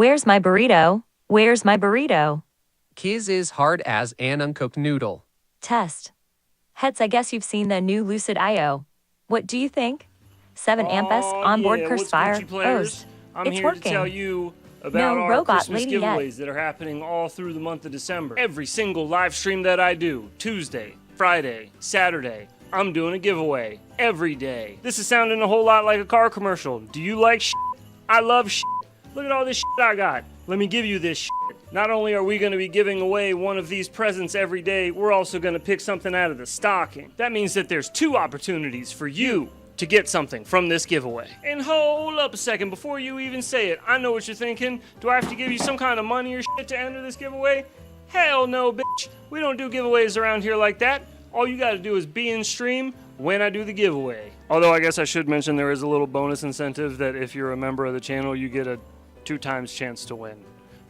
Where's my burrito? Where's my burrito? Kiz is hard as an uncooked noodle. Test. Heads, I guess you've seen the new Lucid IO. What do you think? 7 amp-esque onboard curse fire. O's. I'm It's here working. to tell you about No our robot Christmas lady giveaways yet. that are happening all through the month of December. Every single live stream that I do, Tuesday, Friday, Saturday, I'm doing a giveaway every day. This is sounding a whole lot like a car commercial. Do you like shit? I love shit. Look at all this shit I got. Let me give you this shit. Not only are we going to be giving away one of these presents every day, we're also going to pick something out of the stocking. That means that there's 2 opportunities for you to get something from this giveaway. And hold up a second, before you even say it, I know what you're thinking. Do I have to give you some kind of money or shit to enter this giveaway? Hell no, bitch. We don't do giveaways around here like that. All you gotta do is be in stream when I do the giveaway. Although I guess I should mention there is a little bonus incentive that if you're a member of the channel, you get a 2 times chance to win.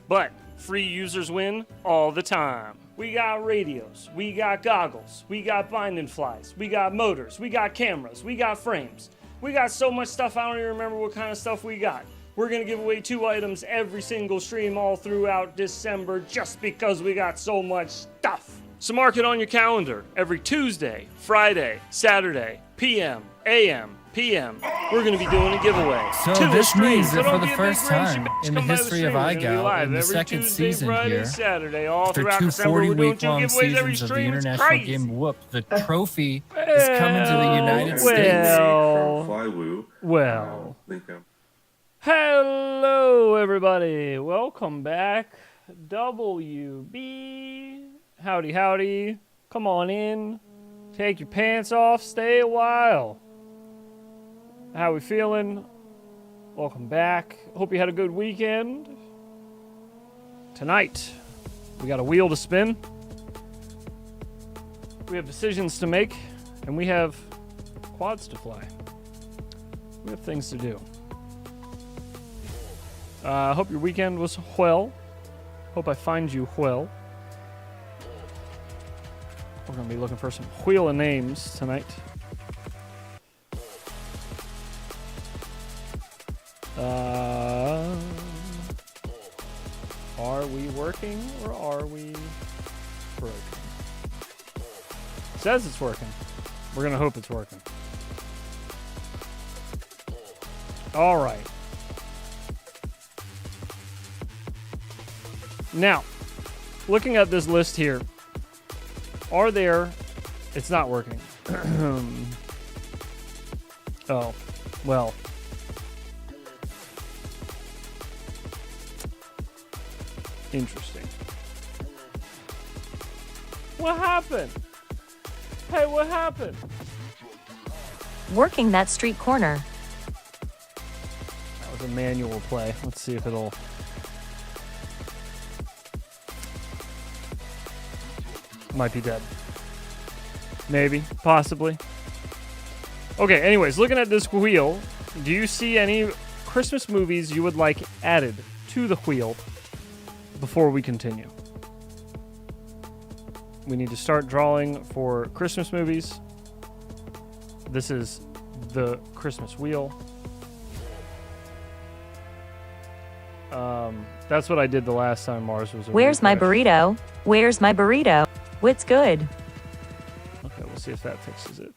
But free users win all the time. We got radios, we got goggles, we got binding flies, we got motors, we got cameras, we got frames. We got so much stuff, I don't even remember what kind of stuff we got. We're gonna give away 2 items every single stream all throughout December just because we got so much stuff. So mark it on your calendar. Every Tuesday, Friday, Saturday, PM, AM, PM, we're going to be doing a giveaway. So this means that for the first time in the history of iGal, in the second season here, Saturday, all after throughout 2 December, we're doing 2 40-week-long giveaways every seasons of the stream. It's International crazy. Game Whoop, the trophy is coming to the United States. Well, hello everybody. Welcome back. WB. Howdy, howdy. Come on in. Take your pants off. Stay a while. How we feeling? Welcome back. Hope you had a good weekend. Tonight, we got a wheel to spin. We have decisions to make, and we have quads to fly. We have things to do. Hope your weekend was well. Hope I find you well. We're going to be looking for some wheel of names tonight. Are we working or are we broken? It says it's working. We're going to hope it's working. All right. Now, looking at this list here, it's not working. Oh, well. Interesting. What happened? Hey, what happened? Working that street corner. That was a manual play. Let's see if it'll... Might be dead. Maybe. Possibly. Okay, anyways, looking at this wheel, do you see any Christmas movies you would like added to the wheel before we continue? We need to start drawing for Christmas movies. This is the Christmas wheel. That's what I did the last time Mars was. Where's my burrito? Where's my burrito? What's good? Okay, we'll see if that fixes it.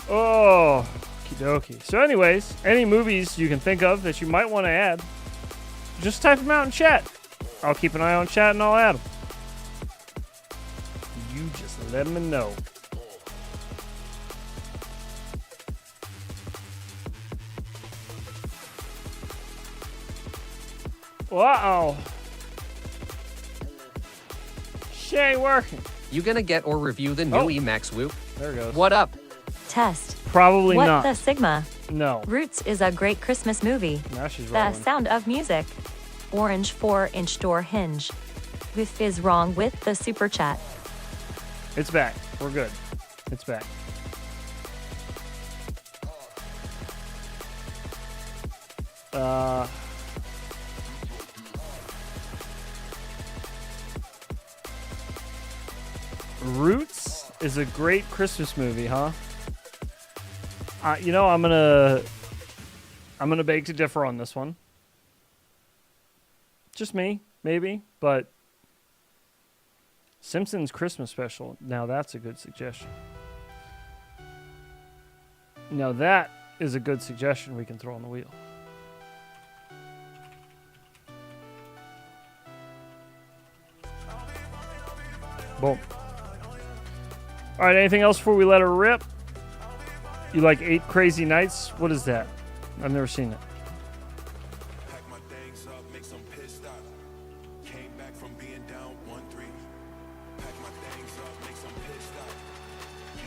Oh, okie dokie. So anyways, any movies you can think of that you might want to add, just type them out in chat. I'll keep an eye on chat and I'll add them. You just let me know. Uh-oh. She ain't working. You gonna get or review the new Emacs Whoop? There it goes. What up? Test. Probably what not. the Sigma? No. Roots is a great Christmas movie. Now she's The rolling. Sound of Music. Orange 4-inch door hinge. What is wrong with the super chat? It's back. We're good. It's back. Roots is a great Christmas movie, huh? You know, I'm gonna I'm going to beg to differ on this one. Just me, maybe, but Simpsons Christmas special. Now that's a good suggestion. Now that is a good suggestion we can throw on the wheel. Boom. All right, anything else before we let her rip? You like 8 Crazy Nights? What is that? I've never seen it.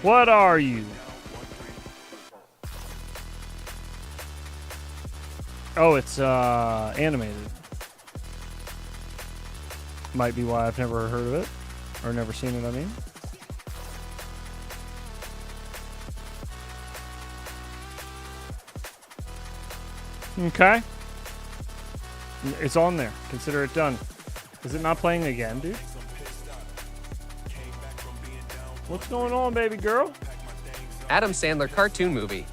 What are you? Oh, it's animated. Might be why I've never heard of it. Or never seen it, I mean. Okay. It's on there. Consider it done. Is it not playing again, dude? What's going on, baby girl? Adam Sandler cartoon movie.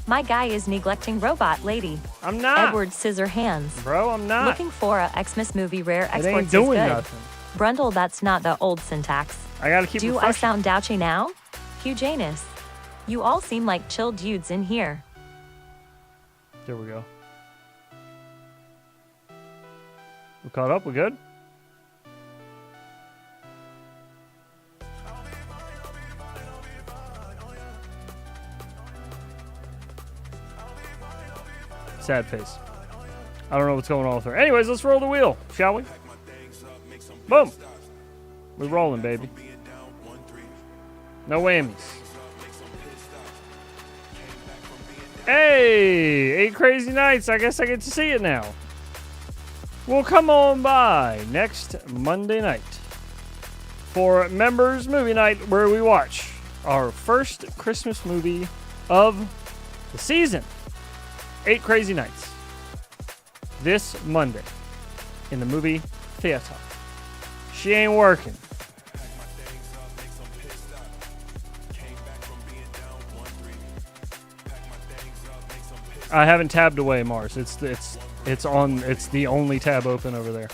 My guy is neglecting robot lady. I'm not. Edward Scissorhands. Bro, I'm not. Looking for a Xmas movie rare It exports ain't is doing good. nothing. Brundle, that's not the old syntax. I gotta keep Do I refreshing. sound douchy now? Hugh Janus. You all seem like chill dudes in here. There we go. We caught up. We good? Sad face. I don't know what's going on with her. Anyways, let's roll the wheel, shall we? Boom. We're rolling, baby. No whammies. Hey, 8 Crazy Nights. I guess I get to see it now. Well, come on by next Monday night for Members Movie Night, where we watch our first Christmas movie of the season, 8 Crazy Nights, this Monday in the movie theater. She ain't working. I haven't tabbed away Mars. It's the only tab open over there.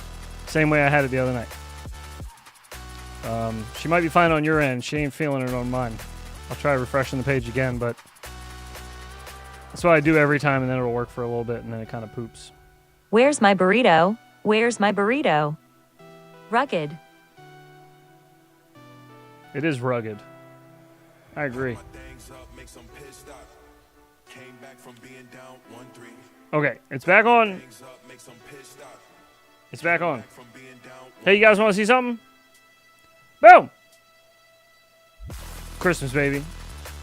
Same way I had it the other night. She might be fine on your end. She ain't feeling it on mine. I'll try refreshing the page again, but that's what I do every time, and then it'll work for a little bit, and then it kind of poops. Where's my burrito? Where's my burrito? Rugged. It is rugged. I agree. Okay, it's back on. It's back on. Hey, you guys want to see something? Boom! Christmas, baby.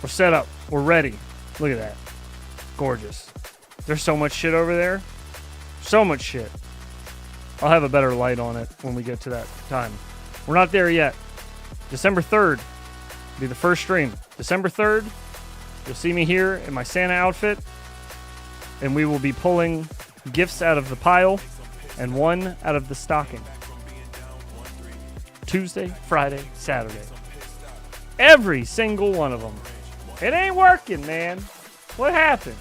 We're set up. We're ready. Look at that. Gorgeous. There's so much shit over there. So much shit. I'll have a better light on it when we get to that time. We're not there yet. December 3rd will be the first stream. December 3rd, you'll see me here in my Santa outfit, and we will be pulling gifts out of the pile and one out of the stocking. Tuesday, Friday, Saturday. Every single one of them. It ain't working, man. What happened?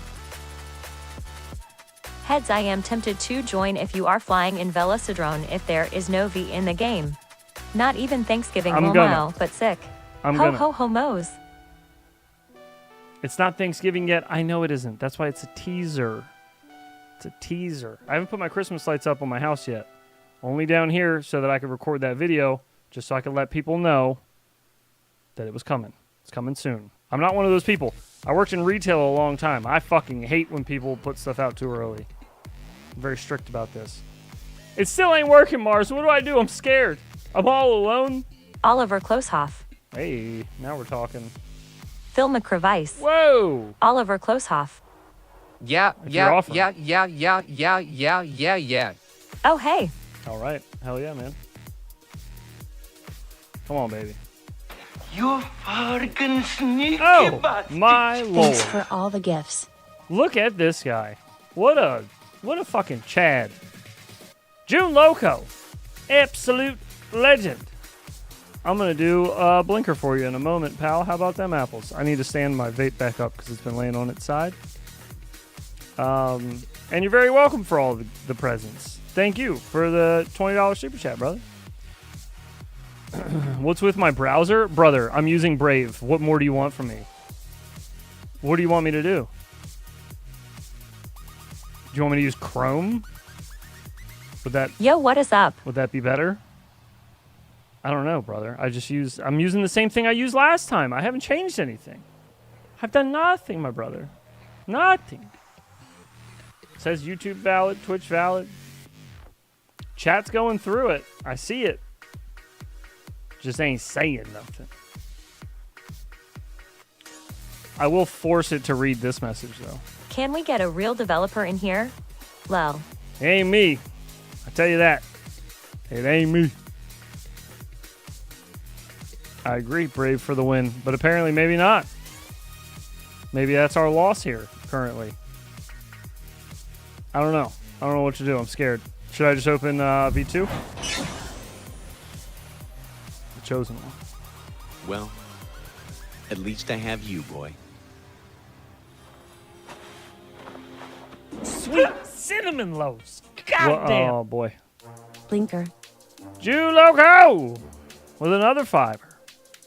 Heads, I am tempted to join if you are flying in Velocitron if there is no V in the game. Not even Thanksgiving I'm will gonna. know, but sick. I'm ho gonna. ho ho mo's. It's not Thanksgiving yet. I know it isn't. That's why it's a teaser. It's a teaser. I haven't put my Christmas lights up on my house yet. Only down here so that I could record that video, just so I could let people know that it was coming. It's coming soon. I'm not one of those people. I worked in retail a long time. I fucking hate when people put stuff out too early. I'm very strict about this. It still ain't working, Mars. What do I do? I'm scared. I'm all alone. Oliver Klosshoff. Hey, now we're talking. Phil McCrevice. Whoa! Oliver Klosshoff. Yeah. Oh, hey. All right. Hell yeah, man. Come on, baby. You fucking sneaky Oh, bastard. my lord. Thanks for all the gifts. Look at this guy. What a fucking Chad. June Loco. Absolute legend. I'm going to do a blinker for you in a moment, pal. How about them apples? I need to stand my vape back up because it's been laying on its side. And you're very welcome for all the presents. Thank you for the $20 super chat, brother. What's with my browser? Brother, I'm using Brave. What more do you want from me? What do you want me to do? Do you want me to use Chrome? Yo, what is up? Would that be better? I don't know, brother. I'm using the same thing I used last time. I haven't changed anything. I've done nothing, my brother. Nothing. It says YouTube valid, Twitch valid. Chat's going through it. I see it. Just ain't saying nothing. I will force it to read this message, though. Can we get a real developer in here? Lol. It ain't me. I tell you that. It ain't me. I agree, Brave for the win. But apparently maybe not. Maybe that's our loss here, currently. I don't know. I don't know what to do. I'm scared. Should I just open V2? The chosen one. Well, at least I have you, boy. Sweet cinnamon loaves. Goddamn. Oh, boy. Blinker. Jew Loco with another $5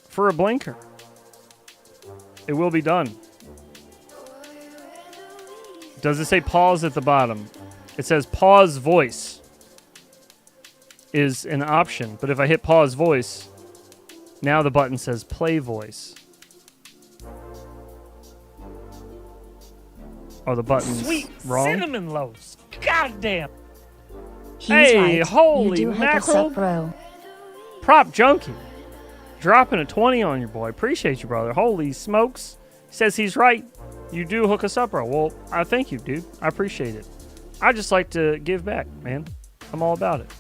for a blinker. It will be done. Does it say pause at the bottom? It says pause voice is an option, but if I hit pause voice, now the button says play voice. Oh, the button's Sweet wrong? cinnamon loaves. Goddamn. He's Hey, right. holy you do hook us mackerel. up, bro. Prop Junkie. Dropping a 20 on your boy. Appreciate you, brother. Holy smokes. Says he's right. You do hook us up, bro. Well, I thank you, dude. I appreciate it. I just like to give back, man. I'm all about it.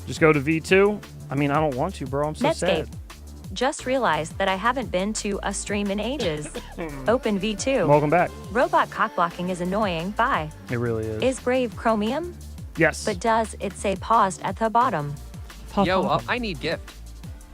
Just go to V2. I mean, I don't want to, bro. I'm so Netscape. sad. Just realized that I haven't been to a stream in ages. Open V2. Welcome back. Robot cockblocking is annoying. Bye. It really is. Is Brave Chromium? Yes. But does it say paused at the bottom? Yo, I need gift.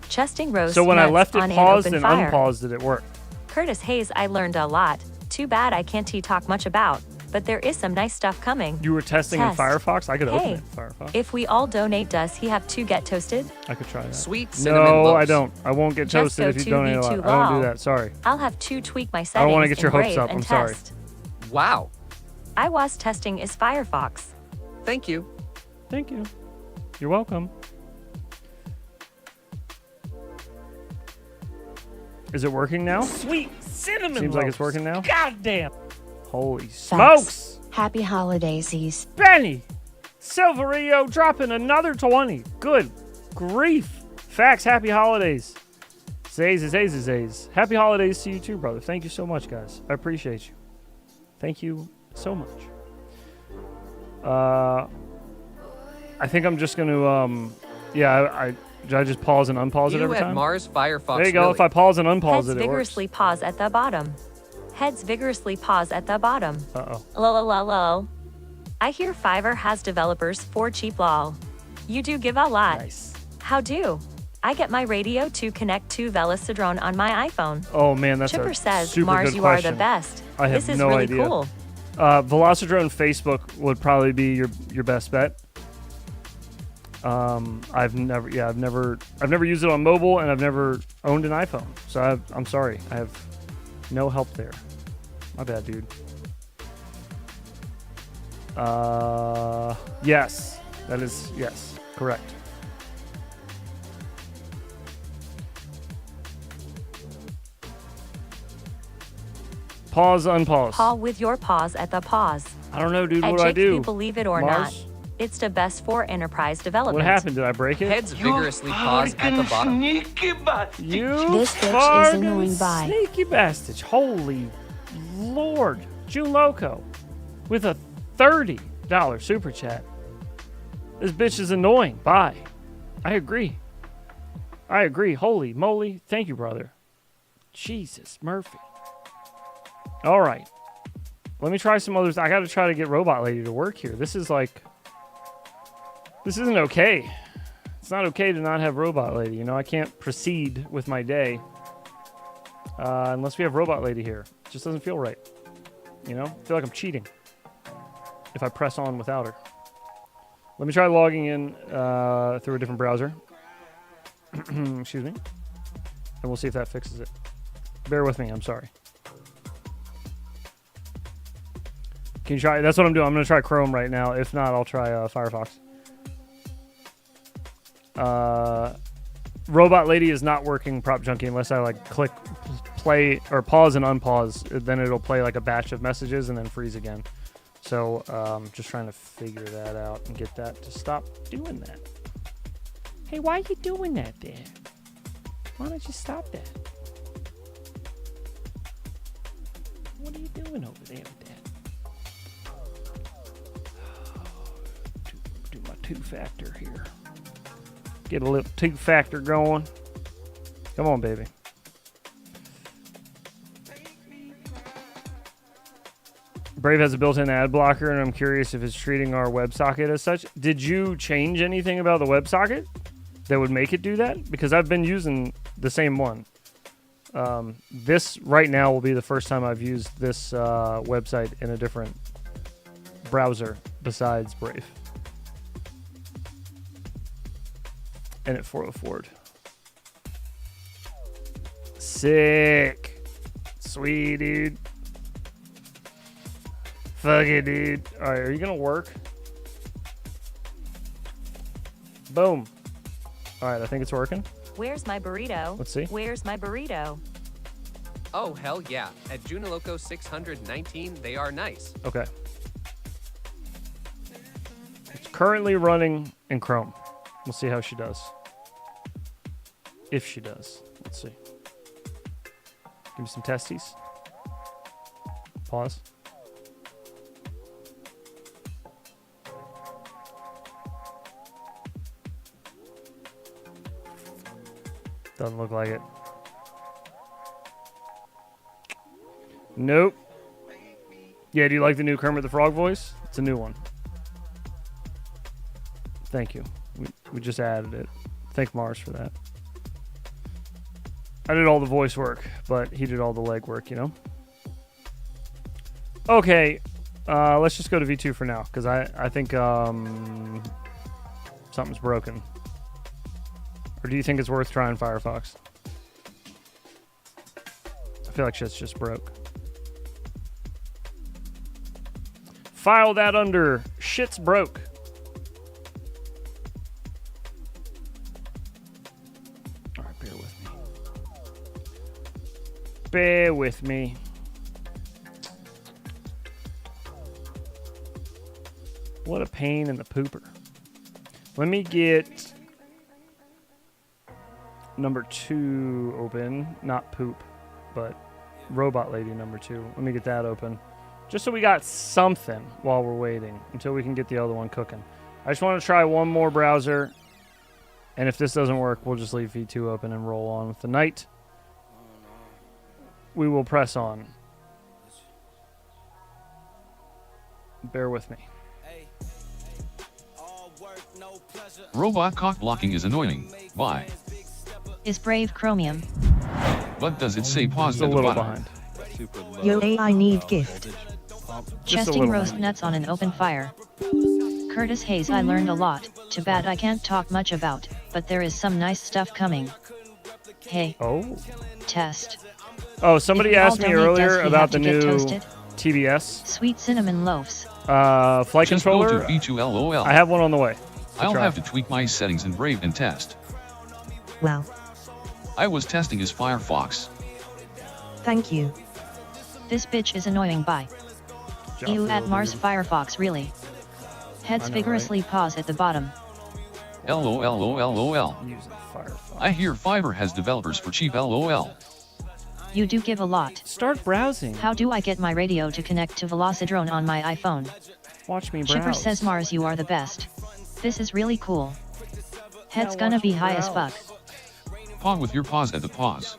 Chesting roast So when I nuts left it on an paused open and fire. unpaused it, it worked. Curtis Hayes, I learned a lot. Too bad I can't talk much about, but there is some nice stuff coming. You were testing Test. in Firefox? I could open Hey, it in Firefox. if we all donate, does he have to get toasted? I could try that. Sweet cinnamon No, loaves. I don't. I won't get Just toasted go if you to donate a lot. V2 I won't do lol. that. Sorry. I'll have to tweak my I settings don't want to get your in hopes Brave up. and I'm sorry. test. Wow. I was testing is Firefox. Thank you. Thank you. You're welcome. Is it working now? Sweet cinnamon Seems loaves. like it's working now. Goddamn. Holy smokes! Happy holidays. Benny! Silverio dropping another 20. Good grief. Facts, happy holidays. Zays. Happy holidays to you too, brother. Thank you so much, guys. I appreciate you. Thank you so much. I think I'm just going to, did I just pause and unpause it You every at time? Mars Firefox. There you go. Really. If I pause and unpause Heads it, it works. vigorously pause at the bottom. Heads vigorously pause at the bottom. Uh-oh. Lol. I hear Fiverr has developers for cheap lol. You do give a lot. Nice. How do? I get my radio to connect to Velocidrone on my iPhone. Oh, man, that's Chipper a says, super Mars, good you question. are the best. I have This is no really idea. cool. Velocidrone Facebook would probably be your best bet. I've never used it on mobile, and I've never owned an iPhone. So I'm sorry, I have no help there. My bad, dude. Yes, that is yes, correct. Pause, unpause. Paul with your pause at the pause. I don't know, dude. At What do I Jake, do? you believe it or Mars? not, it's the best for enterprise development. What happened? Did I break it? Heads vigorously pause at the bottom. Sneaky bastard. You This bitch is fucking annoying, bye. sneaky bastard. Holy Lord. Jew Loco with a $30 super chat. This bitch is annoying. Bye. I agree. Holy moly. Thank you, brother. Jesus, Murphy. All right. Let me try some others. I got to try to get Robot Lady to work here. This isn't okay. It's not okay to not have Robot Lady. You know, I can't proceed with my day unless we have Robot Lady here. It just doesn't feel right. You know, I feel like I'm cheating. if I press on without her. Let me try logging in through a different browser. Excuse me. And we'll see if that fixes it. Bear with me, I'm sorry. Can you try? That's what I'm doing. I'm going to try Chrome right now. If not, I'll try Firefox. Robot Lady is not working, Prop Junkie, unless I like click play or pause and unpause. Then it'll play like a batch of messages and then freeze again. So just trying to figure that out and get that to stop doing that. Hey, why are you doing that there? Why don't you stop that? What are you doing over there with that? Do my two-factor here. Get a little two-factor going. Come on, baby. Brave has a built-in ad blocker, and I'm curious if it's treating our WebSocket as such. Did you change anything about the WebSocket that would make it do that? Because I've been using the same one. This right now will be the first time I've used this website in a different browser besides Brave. And it 404'd. Sick. Sweet, dude. Fuck it, dude. Alright, are you gonna work? Boom. Alright, I think it's working. Where's my burrito? Let's see. Where's my burrito? Oh, hell yeah. At Juniloco 619, they are nice. Okay. It's currently running in Chrome. We'll see how she does. If she does. Let's see. Give me some testes. Pause. Doesn't look like it. Nope. Yeah, do you like the new Kermit the Frog voice? It's a new one. Thank you. We just added it. Thank Mars for that. I did all the voice work, but he did all the leg work, you know? Okay. Let's just go to V2 for now, because I think something's broken. Or do you think it's worth trying Firefox? I feel like shit's just broke. File that under shit's broke. Alright, bear with me. Bear with me. What a pain in the pooper. Let me get number 2 open. Not poop, but Robot Lady number 2. Let me get that open. Just so we got something while we're waiting until we can get the other one cooking. I just want to try one more browser. And if this doesn't work, we'll just leave V2 open and roll on with the night. We will press on. Bear with me. Robot cock blocking is annoying. Why? Is Brave Chromium? What does it say pause Just a at the little bottom? behind. Yo AI need gift. Chesting roast nuts on an open fire. Curtis Hayes, I learned a lot. Too bad I can't talk much about, but there is some nice stuff coming. Hey. Oh. Test. Oh, somebody If you all asked me donate, does earlier he about have the to get new toasted? TBS Sweet cinnamon loaves. flight Just controller. go to V2 LOL. I have one on the way. I'll try. have to tweak my settings in Brave and test. Well, I was testing as Firefox. thank you. This bitch is annoying. Bye. Job You for at the Mars dude. Firefox really? Heads I know, vigorously pause at the bottom. LOL. Using Firefox. I hear Fiverr has developers for cheap LOL. You do give a lot. Start browsing. How do I get my radio to connect to Velocidrone on my iPhone? Watch me browse. Chipper says Mars, you are the best. This is really cool. Head's gonna be high as fuck. Pog with your pause at the pause.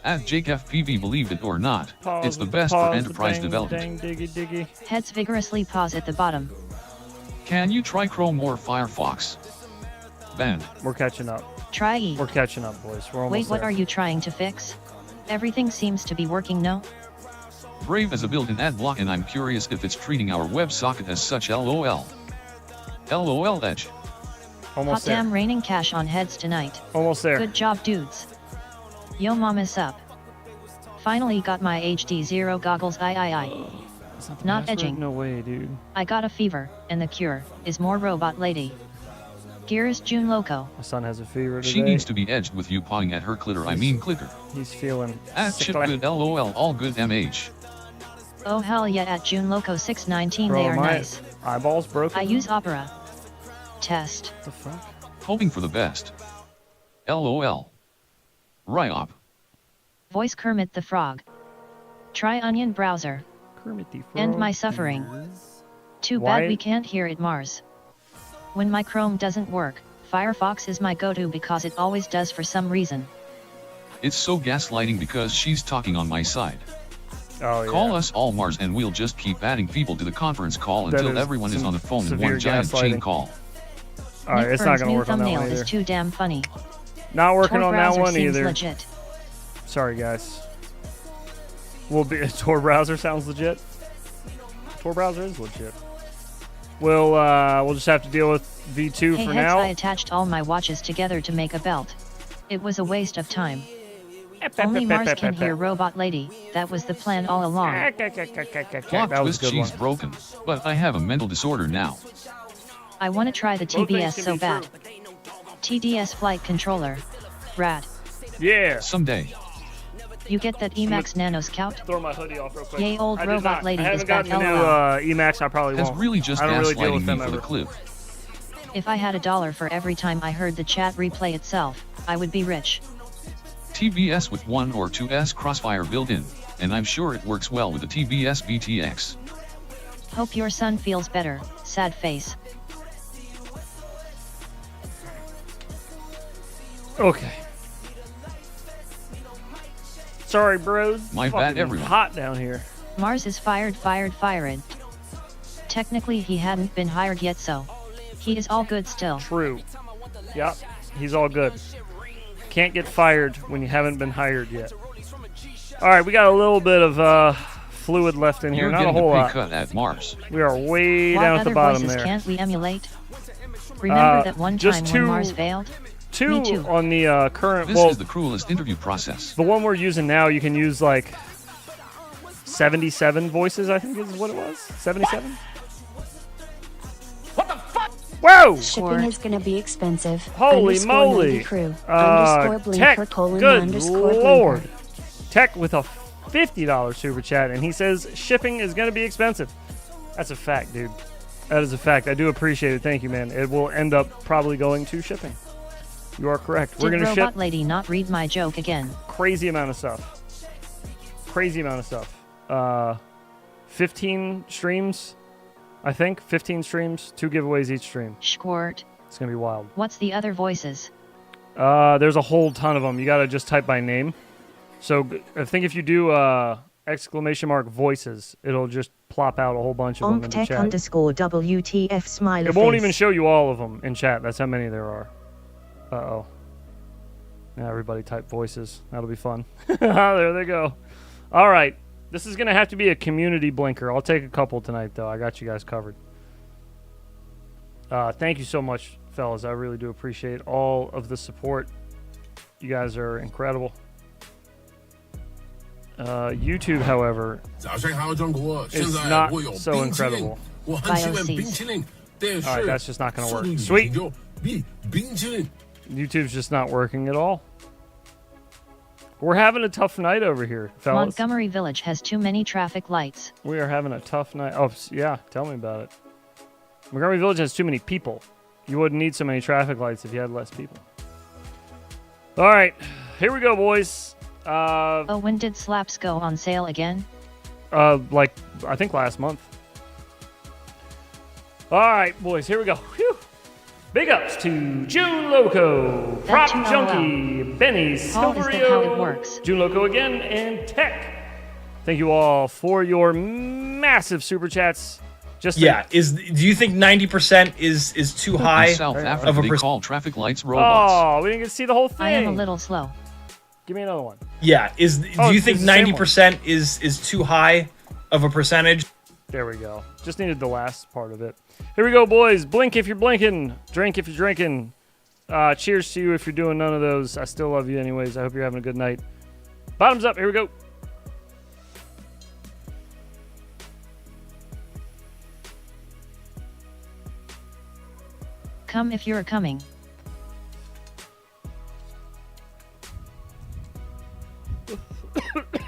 At JakeFPV, believe it or not, Pause it's the with best pause, for enterprise dang, development. Dang, diggy, diggy. Heads vigorously pause at the bottom. Can you try Chrome or Firefox? Banned. We're catching up. Try E. We're catching up, boys. We're almost Wait, what there. are you trying to fix? Everything seems to be working, no? Brave as a built-in ad block, and I'm curious if it's treating our WebSocket as such. LOL. LOL Edge. Almost Hot there. damn, raining cash on heads tonight. Almost there. Good job, dudes. Yo mama's up. Finally got my HD0 goggles. Not edging. No way, dude. I got a fever, and the cure is more robot lady. Gears June Loco. My son has a fever today. She needs to be edged with you pawing at her clitter. I mean clicker. He's feeling At sick. chip good. LOL. All good MH. Oh hell yeah, at June Loco 619 Bro, they are my nice. eyeballs broken. I use Opera. Test. What the fuck? Hoping for the best. LOL. Ryop. Voice Kermit the Frog. Try Onion Browser. Kermit the Frog. End my suffering. Too Why- bad we can't hear it, Mars. When my Chrome doesn't work, Firefox is my go-to because it always does for some reason. It's so gaslighting because she's talking on my side. Oh, yeah. Call us all Mars and we'll just keep adding people to the conference call That until is everyone is some on the phone in severe one giant chain gaslighting. call. All right, Nick it's not Burns' gonna new work on that thumbnail one is either. too damn funny. Not working Tor on that browser one seems either. legit. Sorry, guys. We'll be. Tor browser sounds legit. Tor browser is legit. We'll just have to deal with V2 Hey for heads, now. I attached all my watches together to make a belt. It was a waste of time. Only Mars can hear Robot Lady. That was the plan all along. Plot That was twist, a good she's one. broken, but I have a mental disorder now. I want to try the Both things TBS can so be bad. TDS flight controller. Rad. Yeah. Someday. You get that Emacs Nano Scout? Throw my hoodie off real quick. Yay, old I did robot not. lady I is haven't back. gotten the new LOL. Emacs. I probably Has won't. really just I don't really deal gaslighting with me them for ever. the clip. If I had $1 for every time I heard the chat replay itself, I would be rich. TBS with 1 or 2S crossfire built in, and I'm sure it works well with the TBS BTX. Hope your son feels better, sad face. Okay. Sorry, bros. My Fucking bad, everyone. Hot down here. Mars is fired. Technically he hadn't been hired yet, so he is all good still. True. Yep. He's all good. Can't get fired when you haven't been hired yet. All right, we got a little bit of fluid left in here. You're Not a getting whole a pay lot. cut at Mars. We are way What down at other the bottom voices there. can't we emulate? Remember that one just time two- when Mars failed? Two Me too. on the current. This Well, is the cruelest interview process. the one we're using now, you can use like 77 voices, I think is what it was. 77? What the fuck? Whoa! Shipping is gonna be expensive. Holy Underscore moly! 90 crew. Tech, Underscore blinker colon good underscore lord. blinker. Tech with a $50 super chat, and he says shipping is going to be expensive. That's a fact, dude. That is a fact. I do appreciate it. Thank you, man. It will end up probably going to shipping. You are correct. We're Did going to Robot ship Lady not read my joke again? crazy amount of stuff. Crazy amount of stuff. 15 streams, I think. 15 streams, 2 giveaways each stream. Squirt. It's going to be wild. What's the other voices? There's a whole ton of them. You got to just type by name. So I think if you do exclamation mark voices, it'll just plop out a whole bunch of them in the Onktech chat. underscore WTF smiley It won't face. even show you all of them in chat. That's how many there are. Uh-oh. Now everybody type voices. That'll be fun. There they go. All right. This is going to have to be a community blinker. I'll take a couple tonight, though. I got you guys covered. Thank you so much, fellas. I really do appreciate all of the support. You guys are incredible. YouTube, however, is not so incredible. All right, that's just not going to work. Sweet. YouTube's just not working at all. We're having a tough night over here, fellas. Montgomery Village has too many traffic lights. We are having a tough night. Oh, yeah. Tell me about it. Montgomery Village has too many people. You wouldn't need so many traffic lights if you had less people. All right. Here we go, boys. Oh, when did slaps go on sale again? Like, I think last month. All right, boys. Here we go. Whew. Big ups to June Loco, Prop That Junkie, Benny, Paul, is that how it Silverio, works? June Loco again, and Tech. Thank you all for your massive super chats. Just Yeah, do you think 90% is too high In South of Africa, a they percent? call traffic lights robots. Oh, we didn't get to see the whole thing. I am a little slow. Give me another one. Yeah. Do you think 90% is too high of a percentage? There we go. Just needed the last part of it. Here we go, boys. Blink if you're blinking. Drink if you're drinking. Cheers to you if you're doing none of those. I still love you anyways. I hope you're having a good night. Bottoms up. Here we go. Come if you're coming.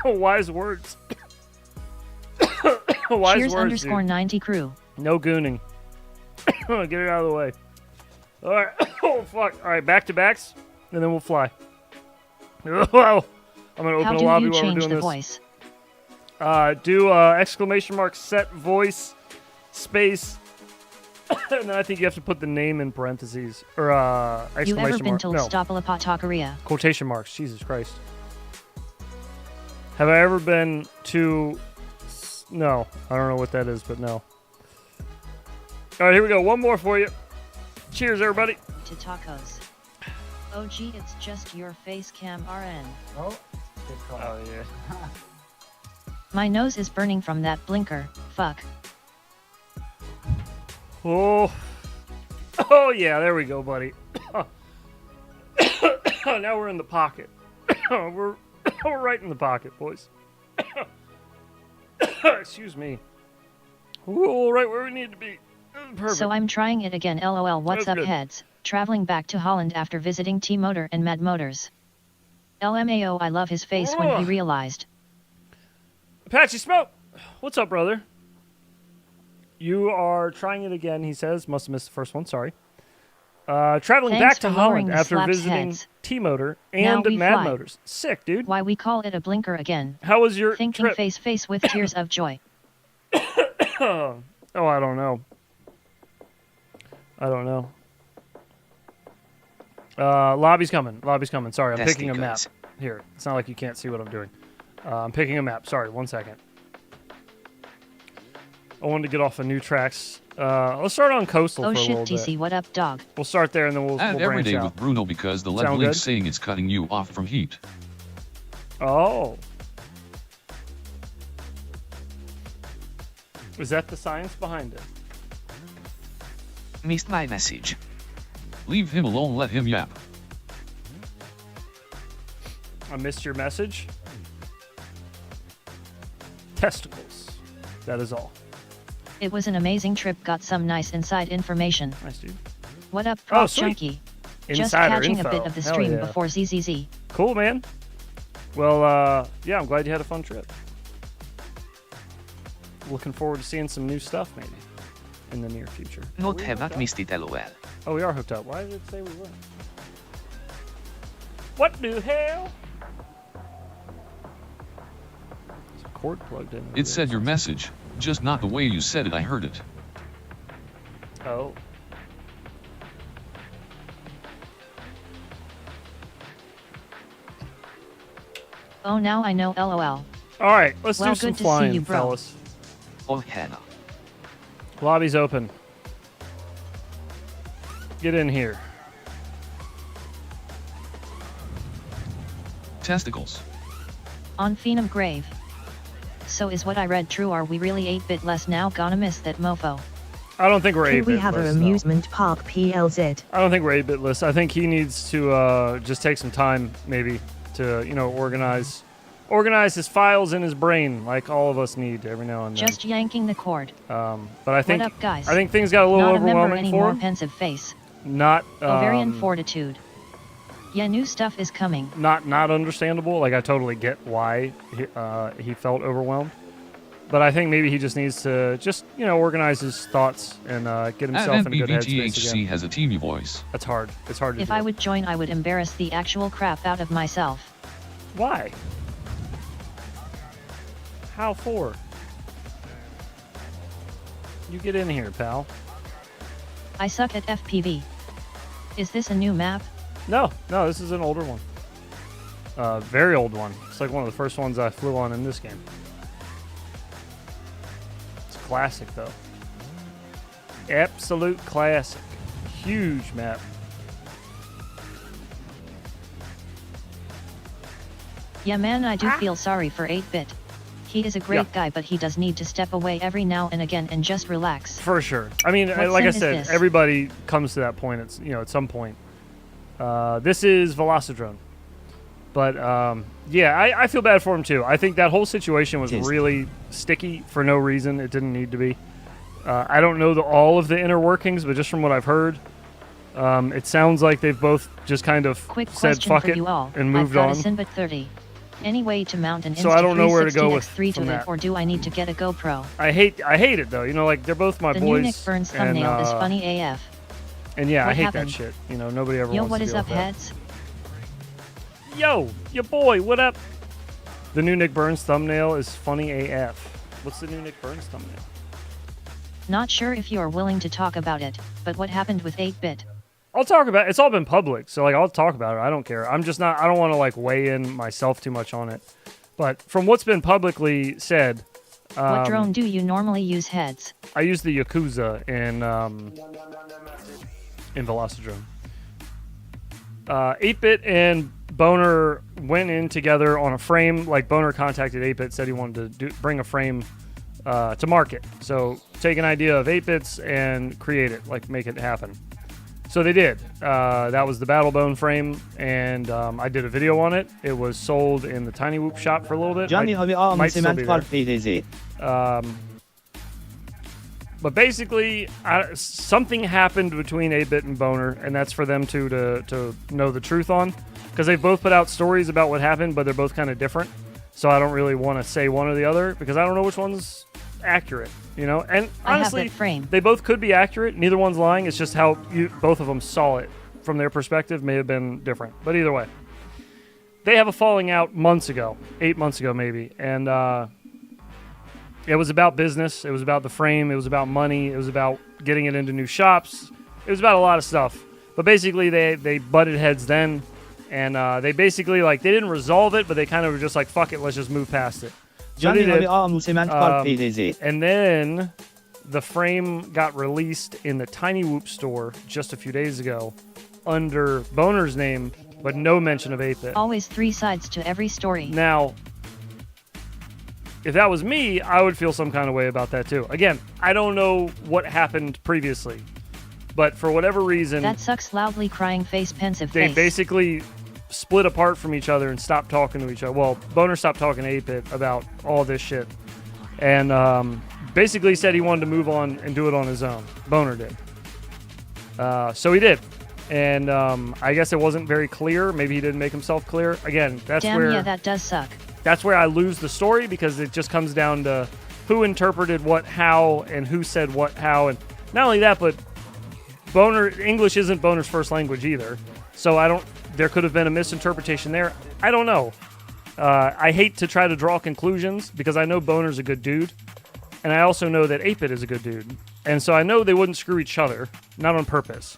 Wise words. Wise Cheers words, _90 dude. crew. No gooning. Get it out of the way. All right. Oh, fuck. All right, back-to-backs, and then we'll fly. Wow. I'm going to open a lobby while we're doing this. Voice? Do exclamation mark set voice space. And then I think you have to put the name in parentheses. Or exclamation You ever been mark. told No. Stopalapatacaria? Quotation marks. Jesus Christ. Have I ever been to... No. I don't know what that is, but no. All right, here we go. One more for you. Cheers, everybody. To tacos. Oh gee, it's just your face cam RN. Oh, yeah. My nose is burning from that blinker. Fuck. Oh, yeah, there we go, buddy. Now we're in the pocket. we're right in the pocket, boys. Excuse me. Ooh, right where we need to be. Perfect. So I'm trying it again. LOL. What's That's up, good. heads? Traveling back to Holland after visiting T-Motor and Mad Motors. LMAO. I love his face when he realized. Apache Smoke, what's up, brother? You are trying it again, he says. Must have missed the first one, sorry. Traveling Thanks back to for lowering Holland the after slaps visiting heads. T-Motor Now and we Mad fly. Motors. Sick, dude. Why we call it a blinker again. How was your Thinking trip? face with tears of joy. Oh, I don't know. Lobby's coming. Sorry, I'm picking a map. Here, it's not like you can't see what I'm doing. I'm picking a map. Sorry, 1 second. I wanted to get off of new tracks. Let's start on coastal Oh for a shit, little TC, bit. what up, dog? We'll start there and then we'll And every branch day out. with Bruno because the lead Sound blink's good? saying it's cutting you off from heat. Oh. Is that the science behind it? Missed my message. Leave him alone, let him yap. I missed your message. Testicles. That is all. It was an amazing trip. Got some nice inside information. Nice, dude. What up, Oh, Prop sweet. Junkie? Just Insider catching info. a bit of the Hell stream yeah. before ZZZ. Cool, man. Well, yeah, I'm glad you had a fun trip. Looking forward to seeing some new stuff, maybe, in the near future. Not have not missed it, lol. Oh, we are hooked up. Why did it say we weren't? What the hell? There's a cord plugged in. It said your message, just not the way you said it. I heard it. Oh. Oh, now I know. LOL. All right, let's Well, do some good to see flying, you, bro. fellas. Oh hell. Lobby's open. Get in here. Testicles. On Phenom Grave. So is what I read true? Are we really 8-bit less now? Gonna miss that mofo. I don't think we're 8-bit. Can we have an amusement park PLZ? I don't think we're 8-bitless. I think he needs to just take some time, maybe, to organize his files in his brain, like all of us need every now and then. Just yanking the cord. But I think What up, guys? I think things got a little Not a member overwhelming for anymore. him. Pensive face. Not Ovarian fortitude. Yeah, new stuff is coming. not understandable. Like I totally get why he felt overwhelmed. But I think maybe he just needs to organize his thoughts and get himself in a good headspace BBTHC again. has a TV voice. That's hard. It's hard to If do. I would join, I would embarrass the actual crap out of myself. Why? How for? You get in here, pal. I suck at FPV. Is this a new map? No, this is an older one. Very old one. It's like one of the first ones I flew on in this game. It's classic, though. Absolute classic. Huge map. Yeah man, I do feel sorry for 8-Bit. He is a great guy, but he does need to step away every now and again and just relax. For sure. I mean, What like I sim is said, this? everybody comes to that point. It's at some point. This is Velocidrone. But yeah, I feel bad for him too. I think that whole situation was really sticky for no reason. It didn't need to be. I don't know all of the inner workings, but just from what I've heard, it sounds like they've both just kind of Quick said question fuck for it you all. and moved I've got on. a Sinbad 30. Any way to mount an So I don't know where to go with Insta3 to from it, that. or do I need to get a GoPro? I hate it though. Like they're both my The boys. new Nick Burns thumbnail and, is funny AF. And yeah, I What hate happened? that shit. Nobody ever Yo, wants what to is deal up, with that. heads? Yo, your boy, what up? The new Nick Burns thumbnail is funny AF. What's the new Nick Burns thumbnail? Not sure if you are willing to talk about it, but what happened with 8-Bit? I'll talk about it. It's all been public, so I'll talk about it. I don't care. I'm just not. I don't want to weigh in myself too much on it. But from what's been publicly said, What drone do you normally use, heads? I use the Yakuza in Velocidrone. 8-Bit and Boner went in together on a frame. Boner contacted 8-Bit, said he wanted to bring a frame to market. So take an idea of 8-Bit's and create it, make it happen. So they did. That was the Battlebone frame, and I did a video on it. It was sold in the tinywhoop shop for a little bit. Might still be there. But basically, something happened between 8-Bit and Boner, and that's for them to know the truth on. Because they both put out stories about what happened, but they're both kind of different. So I don't really want to say one or the other, because I don't know which one's accurate. And honestly, they both could be accurate. Neither one's lying. It's just how both of them saw it from their perspective may have been different. But either way, they have a falling out months ago, 8 months ago maybe, and it was about business. It was about the frame. It was about money. It was about getting it into new shops. It was about a lot of stuff. But basically, they butted heads then, and they basically they didn't resolve it, but they kind of were just fuck it, let's just move past it. So they did. And then the frame got released in the tinywhoop store just a few days ago under Boner's name, but no mention of 8-Bit. Always 3 sides to every story. Now, if that was me, I would feel some kind of way about that too. Again, I don't know what happened previously, but for whatever reason... That sucks, loudly crying face, pensive they face. basically split apart from each other and stopped talking to each other. Well, Boner stopped talking to 8-Bit about all this shit. And basically said he wanted to move on and do it on his own. Boner did. So he did. And I guess it wasn't very clear. Maybe he didn't make himself clear. Again, that's where... yeah, that does suck. That's where I lose the story, because it just comes down to who interpreted what how and who said what how. And not only that, but English isn't Boner's first language either. So there could have been a misinterpretation there. I don't know. I hate to try to draw conclusions, because I know Boner's a good dude. And I also know that 8-Bit is a good dude. And so I know they wouldn't screw each other, not on purpose.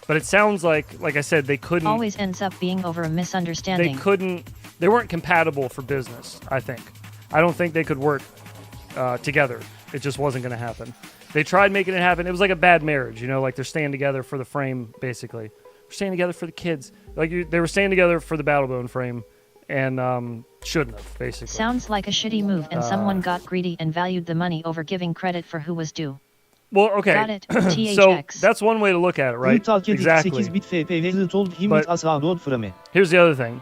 But it sounds like I said, they couldn't... Always ends up being over a misunderstanding. They weren't compatible for business, I think. I don't think they could work together. It just wasn't going to happen. They tried making it happen. It was like a bad marriage, they're staying together for the frame, basically. We're staying together for the kids. They were staying together for the Battlebone frame, and shouldn't have, basically. Sounds like a shitty move, and someone got greedy and valued the money over giving credit for who was due. Well, okay. Got it. THX. So that's one way to look at it, right? Exactly. But here's the other thing,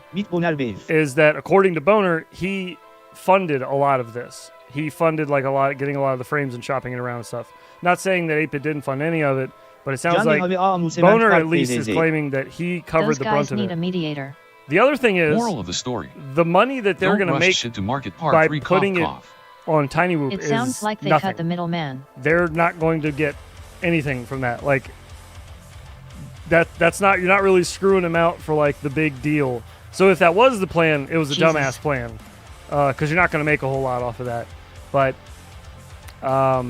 is that according to Boner, he funded a lot of this. He funded getting a lot of the frames and shopping it around and stuff. Not saying that 8-Bit didn't fund any of it, but it sounds like Boner at least is claiming that he covered the brunt of it. Those guys need a mediator. The other thing is, moral of the story, the money that they're going to make shit to market part by 3 putting it on tinywhoop it is sounds like they nothing. cut the middleman. They're not going to get anything from that. That's not, you're not really screwing them out for the big deal. So if that was the plan, it was a dumbass plan, because you're not going to make a whole lot off of that. But I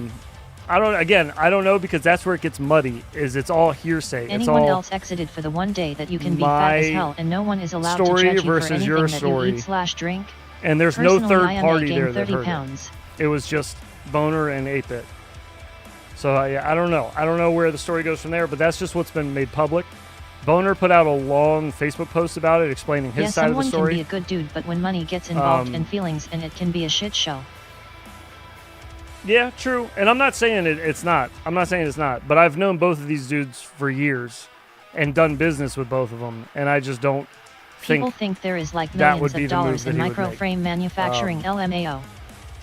don't know, because that's where it gets muddy. It's all hearsay. Anyone it's all else exited for the one day that you can be fat as hell, and no one is allowed to judge you for anything your that story. you eat/drink. And there's Personally, no third I am party making there that 30 heard pounds. it. It was just Boner and 8-Bit. So I don't know. I don't know where the story goes from there, but that's just what's been made public. Boner put out a long Facebook post about it, explaining his side of the story. story. Someone can be a good dude, but when money gets involved and feelings, and it can be a shit show. Yeah, true. And I'm not saying it's not. I'm not saying it's not. But I've known both of these dudes for years and done business with both of them. And I just don't People think there is like millions of dollars in microframe manufacturing, LMAO.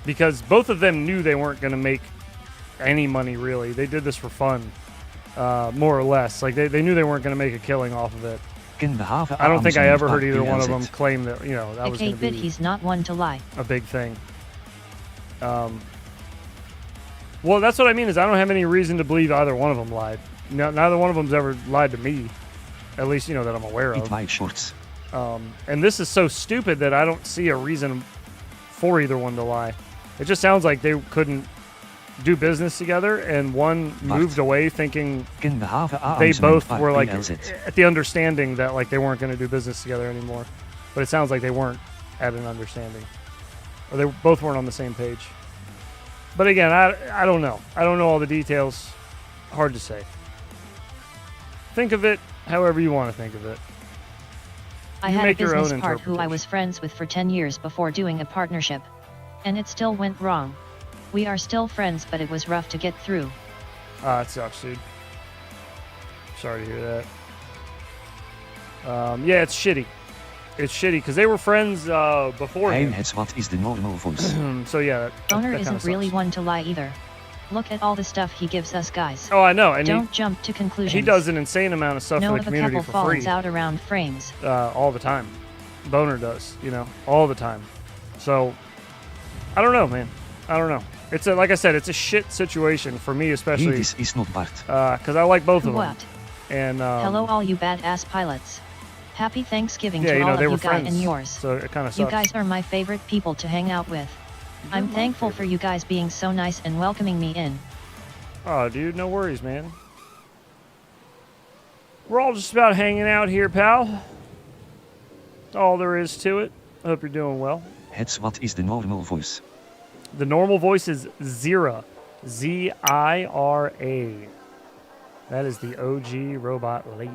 Because both of them knew they weren't going to make any money, really. They did this for fun, more or less. Like, they knew they weren't going to make a killing off of it. I don't think I ever heard either one of them claim that, you know, that was going to be he's not one to lie. A big thing. Well, that's what I mean is I don't have any reason to believe either one of them lied. Neither one of them's ever lied to me, at least, you know, that I'm aware of. And this is so stupid that I don't see a reason for either one to lie. It just sounds like they couldn't do business together, and one moved away thinking they both were like at the understanding that like they weren't going to do business together anymore. But it sounds like they weren't at an understanding, or they both weren't on the same page. But again, I don't know. I don't know all the details. Hard to say. Think of it however you want to think of it. I had a business part who I was friends with for 10 years before doing a partnership. And it still went wrong. We are still friends, but it was rough to get through. It sucks, dude. Sorry to hear that. Yeah, it's shitty. It's shitty because they were friends before. What is the normal voice? So yeah, Boner that isn't really one to lie either. Look at all the stuff he gives us, guys. Oh, I know. And don't jump to conclusions. He does an insane amount of stuff for the community for free. No, a couple falls out around frames. All the time. Boner does, you know, all the time. So, I don't know, man. I don't know. It's like I said, it's a shit situation for me, especially. This is not Bart. Because I like both of them. What? And hello, all you badass pilots. Happy Thanksgiving to all of you guys guys and yours. So it kind of sucks. You guys are my favorite people to hang out with. I'm thankful for you guys being so nice and welcoming me in. Oh, dude, no worries, man. We're all just about hanging out here, pal. That's all there is to it. I hope you're doing well. What is the normal voice? The normal voice is Zira. Z-I-R-A. That is the OG robot lady.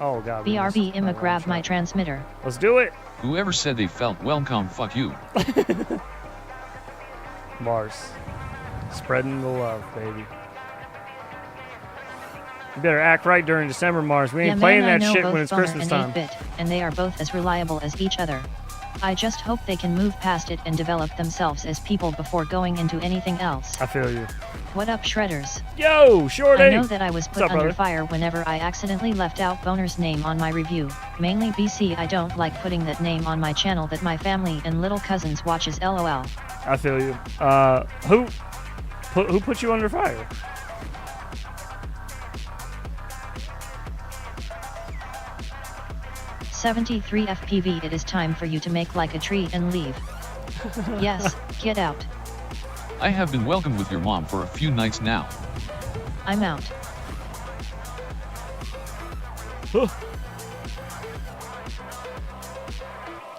Oh, God. BRB, Imma, grab my transmitter. Let's do it. Whoever said they felt welcome, fuck you. Mars. Spreading the love, baby. You better act right during December, Mars. We ain't playing that shit when it's Christmas time. 8-bit, and they are both as reliable as each other. I just hope they can move past it and develop themselves as people before going into anything else. I feel you. What up, Shredders? Yo, Shorty! I know that I was put under fire whenever I accidentally left out Boner's name on my review. Mainly BC, I don't like putting that name on my channel that my family and little cousins watches, LOL. I feel you. Who put you under fire? $73 FPV. It is time for you to make like a tree and leave. Yes, get out. I have been welcomed with your mom for a few nights now. I'm out.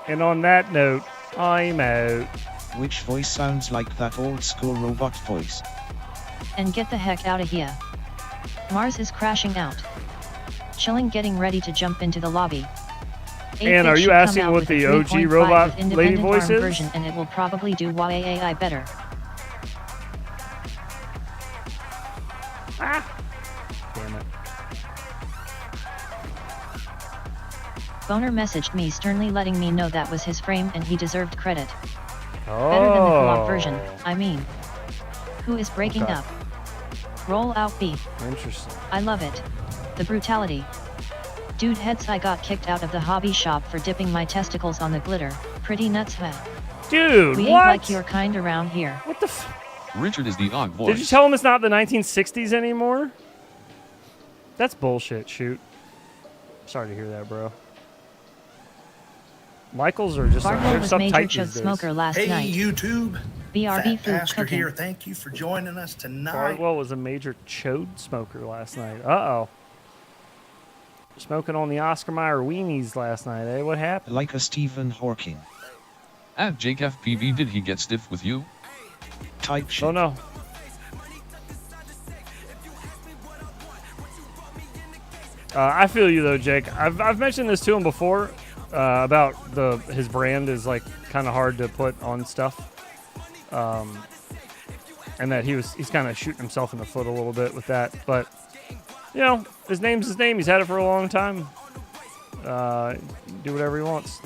And on that note, I'm out. Which voice sounds like that old school robot voice? And get the heck out of here. Mars is crashing out. Chilling, getting ready to jump into the lobby. And are you asking what the OG robot lady voice is? Version, and it will probably do YAI better. Damn it. Boner messaged me sternly letting me know that was his frame and he deserved credit. Oh. Better than the co-op version, I mean. Who is breaking up? Roll out B. Interesting. I love it. The brutality. Dude heads, I got kicked out of the hobby shop for dipping my testicles on the glitter. Pretty nuts, huh? Dude, we ain't like your kind around here. What the Richard is the odd voice. Did you tell him it's not the 1960s anymore? That's bullshit, shoot. Sorry to hear that, bro. Michaels are just Bartlow was major chode smoker last night. Hey, YouTube. BRB food Pastor cooking. here. Thank you for joining us tonight. Bardwell was a major chode smoker last night. Uh-oh. Smoking on the Oscar Mayer weenies last night, eh? What happened? Like a Stephen Hawking. At Jake FPV, did he get stiff with you? Type shit. Oh no. I feel you though, Jake. I've mentioned this to him before about his brand is like kind of hard to put on stuff, and that he's kind of shooting himself in the foot a little bit with that. But you know, his name's his name. He's had it for a long time. Do whatever he wants.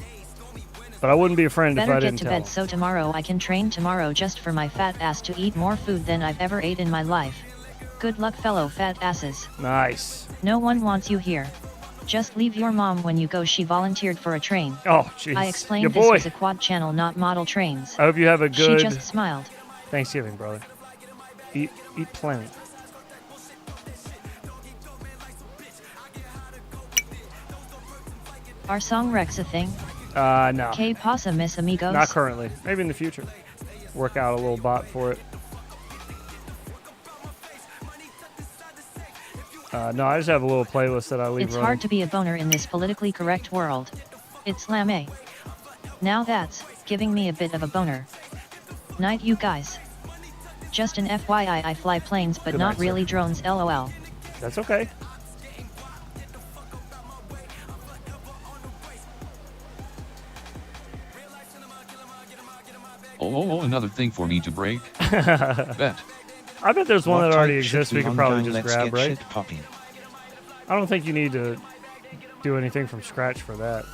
But I wouldn't be a friend if I didn't tell him. Better get to bed so tomorrow I can train tomorrow just for my fat ass to eat more food than I've ever ate in my life. Good luck, fellow fat asses. Nice. No one wants you here. Just leave your mom when you go. She volunteered for a train. Oh, jeez. I explained this was a quad channel, not model trains. I hope you have a good... She just smiled. Thanksgiving, brother. Eat plenty. Are song Rex a thing? No. Que pasa, mis amigos? Not currently. Maybe in the future. Work out a little bot for it. No, I just have a little playlist that I leave It's running. hard to be a boner in this politically correct world. It's lame. Now that's giving me a bit of a boner. Night, you guys. Just an FYI, I fly planes but Good not night, really sir. drones, lol. That's okay. Oh, another thing for me to break. Bet. I bet there's one What that already type should exists we be could on probably gang? just Let's grab, get right? shit popping. I don't think you need to do anything from scratch for that.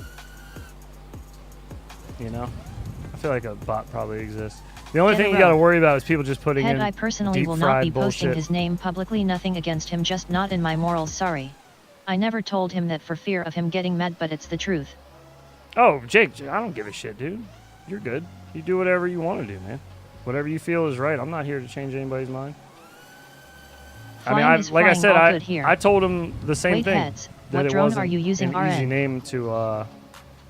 You know? I feel like a bot probably exists. The only thing you gotta worry about is people just putting in I personally will not be deep-fried posting bullshit. his name publicly, nothing against him, just not in my morals, sorry. I never told him that for fear of him getting mad, but it's the truth. Oh, Jake, I don't give a shit, dude. You're good. You do whatever you want to do, man. Whatever you feel is right. I'm not here to change anybody's mind. Flying is like I flying, said, all good here. I told him the same Wait, thing. heads, that what it drone wasn't are you using, an easy RN? name to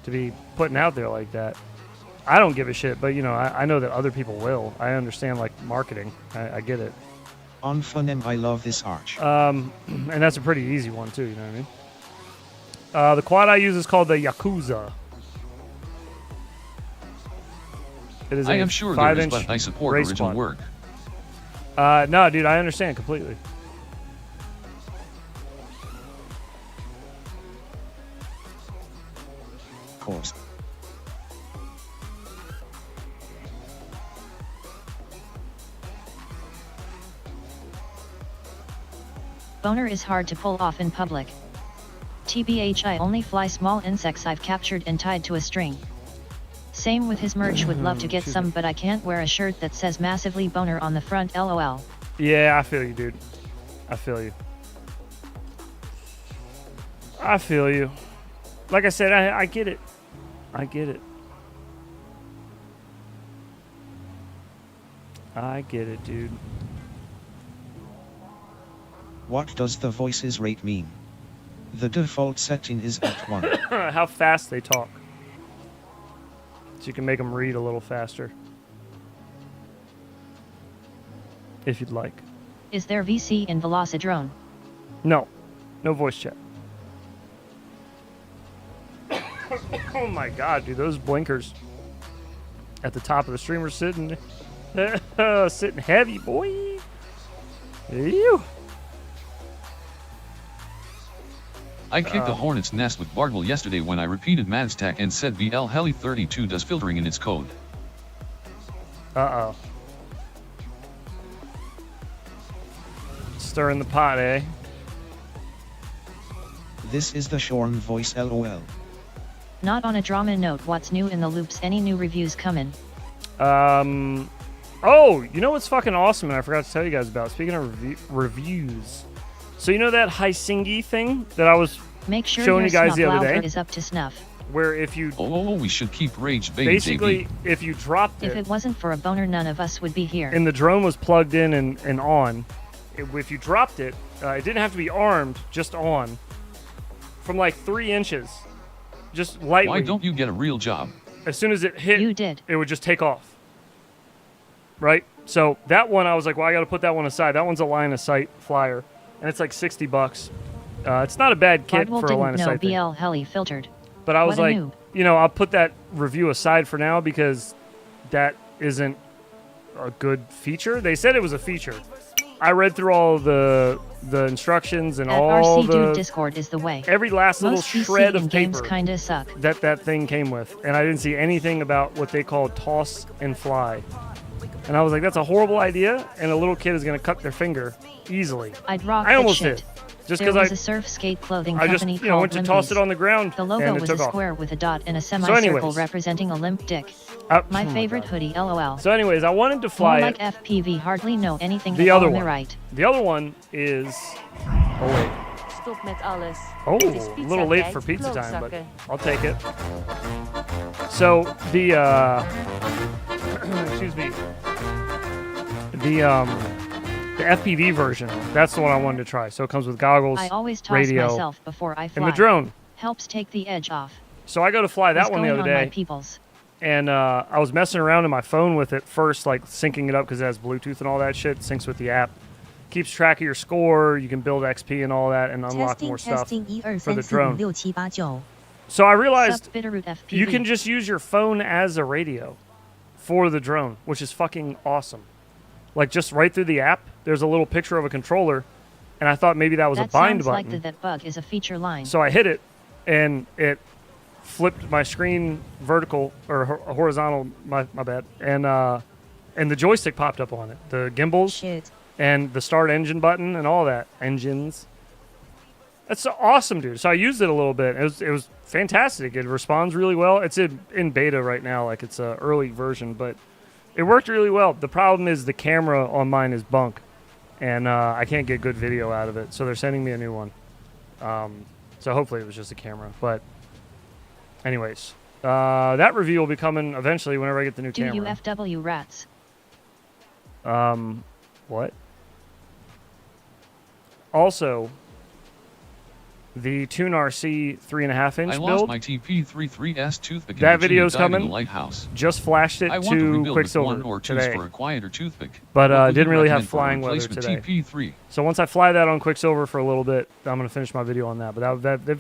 be putting out there like that. I don't give a shit, but you know, I know that other people will. I understand like marketing. I get it. On Funem, I love this arch. And that's a pretty easy one too. You know what I mean? The quad I use is called the Yakuza. It is I a am sure there is, 5-inch but I support race original quad. work. No, dude, I understand completely. Of course. Boner is hard to pull off in public. TBH, I only fly small insects I've captured and tied to a string. Same with his merch, would love to get some, but I can't wear a shirt that says massively boner on the front, lol. Yeah, I feel you, dude. I feel you. I feel you. Like I said, I get it. I get it. I get it, dude. What does the voices rate mean? The default setting is at 1. How fast they talk. So you can make them read a little faster. If you'd like. Is there VC in Velocidrone? No. No voice chat. Oh my god, dude, those blinkers at the top of the stream are sitting sitting heavy, boy. Ew. I kicked the hornet's nest with Bardwell yesterday when I repeated Maztec and said VL Heli 32 does filtering in its code. Uh-oh. Stirring the pot, eh? This is the Shorn voice, lol. Not on a drama note, what's new in the loops? Any new reviews coming? Oh, you know what's fucking awesome and I forgot to tell you guys about? Speaking of reviews. So you know that Hysingi thing that I was Make sure showing your you guys the other snuff day? is up to snuff. Where if you... Oh, we should keep Rage Baby Basically, JB. if you dropped If it wasn't for a boner, none of us would be here. and the drone was plugged in and on, if you dropped it, it didn't have to be armed, just on, from like 3 inches, just lightly. Why don't you get a real job? As soon as it hit, You did. it would just take off. Right? So that one, I was like, well, I got to put that one aside. That one's a line of sight flyer, and it's like $60. It's not a bad kit Bardwell for a line didn't of know sight thing. BL Heli filtered. But I was What a like, noob. you know, I'll put that review aside for now because that isn't a good feature. They said it was a feature. I read through all the instructions and At all RC the Dude Discord is the way. every last little Most PC shred in of games paper kinda suck. that thing came with, and I didn't see anything about what they call toss and fly. And I was like, that's a horrible idea, and a little kid is gonna cut their finger easily. I'd rock I that almost shit. did, just There because was a surf skate clothing I just company you know went called to toss it Limpies. on the ground, The logo and it was took a off. square with a dot and a semicircle anyways. representing a limp dick. Oh My my favorite God. hoodie, lol. So anyways, I wanted to fly More like it. FPV, hardly know anything The at other all, am I one. right? The other one is. Oh wait. Stop met alles. Oh, Dit is a pizza little late tijd, for pizza time, but klootzakken. I'll take it. So the excuse me. The FPV version. That's the one I wanted to try. So it comes with goggles, I always toss radio, myself before I fly. and the drone. Helps take the edge off. So I go to fly that What's one the going other on, my day, peoples? and I was messing around on my phone with it first, like syncing it up because it has Bluetooth and all that shit. Syncs with the app, keeps track of your score. You can build XP and all that, and unlock more stuff for the drone. So I realized Sup, Bitterroot FPV. you can just use your phone as a radio for the drone, which is fucking awesome. Like just right through the app, there's a little picture of a controller, and I thought maybe that was That a bind sounds button. like that bug is a feature line. So I hit it, and it flipped my screen vertical or horizontal. My bad. And the joystick popped up on it, the gimbals, and the start engine button, and all that engines. That's so awesome, dude. So I used it a little bit. It was fantastic. It responds really well. It's in beta right now, like it's an early version, but it worked really well. The problem is the camera on mine is bunk, and I can't get good video out of it. So they're sending me a new one. So hopefully it was just a camera. But anyways, that review will be coming eventually whenever I get the new Do camera. you FW rats? What? Also, the Tune RC 3.5-inch I build. lost my TP33S toothpick. That and the video's tube died in coming. the lighthouse. Just flashed it I want to to rebuild with Quicksilver one or two today, for a quieter toothpick. but What would didn't you really have recommend for a flying weather replacement today. TP3? So once I fly that on Quicksilver for a little bit, I'm gonna finish my video on that. But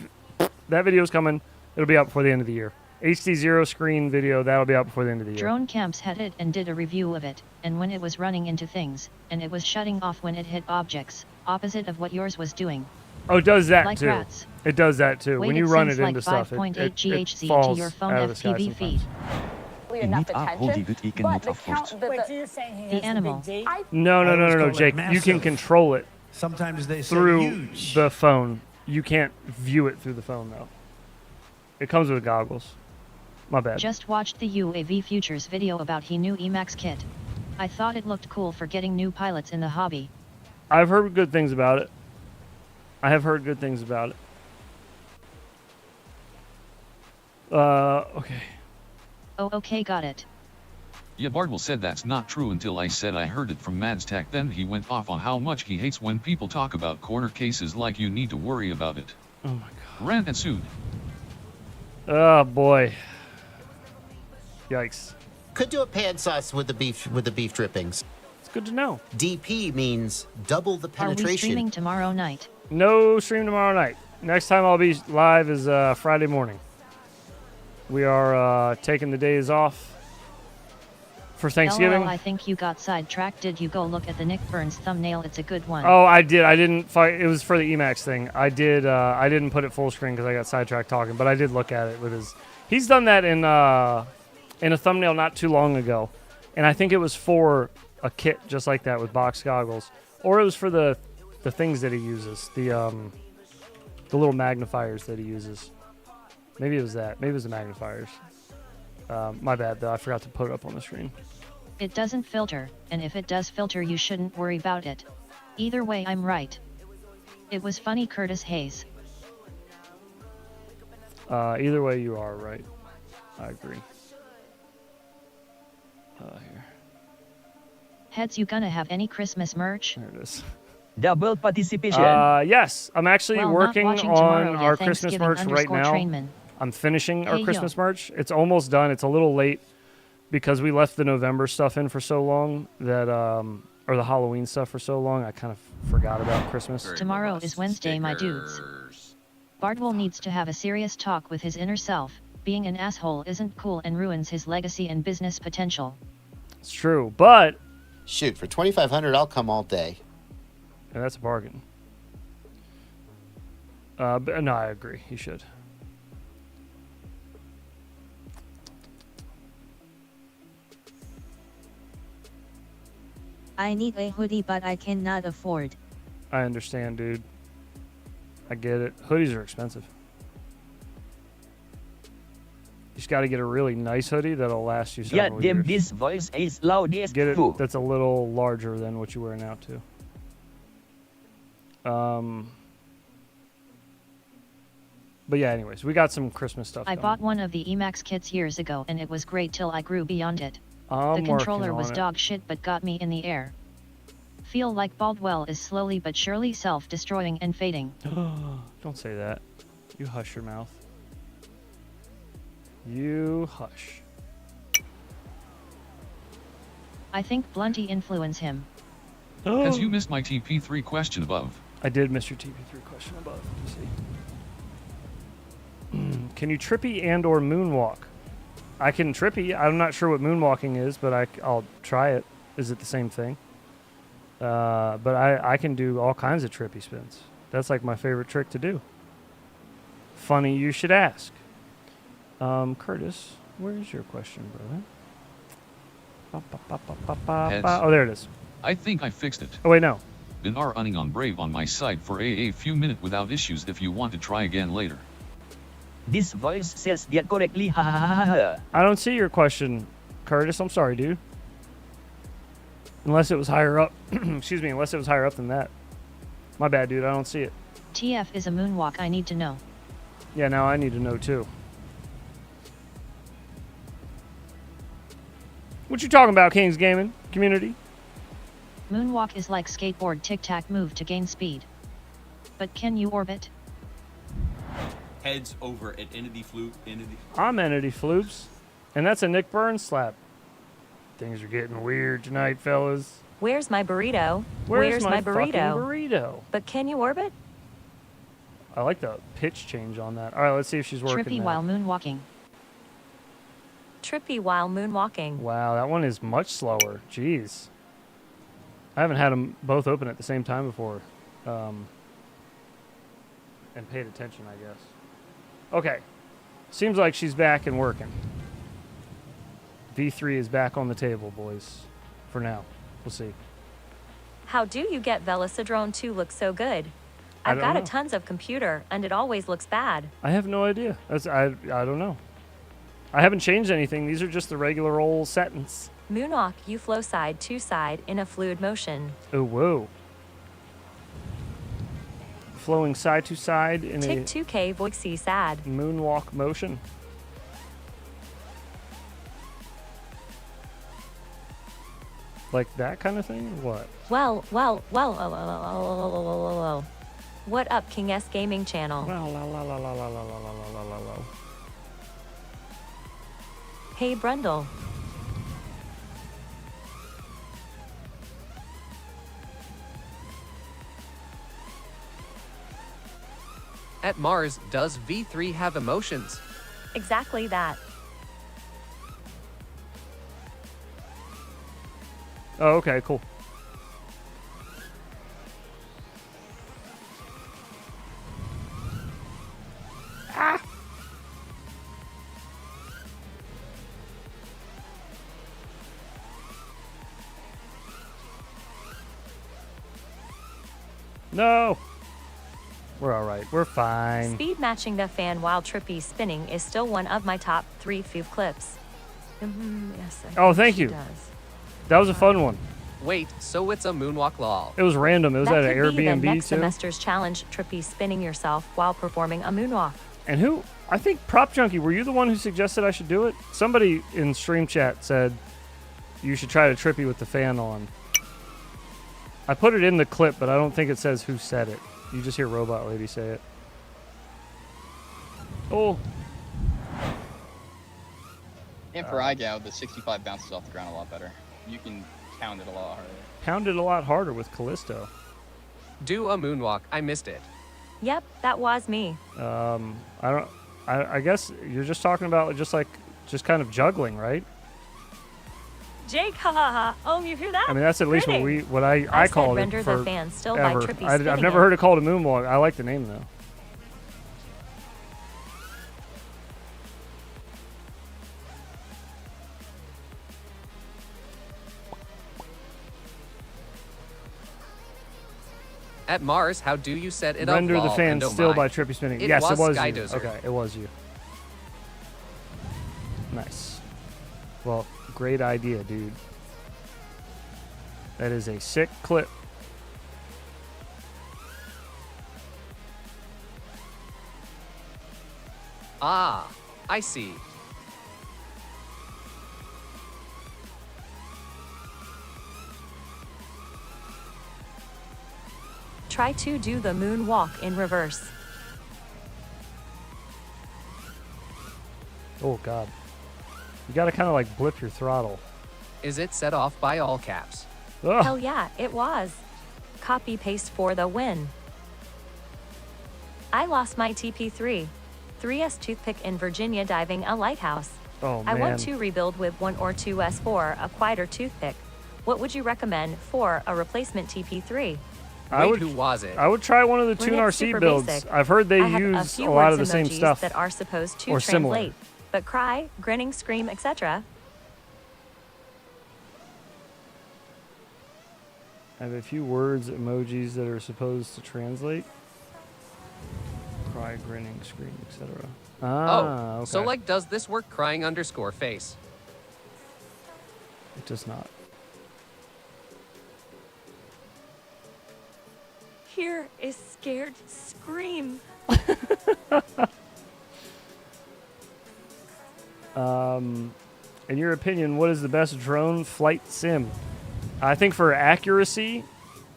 that video's coming. It'll be out before the end of the year. HD0 screen video, that'll be out before the end of the year. Drone Camps had it and did a review of it, and when it was running into things, and it was shutting off when it hit objects, opposite of what yours was doing. Oh, it does that Like too. rats. It does that too. Wait, when you it run seems it like into stuff, 5.8 it GHz falls to your phone out of the sky FPV feed. sometimes. Enough attention. The animal. No, Jake. You can control it Sometimes they say through huge. the phone. You can't view it through the phone though. It comes with goggles. My bad. Just watched the UAV Futures video about he new Emacs kit. I thought it looked cool for getting new pilots in the hobby. I've heard good things about it. I have heard good things about it. Okay. Oh, okay, got it. Yeah, Bartle said that's not true until I said I heard it from Madstack. Then he went off on how much he hates when people talk about corner cases like you need to worry about it. Oh my god. Rant ensued. Oh boy. Yikes. Could do a pan sauce with the beef drippings. It's good to know. DP means double the Are we penetration. streaming tomorrow night? No stream tomorrow night. Next time I'll be live is Friday morning. We are taking the days off for Thanksgiving. LOL, I think you got sidetracked. Did you go look at the Nick Burns thumbnail? It's a good one. Oh, I did. I didn't fight. It was for the Emacs thing. I did. I didn't put it full screen because I got sidetracked talking. But I did look at it with his. He's done that in a thumbnail not too long ago, and I think it was for a kit just like that with box goggles, or it was for the things that he uses, the little magnifiers that he uses. Maybe it was that. Maybe it was the magnifiers. My bad though. I forgot to put it up on the screen. It doesn't filter, and if it does filter, you shouldn't worry about it. Either way, I'm right. It was funny, Curtis Hayes. Either way, you are right. I agree. Here. Heads, you gonna have any Christmas merch? There it is. Double participation. Yes, I'm actually Well, not working watching on tomorrow, yeah, our Christmas Thanksgiving merch right now. Trainman. I'm finishing our Hey, yo. Christmas merch. It's almost done. It's a little late because we left the November stuff in for so long that, or the Halloween stuff for so long, I kind of forgot about Christmas. Tomorrow is Wednesday, my dudes. Bartwell needs to have a serious talk with his inner self. Being an asshole isn't cool and ruins his legacy and business potential. It's true, but Shoot, for $2,500, I'll come all day. And that's a bargain. But no, I agree. He should. I need a hoodie, but I cannot afford. I understand, dude. I get it. Hoodies are expensive. You just got to get a really nice hoodie that'll last you several Yeah, years. this voice is loud as Get it fuck. that's a little larger than what you wear now, too. But yeah, anyways, we got some Christmas stuff. I bought one of the Emacs kits years ago and it was great till I grew beyond it. I'm The controller working was on it. dog shit but got me in the air. Feel like Baldwell is slowly but surely self-destroying and fading. Don't say that. You hush your mouth. You hush. I think Blunty influenced him. Has you missed my TP3 question above? I did miss your TP3 question above. You see. Can you trippy and or moonwalk? I can trippy. I'm not sure what moonwalking is, but I'll try it. Is it the same thing? But I can do all kinds of trippy spins. That's like my favorite trick to do. Funny you should ask. Curtis, where's your question, brother? Heads. Oh, there it is. I think I fixed it. Oh, wait, no. Been running on Brave on my side for a few minutes without issues if you want to try again later. This voice says that correctly. Ha ha ha ha. I don't see your question, Curtis. I'm sorry, dude. Unless it was higher up. Excuse me, unless it was higher up than that. My bad, dude. I don't see it. TF is a moonwalk, I need to know. Yeah, now I need to know, too. What you talking about, Kings Gaming community? Moonwalk is like skateboard tic-tac move to gain speed. But can you orbit? Heads over at Entity Flute. I'm Entity Floops, and that's a Nick Burns slap. Things are getting weird tonight, fellas. Where's my burrito? Where's my burrito? fucking burrito? But can you orbit? I like the pitch change on that. All right, let's see if she's working Trippy now. while moonwalking. Trippy while moonwalking. Wow, that one is much slower. Jeez. I haven't had them both open at the same time before. And paid attention, I guess. Okay. Seems like she's back and working. V3 is back on the table, boys. For now. We'll see. How do you get Velocidrone to look so good? I've got a tons of computer, and it always looks bad. I have no idea. I don't know. I haven't changed anything. These are just the regular old settings. Moonwalk, you flow side to side in a fluid motion. Oh, whoa. Flowing side to side in Tick a 2K voicey sad. moonwalk motion. Like that kind of thing, or what? Well. What up, King S Gaming Channel? Hey, Brundle. At Mars, does V3 have emotions? Exactly that. Oh, okay, cool. Ah! No! We're alright. We're fine. Speed matching the fan while Trippy spinning is still one of my top 3 foof clips. Yes, I Oh, think thank she you. does. That was a fun one. Wait, so it's a moonwalk lol. It was random. It was That at an could be the Airbnb next too. semester's challenge, Trippy spinning yourself while performing a moonwalk. And who? I think Prop Junkie, were you the one who suggested I should do it? Somebody in stream chat said you should try to Trippy with the fan on. I put it in the clip, but I don't think it says who said it. You just hear Robot Lady say it. Oh. And for iGow, the 65 bounces off the ground a lot better. You can pound it a lot harder. Pound it a lot harder with Callisto. Do a moonwalk. I missed it. Yep, that was me. I guess you're just talking about just kind of juggling, right? Jake, ha ha ha. Oh, you hear that? I mean, that's at least Grinning. what I said called render it the for fan still by ever. Trippy I've spinning never it. heard it called a moonwalk. I like the name though. At Mars, how do you set it Render up? the Lol, fan and oh still my. by Trippy spinning. It Yes, was it was you. Skydozer. Okay, it was you. Nice. Well, great idea, dude. That is a sick clip. Ah, I see. Try to do the moonwalk in reverse. Oh god. You gotta kind of like blip your throttle. Is it set off by all caps? Ugh. Hell yeah, it was. Copy paste for the win. I lost my TP3. 3S toothpick in Virginia diving a lighthouse. Oh I man. want to rebuild with 1 or 2 S4, a quieter toothpick. What would you recommend for a replacement TP3? Who was it? I would try one of the When Tune it's RC super builds. basic, I've heard they I have use a a few lot of words the same emojis stuff. that are supposed to or similar. translate, but cry, grinning, scream, etc. I have a few words, emojis that are supposed to translate. Cry, grinning, scream, etc. Ah, okay. So like, does this work? Crying underscore face. It does not. Here is scared scream. In your opinion, what is the best drone flight sim? I think for accuracy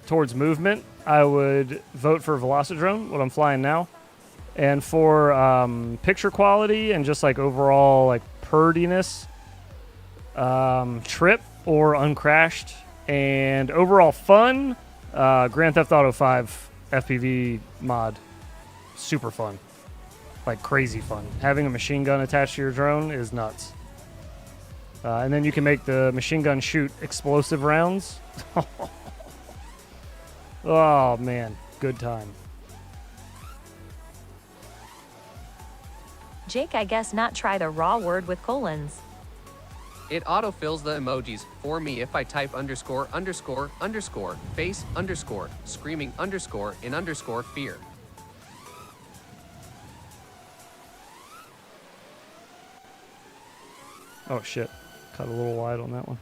towards movement, I would vote for Velocidrone, what I'm flying now. And for picture quality and just like overall like purdiness, Trip or Uncrashed. And overall fun, Grand Theft Auto 5 FPV mod. Super fun. Like crazy fun. Having a machine gun attached to your drone is nuts. And then you can make the machine gun shoot explosive rounds. Oh man, good time. Jake, I guess not try the raw word with colons. It autofills the emojis for me if I type underscore underscore underscore face underscore screaming underscore in underscore fear. Oh shit, cut a little wide on that one.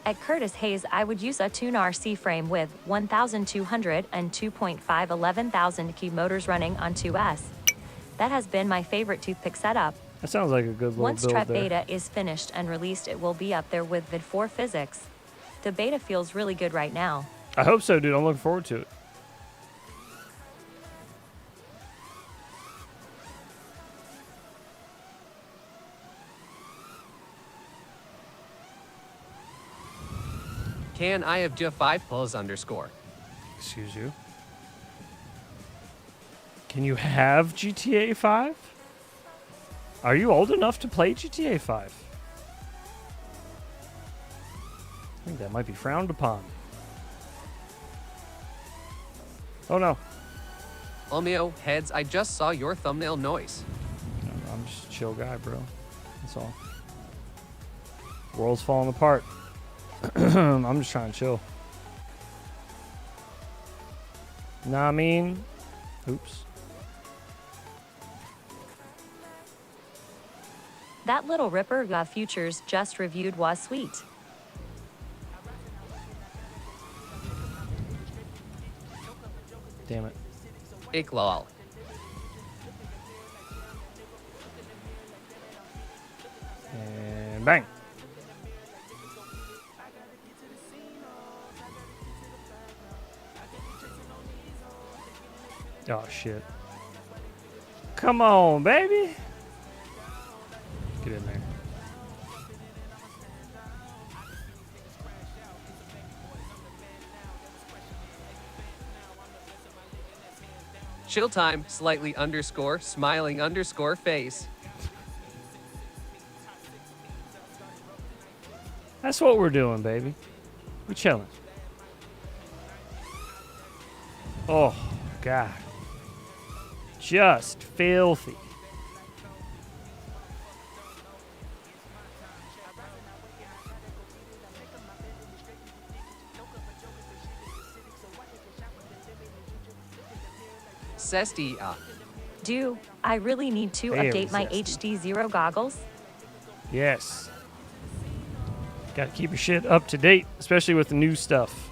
At Curtis Hayes, I would use a Tune RC frame with 1,200 and 2.5 11,000 key motors running on 2S. That has been my favorite toothpick setup. That sounds like a good little Once build Trap there. Beta is finished and released, it will be up there with Vid 4 physics. The beta feels really good right now. I hope so, dude. I'm looking forward to it. Can I have just 5 plus underscore? Excuse you. Can you have GTA 5? Are you old enough to play GTA 5? I think that might be frowned upon. Oh no. Omeo, heads, I just saw your thumbnail noise. I'm just a chill guy, bro. That's all. World's falling apart. I'm just trying to chill. Nah, I mean, oops. That little ripper Futures just reviewed was sweet. Damn it. Iklal. And bang. Oh shit. Come on, baby. Get in there. Chill time, slightly underscore, smiling underscore face. That's what we're doing, baby. We chilling. Oh, God. Just filthy. Sesti, Do I really need to Very update my zesty. HD0 goggles? Yes. Got to keep your shit up to date, especially with the new stuff,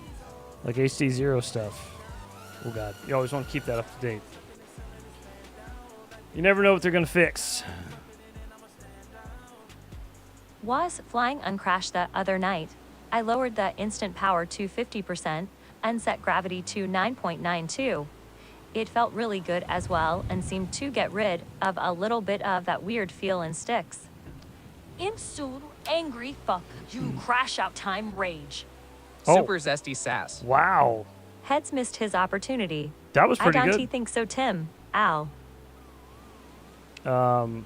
like HD0 stuff. Oh, God. You always want to keep that up to date. You never know what they're going to fix. Was flying uncrashed the other night. I lowered the instant power to 50% and set gravity to 9.92. It felt really good as well and seemed to get rid of a little bit of that weird feel in sticks. I'm so angry, fuck you, crash out time rage. Super zesty sass. Wow. Heads missed his opportunity. That was pretty I don't good. think so, Tim. Al. That's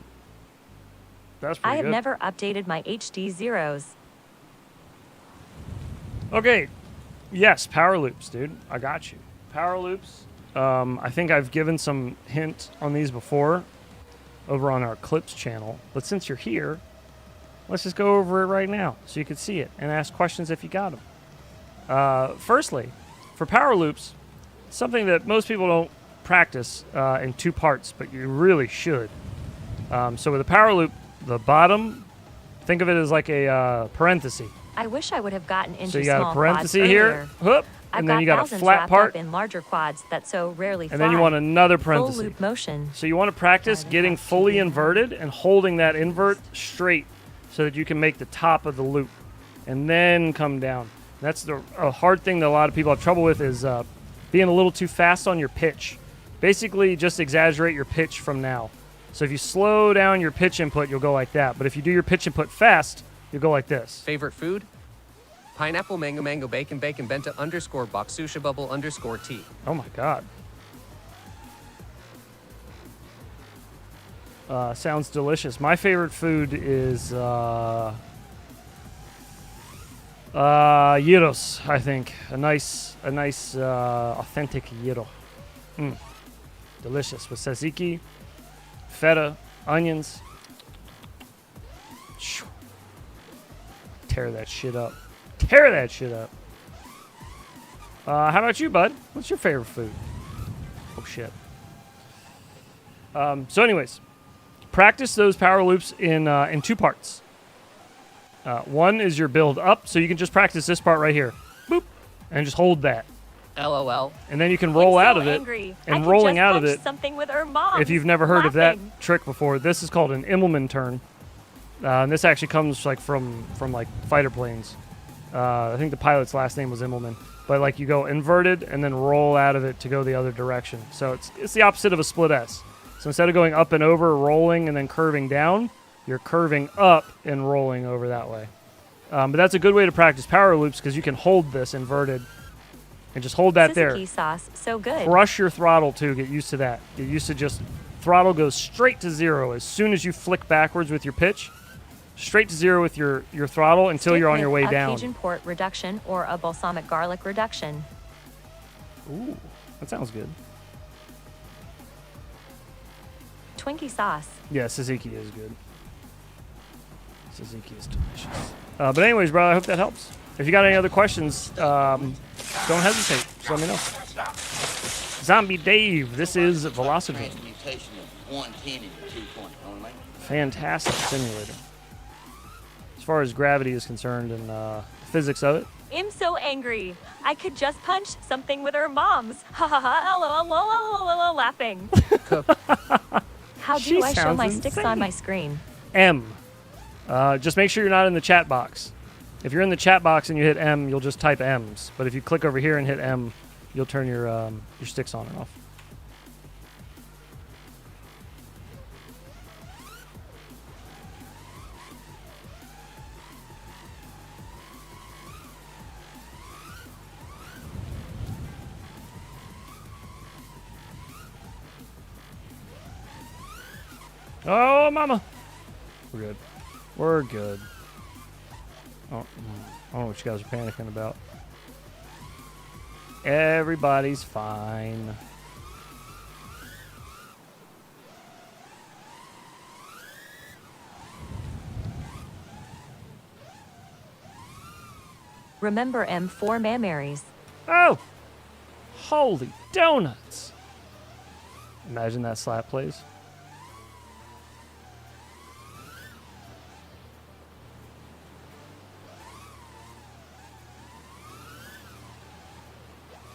pretty I have good. never updated my HD zeros. Okay. Yes, power loops, dude. I got you. Power loops. I think I've given some hint on these before over on our clips channel. But since you're here, let's just go over it right now so you can see it and ask questions if you got them. Firstly, for power loops, something that most people don't practice in two parts, but you really should. So with a power loop, the bottom, think of it as like a parenthesis. I wish I would have gotten into So you got small a parenthesis quads here, earlier. whoop, I've and then got you got a thousands flat wrapped part, up in larger quads that so rarely and then you want another parenthesis. Full loop motion. So you want to practice getting fully inverted and holding that invert straight so that you can make the top of the loop and then come down. That's a hard thing that a lot of people have trouble with is being a little too fast on your pitch. Basically, just exaggerate your pitch from now. So if you slow down your pitch input, you'll go like that. But if you do your pitch input fast, you'll go like this. Favorite food? Pineapple, mango, mango, bacon, bacon, benta, underscore, boxusha, bubble, underscore, tea. Oh my God. Sounds delicious. My favorite food is gyros, I think. A nice authentic gyro. Delicious with tzatziki, feta, onions. Tear that shit up. Tear that shit up. How about you, bud? What's your favorite food? Oh, shit. So anyways, practice those power loops in two parts. One is your build up, so you can just practice this part right here. Boop. And just hold that. LOL. And then you can roll out of it. Angry. And I rolling just out of punched it, something with her mom. if you've never heard of that Laughing. trick before, this is called an Immelman turn. And this actually comes like from like fighter planes. I think the pilot's last name was Immelman. But like you go inverted and then roll out of it to go the other direction. So it's the opposite of a split S. So instead of going up and over, rolling and then curving down, you're curving up and rolling over that way. But that's a good way to practice power loops because you can hold this inverted and just hold that there. Tzatziki sauce, so good. Crush your throttle too. Get used to that. Get used to just throttle goes straight to zero as soon as you flick backwards with your pitch. Straight to zero with your throttle until Stick you're on with your way a down. Cajun port reduction or a balsamic garlic reduction. Ooh, that sounds good. Twinkie sauce. Yeah, tzatziki is good. Tzatziki is delicious. But anyways, bro, I hope that helps. If you got any other questions, don't hesitate. Just let me know. Zombie Dave, this is Velocity. Fantastic simulator. As far as gravity is concerned and physics of it. I'm so angry. I could just punch something with her mom's. Ha ha ha, lol, laughing. How She do I show sounds my sticks on insane. my screen? M. Just make sure you're not in the chat box. If you're in the chat box and you hit M, you'll just type M's. But if you click over here and hit M, you'll turn your sticks on and off. Oh, mama. We're good. We're good. Oh, I don't know what you guys are panicking about. Everybody's fine. Remember M4 Mammaries. Oh! Holy donuts! Imagine that slap, please.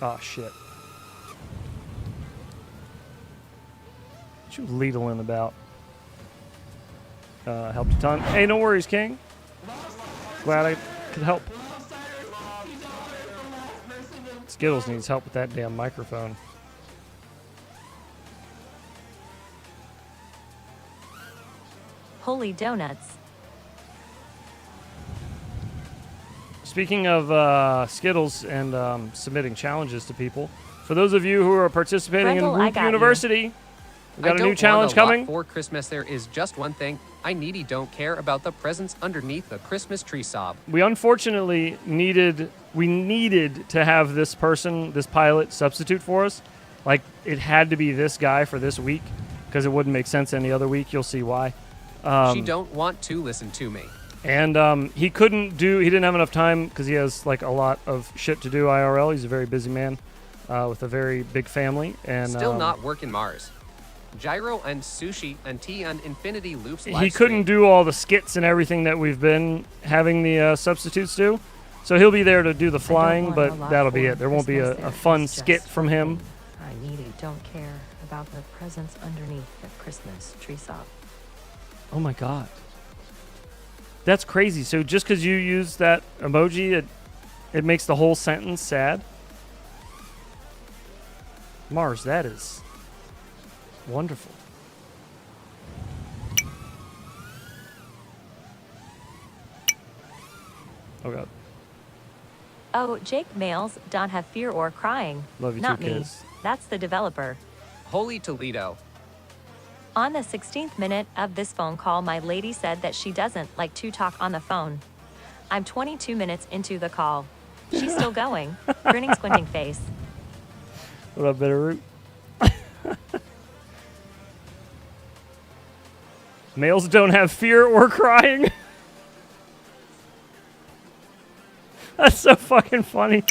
Oh, shit. What you ladling about? Helped a ton. Hey, no worries, King. Glad I could help. Skittles needs help with that damn microphone. Holy donuts. Speaking of Skittles and submitting challenges to people, for those of you who are participating Brendel, in Whoop University, we've got a new challenge coming. For Christmas, there is just one thing. I needy don't care about the presents underneath the Christmas tree sob. We unfortunately needed to have this person, this pilot, substitute for us. Like, it had to be this guy for this week because it wouldn't make sense any other week. You'll see why. She don't want to listen to me. And he didn't have enough time because he has like a lot of shit to do IRL. He's a very busy man with a very big family. And still not working Mars. Gyro and sushi and tea and infinity loops. He couldn't do all the skits and everything that we've been having the substitutes do. So he'll be there to do the flying, but that'll be it. There won't be a fun skit from him. I needy don't care about the presents underneath the Christmas tree sob. Oh my god. That's crazy. So just because you use that emoji, it makes the whole sentence sad? Mars, that is wonderful. Oh god. Oh, Jake males don't have fear or crying. Love you Not too, me. kids. That's the developer. Holy Toledo. On the 16th minute of this phone call, my lady said that she doesn't like to talk on the phone. I'm 22 minutes into the call. She's still going. Grinning, squinting face. What up, Bitterroot? Males don't have fear or crying. That's so fucking funny.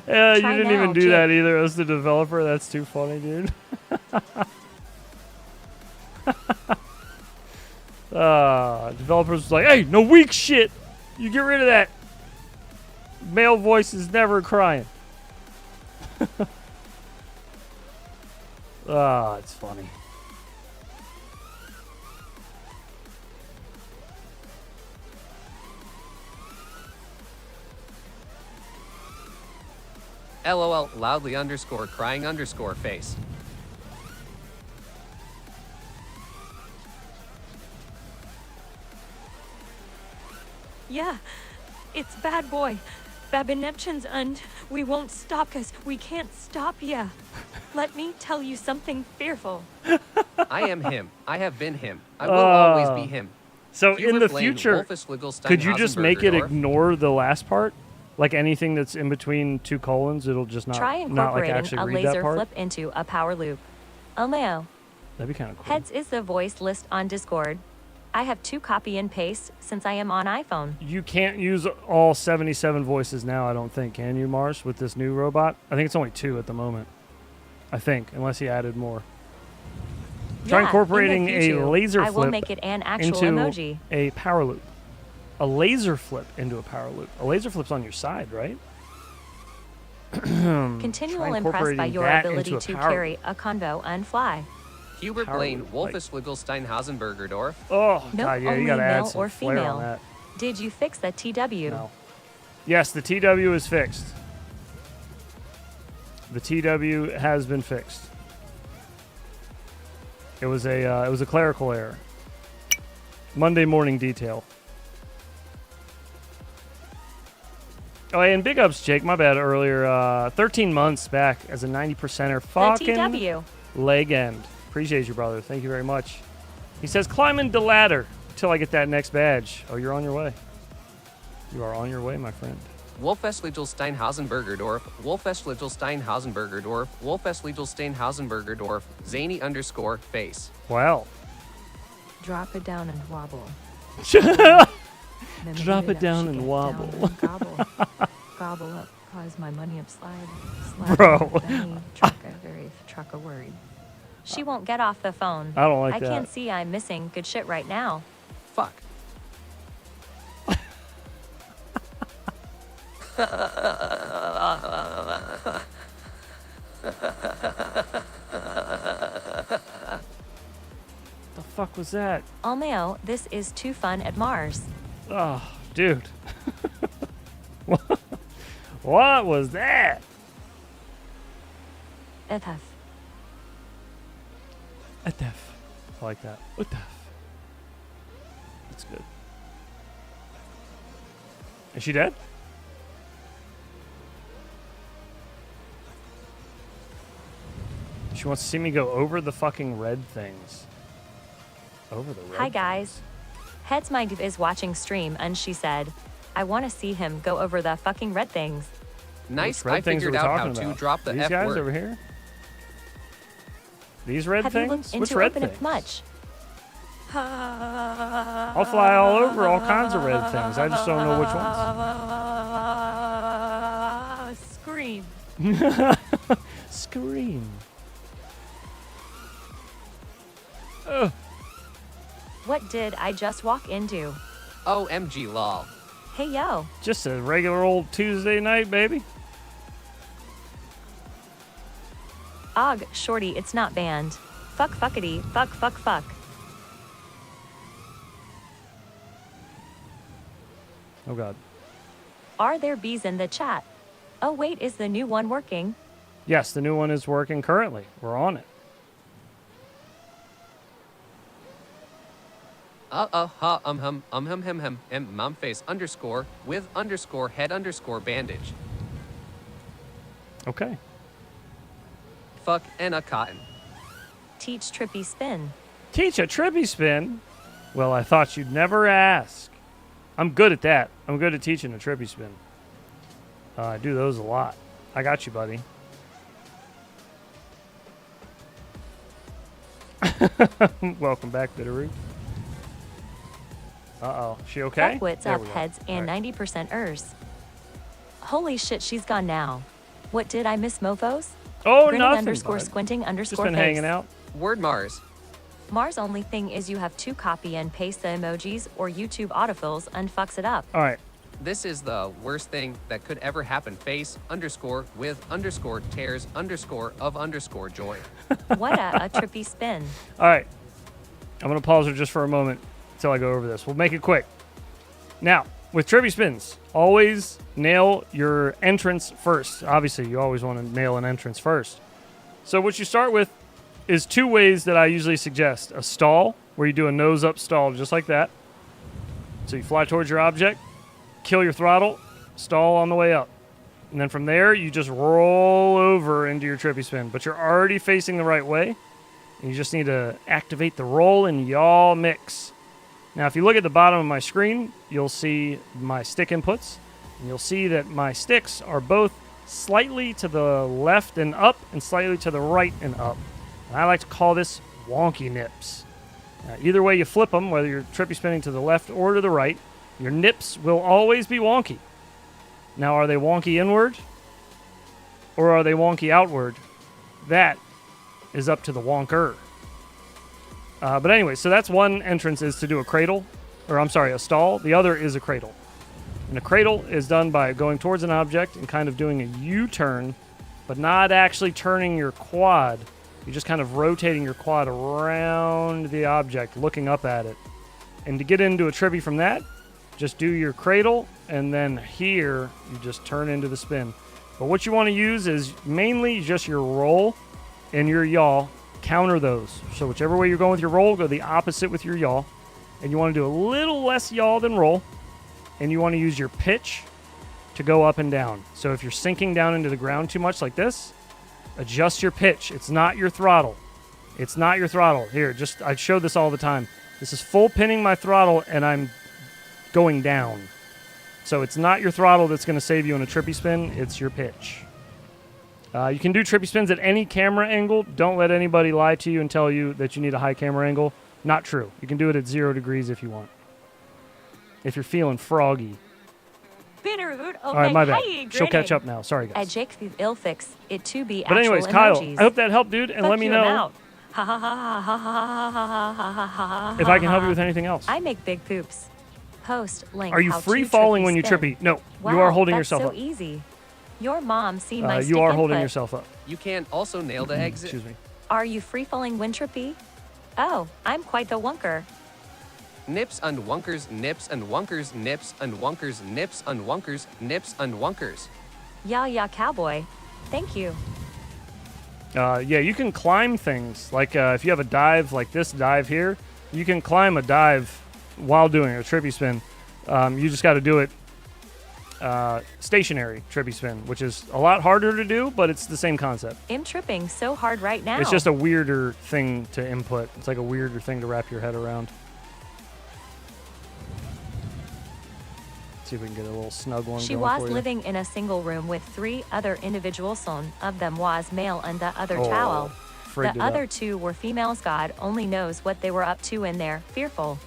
Yeah, you didn't even do that either as the developer. That's too funny, dude. Developers was like, hey, no weak shit. You get rid of that. Male voice is never crying. It's funny. LOL loudly underscore crying underscore face. Yeah, it's bad boy. Babineptions and we won't stop cause we can't stop ya. Let me tell you something fearful. I am him. I have been him. I will always be him. So in the future, could you just make it ignore the last part? Like anything that's in between two colons, it'll just not, Try not like incorporating actually a read that laser part? flip into a power loop. Omeo. That'd be kind of cool. Heads is the voice list on Discord. I have 2 copy and paste since I am on iPhone. You can't use all 77 voices now, I don't think, can you, Mars, with this new robot? I think it's only 2 at the moment. I think, unless he added more. Try incorporating a laser flip I will make it an actual into emoji. a power loop. A laser flip into a power loop. A laser flip's on your side, right? Continual impressed by your ability to carry a convo and fly. Hubert Blaine, Wolfus Wigglesteinhausenbergerdorf. Oh, No, God, yeah, only you gotta add male some or flair on female. that. Did you fix the TW? No. Yes, the TW is fixed. The TW has been fixed. It was a clerical error. Monday morning detail. Oh, and big ups, Jake. My bad earlier. 13 months back as a 90%er. Fucking TW. leg end. Appreciate you, brother. Thank you very much. He says, climbing the ladder till I get that next badge. Oh, you're on your way. You are on your way, my friend. Wolfeschligelsteinhausenbergerdorf, Wolfeschligelsteinhausenbergerdorf, Wolfeschligelsteinhausenbergerdorf, Zany _ face. Wow. Drop it down and wobble. Drop it down and wobble. Down and gobble. Gobble up. Cause my money up slide. Slide Bro. on the belly, trucker worried. She won't get off the phone. I don't like I that. can't see I'm missing good shit right now. Fuck. The fuck was that? Almeo, this is too fun at Mars. Oh, dude. What was that? Ethaf. Utef. I like that. Utef. That's good. Is she dead? She wants to see me go over the fucking red things. Over the red Hi guys. Heads my dude is watching stream and she said, I want to see him go over the fucking red things. Nice, red I things figured are we out how talking to about? drop the These F guys word. over here? These red Have things? you looked Which into red Open It things? much? I'll fly all over all kinds of red things. I just don't know which ones. Scream. Scream. Ugh. What did I just walk into? OMG lol. Hey yo. Just a regular old Tuesday night, baby. Og, shorty, it's not banned. Fuck fuckity, fuck fuck fuck. Oh god. Are there bees in the chat? Oh wait, is the new one working? Yes, the new one is working currently. We're on it. Mom face _ with _ head _ bandage. Okay. Fuck and a cotton. Teach Trippy spin. Teach a Trippy spin? Well, I thought you'd never ask. I'm good at that. I'm good at teaching a Trippy spin. I do those a lot. I got you, buddy. Welcome back, Bitterroot. Uh-oh. She okay? Wits There up we go. heads and 90% ers. Holy shit, she's gone now. What did I miss, mofos? Oh, Grinning nothing, _ bud. squinting _ Just been face. hanging out. Word Mars. Mars only thing is you have to copy and paste the emojis or YouTube autofills and fucks it up. All right. This is the worst thing that could ever happen. Face _ with _ tears _ of _ joy. What a Trippy spin. All right. I'm going to pause her just for a moment until I go over this. We'll make it quick. Now, with Trippy spins, always nail your entrance first. Obviously, you always want to nail an entrance first. So what you start with is two ways that I usually suggest. A stall, where you do a nose-up stall just like that. So you fly towards your object, kill your throttle, stall on the way up. And then from there, you just roll over into your Trippy spin. But you're already facing the right way. And you just need to activate the roll and yaw mix. Now, if you look at the bottom of my screen, you'll see my stick inputs. And you'll see that my sticks are both slightly to the left and up and slightly to the right and up. And I like to call this wonky nips. Now, either way you flip them, whether you're Trippy spinning to the left or to the right, your nips will always be wonky. Now, are they wonky inward or are they wonky outward? That is up to the wonker. But anyway, so that's one entrance, is to do a cradle, or I'm sorry, a stall. The other is a cradle. And a cradle is done by going towards an object and kind of doing a U-turn, but not actually turning your quad. You're just kind of rotating your quad around the object, looking up at it. And to get into a Trippy from that, just do your cradle, and then here, you just turn into the spin. But what you want to use is mainly just your roll and your yaw. Counter those. So whichever way you're going with your roll, go the opposite with your yaw. And you want to do a little less yaw than roll. And you want to use your pitch to go up and down. So if you're sinking down into the ground too much like this, adjust your pitch. It's not your throttle. It's not your throttle. Here, I show this all the time. This is full pinning my throttle and I'm going down. So it's not your throttle that's going to save you in a trippy spin. It's your pitch. You can do trippy spins at any camera angle. Don't let anybody lie to you and tell you that you need a high camera angle. Not true. You can do it at 0 degrees if you want. If you're feeling froggy. All right, my bad. She'll catch up now. Sorry, guys. At Jake the Illfix, it to be But anyways, actual Kyle, emojis. I hope that helped, dude, and Fuck let me you, know I'm out. Ha ha ha ha ha ha ha ha ha ha. if I can help you with anything else. I make big poops. Post link. Are you how to free falling when you spin. trippy? No, Wow, you are holding that's yourself so up. easy. Your mom seen my You are holding input. yourself up. You can also nail the exit. Excuse me. Are you free falling when trippy? Oh, I'm quite the wonker. Nips and wunkers, nips and wunkers, nips and wunkers, nips and wunkers, nips and wunkers. Yeah, cowboy. Thank you. Yeah, you can climb things. Like if you have a dive like this dive here, you can climb a dive while doing a trippy spin. You just got to do it stationary trippy spin, which is a lot harder to do, but it's the same concept. I'm tripping so hard right now. It's just a weirder thing to input. It's like a weirder thing to wrap your head around. See if we can get a little snug one. She going was for you. living in a single room with 3 other individuals. Son of them was male and the other Oh, child. frigged The it up. other 2 were females. God only knows what they were up to in there. Fearful.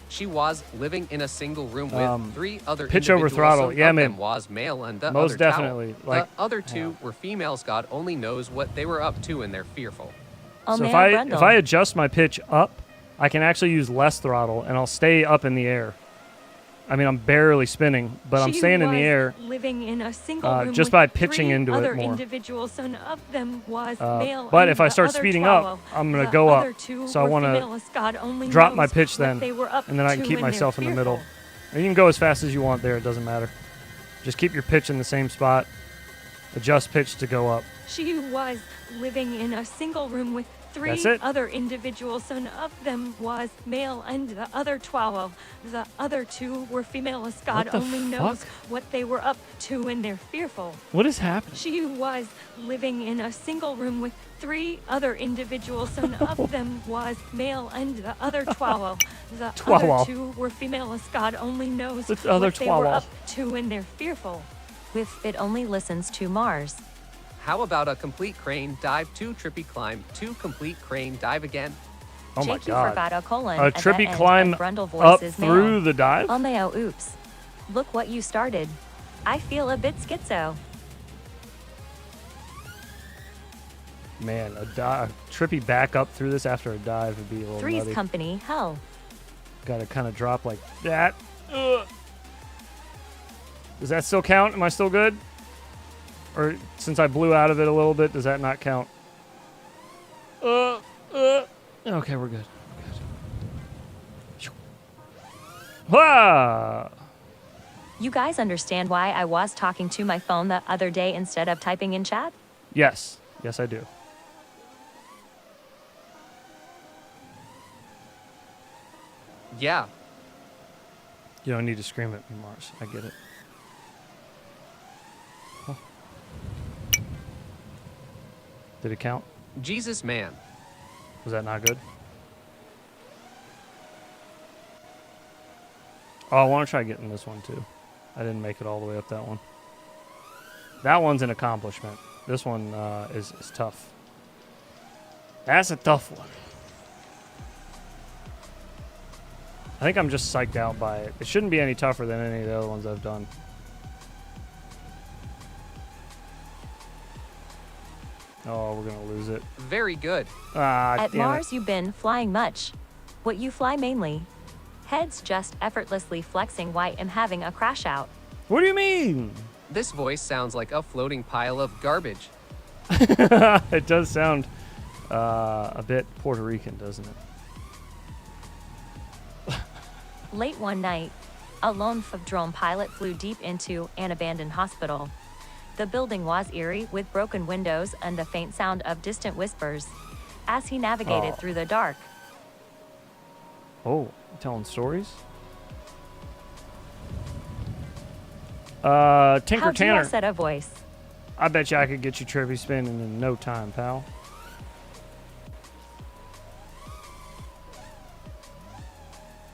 She was living in a single room with 3 other pitch over individuals. throttle. Some Yeah, of them man. was male and the Most other definitely. child. Like, the other 2 were females. God only knows what they were up to and they're fearful. Oh, So man, if I adjust my pitch up, I can actually use less throttle and I'll stay up in the air. I mean, I'm barely spinning, but I'm She staying in the was air living in a single room just with by pitching 3 into it other more. individuals. Son of them was male. But and if I the start other speeding 12. up, I'm going The to go other up. 2 So I were want females. God to only drop my knows pitch what then, they were up and then I can to keep and they're myself in the middle. fearful. And you can go as fast as you want there. It doesn't matter. Just keep your pitch in the same spot. Adjust pitch to go up. She was living in a single room with 3 That's it. other individuals. Son of them was male and the other 12. The other 2 were females. God What the only knows fuck? what they were up to and they're fearful. What is happening? She was living in a single room with 3 other individuals. Son of them was male and the other 12. The Twelve. other 2 were females. God only knows The other what they were 12. up to and they're fearful. With it only listens to Mars. How about a complete crane dive, 2 trippy climb, 2 complete crane dive again? Oh my Jake, you god. forgot a colon A at the trippy end climb and Brundle up voice is through male. the dive? Oh, mayo, oops. Look what you started. I feel a bit schizo. Man, a trippy back up through this after a dive would be a little Three's nutty. company, hell. Got to kind of drop like that. Ugh. Does that still count? Am I still good? Or since I blew out of it a little bit, does that not count? Okay, we're good. Wah! You guys understand why I was talking to my phone the other day instead of typing in chat? Yes. Yes, I do. Yeah. You don't need to scream at me, Mars. I get it. Oh. Did it count? Jesus, man. Was that not good? Oh, I want to try getting this one too. I didn't make it all the way up that one. That one's an accomplishment. This one is tough. That's a tough one. I think I'm just psyched out by it. It shouldn't be any tougher than any of the other ones I've done. Oh, we're gonna lose it. Very good. Ah, At damn Mars, it. you've been flying much. What you fly mainly? Heads just effortlessly flexing why I'm having a crash out. What do you mean? This voice sounds like a floating pile of garbage. It does sound a bit Puerto Rican, doesn't it? Late one night, a lone drone pilot flew deep into an abandoned hospital. The building was eerie with broken windows and the faint sound of distant whispers as he navigated through the dark. Oh, telling stories? Tinker How'd you Tanner. set a voice? I bet you I could get you Trippy spinning in no time, pal.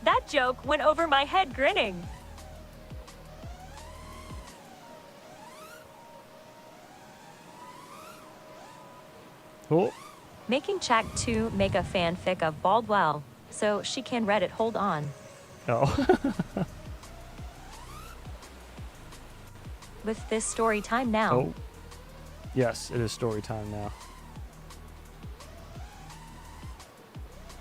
That joke went over my head grinning. Cool. Making Chak to make a fanfic of Baldwell, so she can read it. Hold on. Oh. With this story time now. Oh. Yes, it is story time now.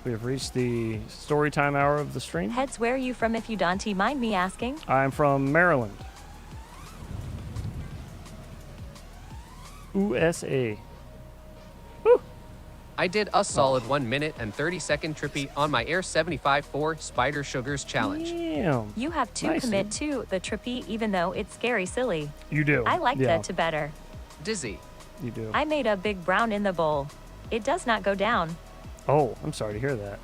We have reached the story time hour of the stream. Heads, where are you from, if you don't mind me asking? I'm from Maryland. USA. I did a solid 1 minute and 30-second Trippy on my Air 75-4 Spider Sugars challenge. Damn. You have to Nice, commit dude. to the Trippy, even though it's scary silly. You do. I like that to better. Dizzy. You do. I made a big brown in the bowl. It does not go down. Oh, I'm sorry to hear that.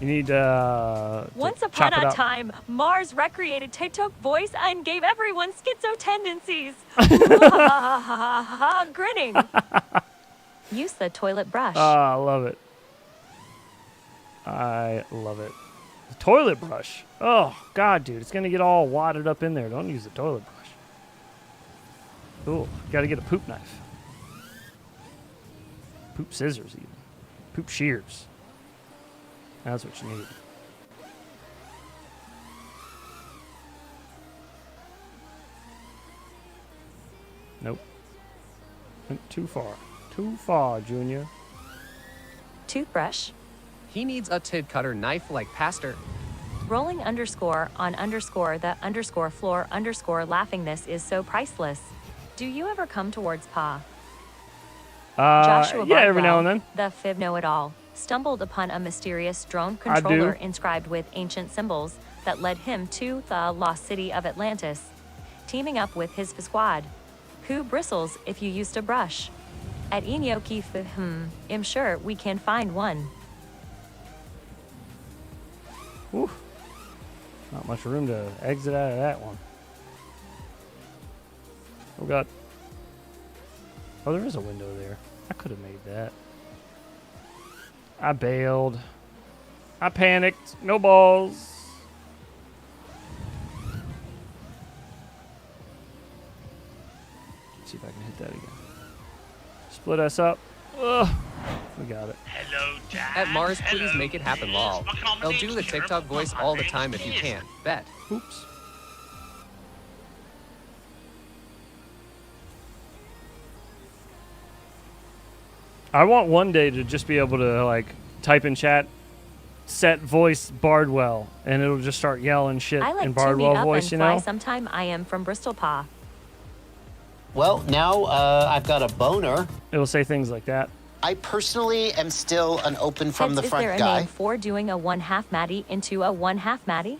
You need Once to upon chop it a up. time, Mars recreated TikTok voice and gave everyone schizo tendencies. Grinning. Use the toilet brush. I love it. I love it. The toilet brush. Oh, God, dude. It's going to get all wadded up in there. Don't use the toilet brush. Ooh, got to get a poop knife. Poop scissors, even. Poop shears. That's what you need. Nope. Went too far. Too far, Junior. Toothbrush. He needs a tid cutter knife like Pastor. Rolling underscore on underscore the underscore floor underscore laughing. This is so priceless. Do you ever come towards Pa? Joshua yeah, every now Bardwell, and then. the Fib know-it-all, stumbled upon a mysterious drone I do. controller inscribed with ancient symbols that led him to the lost city of Atlantis, teaming up with his squad, who bristles if you used a brush. At Inyoki, I'm sure we can find one. Whew. Not much room to exit out of that one. Oh, God. Oh, there is a window there. I could have made that. I bailed. I panicked. No balls. Let's see if I can hit that again. Split us up. Ugh. We got it. Hello, Dad. At Mars, please make it happen, lol. They'll do the TikTok voice all the time if you can. Bet. Oops. I want one day to just be able to, like, type in chat, set voice Bardwell, and it'll just start yelling shit I like in to meet Bardwell up voice, and you fly know? sometime. I am from Bristol, Pa. Well, now I've got a boner. It'll say things like that. I personally am still an open from Heads, the is front there a guy. name for doing a 1/2 Maddie into a 1/2 Maddie?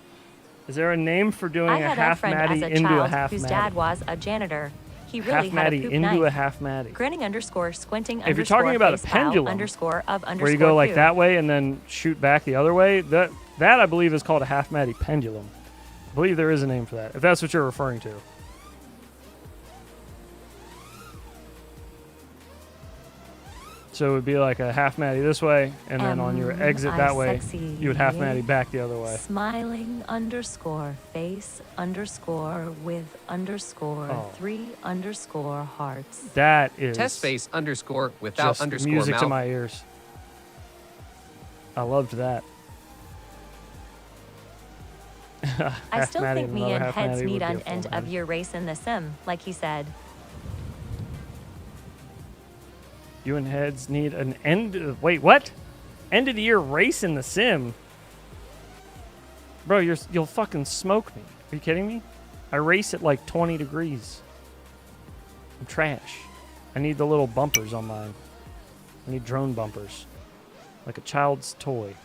Is there a name for doing I a had a half friend Maddie as a into a child half whose Maddie? dad was a janitor. He really Half had Maddie a poop into knife. a half Maddie. Grinning underscore squinting If you're underscore talking about a face foul pendulum, underscore of underscore where you go like poop. that way and then shoot back the other way, that I believe is called a half Maddie pendulum. I believe there is a name for that, if that's what you're referring to. So it would be like a half Maddie this way, and then on your exit I that way, sexy, you would half yeah. Maddie back the other way. Smiling underscore face underscore with underscore Oh. 3 underscore hearts. That is Test face underscore without just underscore music mouth. to my ears. I loved that. I Half still Maddie think me another and half Heads Maddie need would be a an full end of Maddie. year race in the sim, like he said. You and Heads need an end. Wait, what? End of the year race in the sim? Bro, you'll fucking smoke me. Are you kidding me? I race at like 20 degrees. I'm trash. I need the little bumpers on mine. I need drone bumpers. Like a child's toy.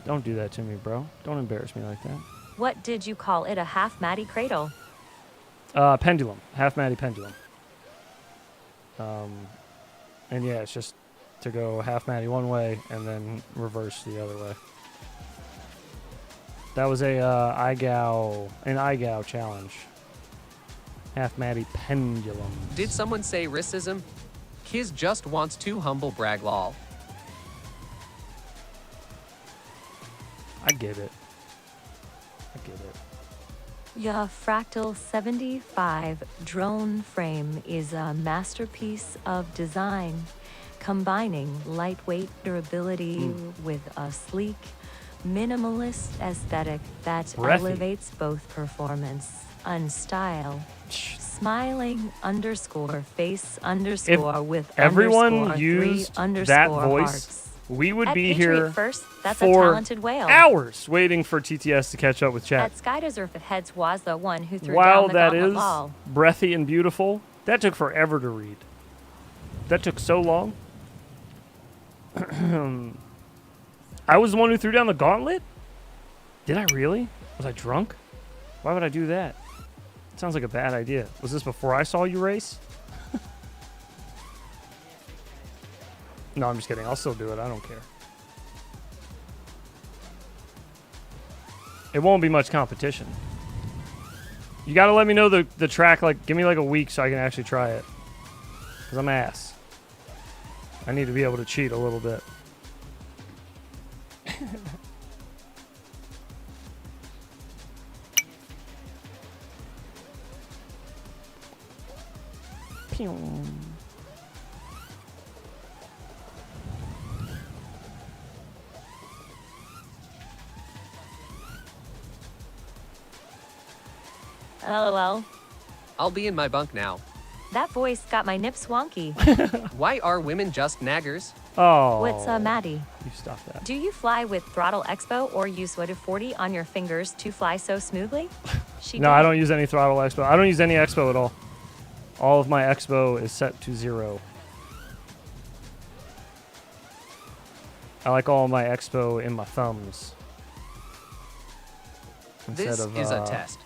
Don't do that to me, bro. Don't embarrass me like that. What did you call it? A half Maddie cradle? Pendulum. Half Maddie pendulum. And yeah, it's just to go half Maddie one way and then reverse the other way. That was an IGOW challenge. Half Maddie pendulum. Did someone say racism? Kiz just wants to humble brag lol. I get it. I get it. Your Fractal 75 drone frame is a masterpiece of design, combining lightweight durability with a sleek, minimalist aesthetic that Breathy. elevates both performance and style. Smiling underscore face underscore with Everyone underscore used three underscore that voice, hearts. we would At be Patriot here First, that's a for talented whale. hours waiting for TTS to catch up with chat. At Sky Desert Heads was the one who threw While down the that gauntlet is ball. breathy and beautiful, that took forever to read. That took so long. I was the one who threw down the gauntlet? Did I really? Was I drunk? Why would I do that? Sounds like a bad idea. Was this before I saw you race? No, I'm just kidding. I'll still do it. I don't care. It won't be much competition. You gotta let me know the track, like, give me like a week so I can actually try it. Because I'm ass. I need to be able to cheat a little bit. Pew. LOL. I'll be in my bunk now. That voice got my nips wonky. Why are women just naggers? Oh. What's Maddie? You stop that. Do you fly with Throttle Expo or use Sweater 40 on your fingers to fly so smoothly? No, I don't use any Throttle Expo. I don't use any Expo at all. All of my Expo is set to 0. I like all my Expo in my thumbs. This is a test.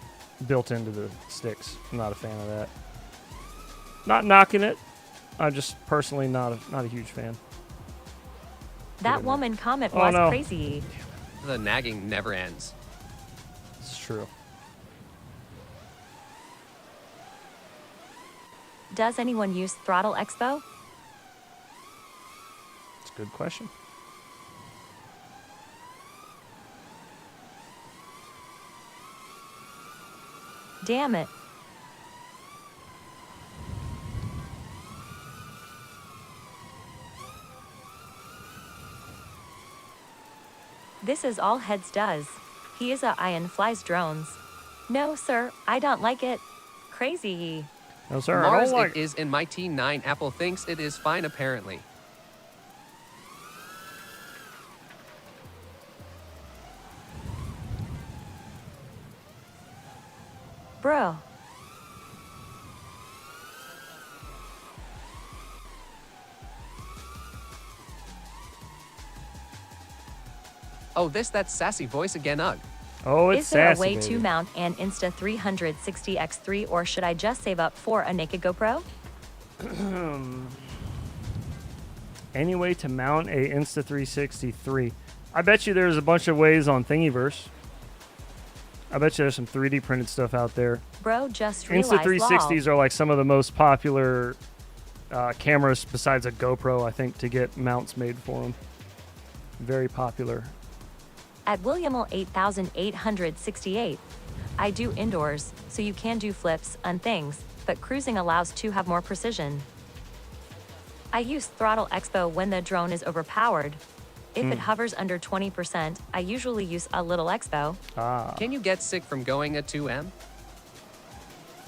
Built into the sticks. I'm not a fan of that. Not knocking it. I'm just personally not a huge fan. That woman comment Oh, was no. crazy. The nagging never ends. It's true. Does anyone use Throttle Expo? It's a good question. Damn it. This is all Heads does. He is a iron flies drones. No, sir, I don't like it. Crazy. No, sir, I Mars don't like it is in my T9. Apple thinks it is fine apparently. Bro. Oh, that sassy voice again, ugh. Oh, it's Is there a sassy, way baby. to mount an Insta 360x3 or should I just save up for a naked GoPro? Any way to mount a Insta 363? I bet you there's a bunch of ways on Thingiverse. I bet you there's some 3D printed stuff out there. Bro, just realized Insta 360s are like some of the most popular cameras besides a GoPro, I think, to get mounts made for them. Very popular. At Williaml 8868, I do indoors, so you can do flips and things, but cruising allows to have more precision. I use Throttle Expo when the drone is overpowered. If it hovers under 20%, I usually use a little Expo. Can you get sick from going at 2M?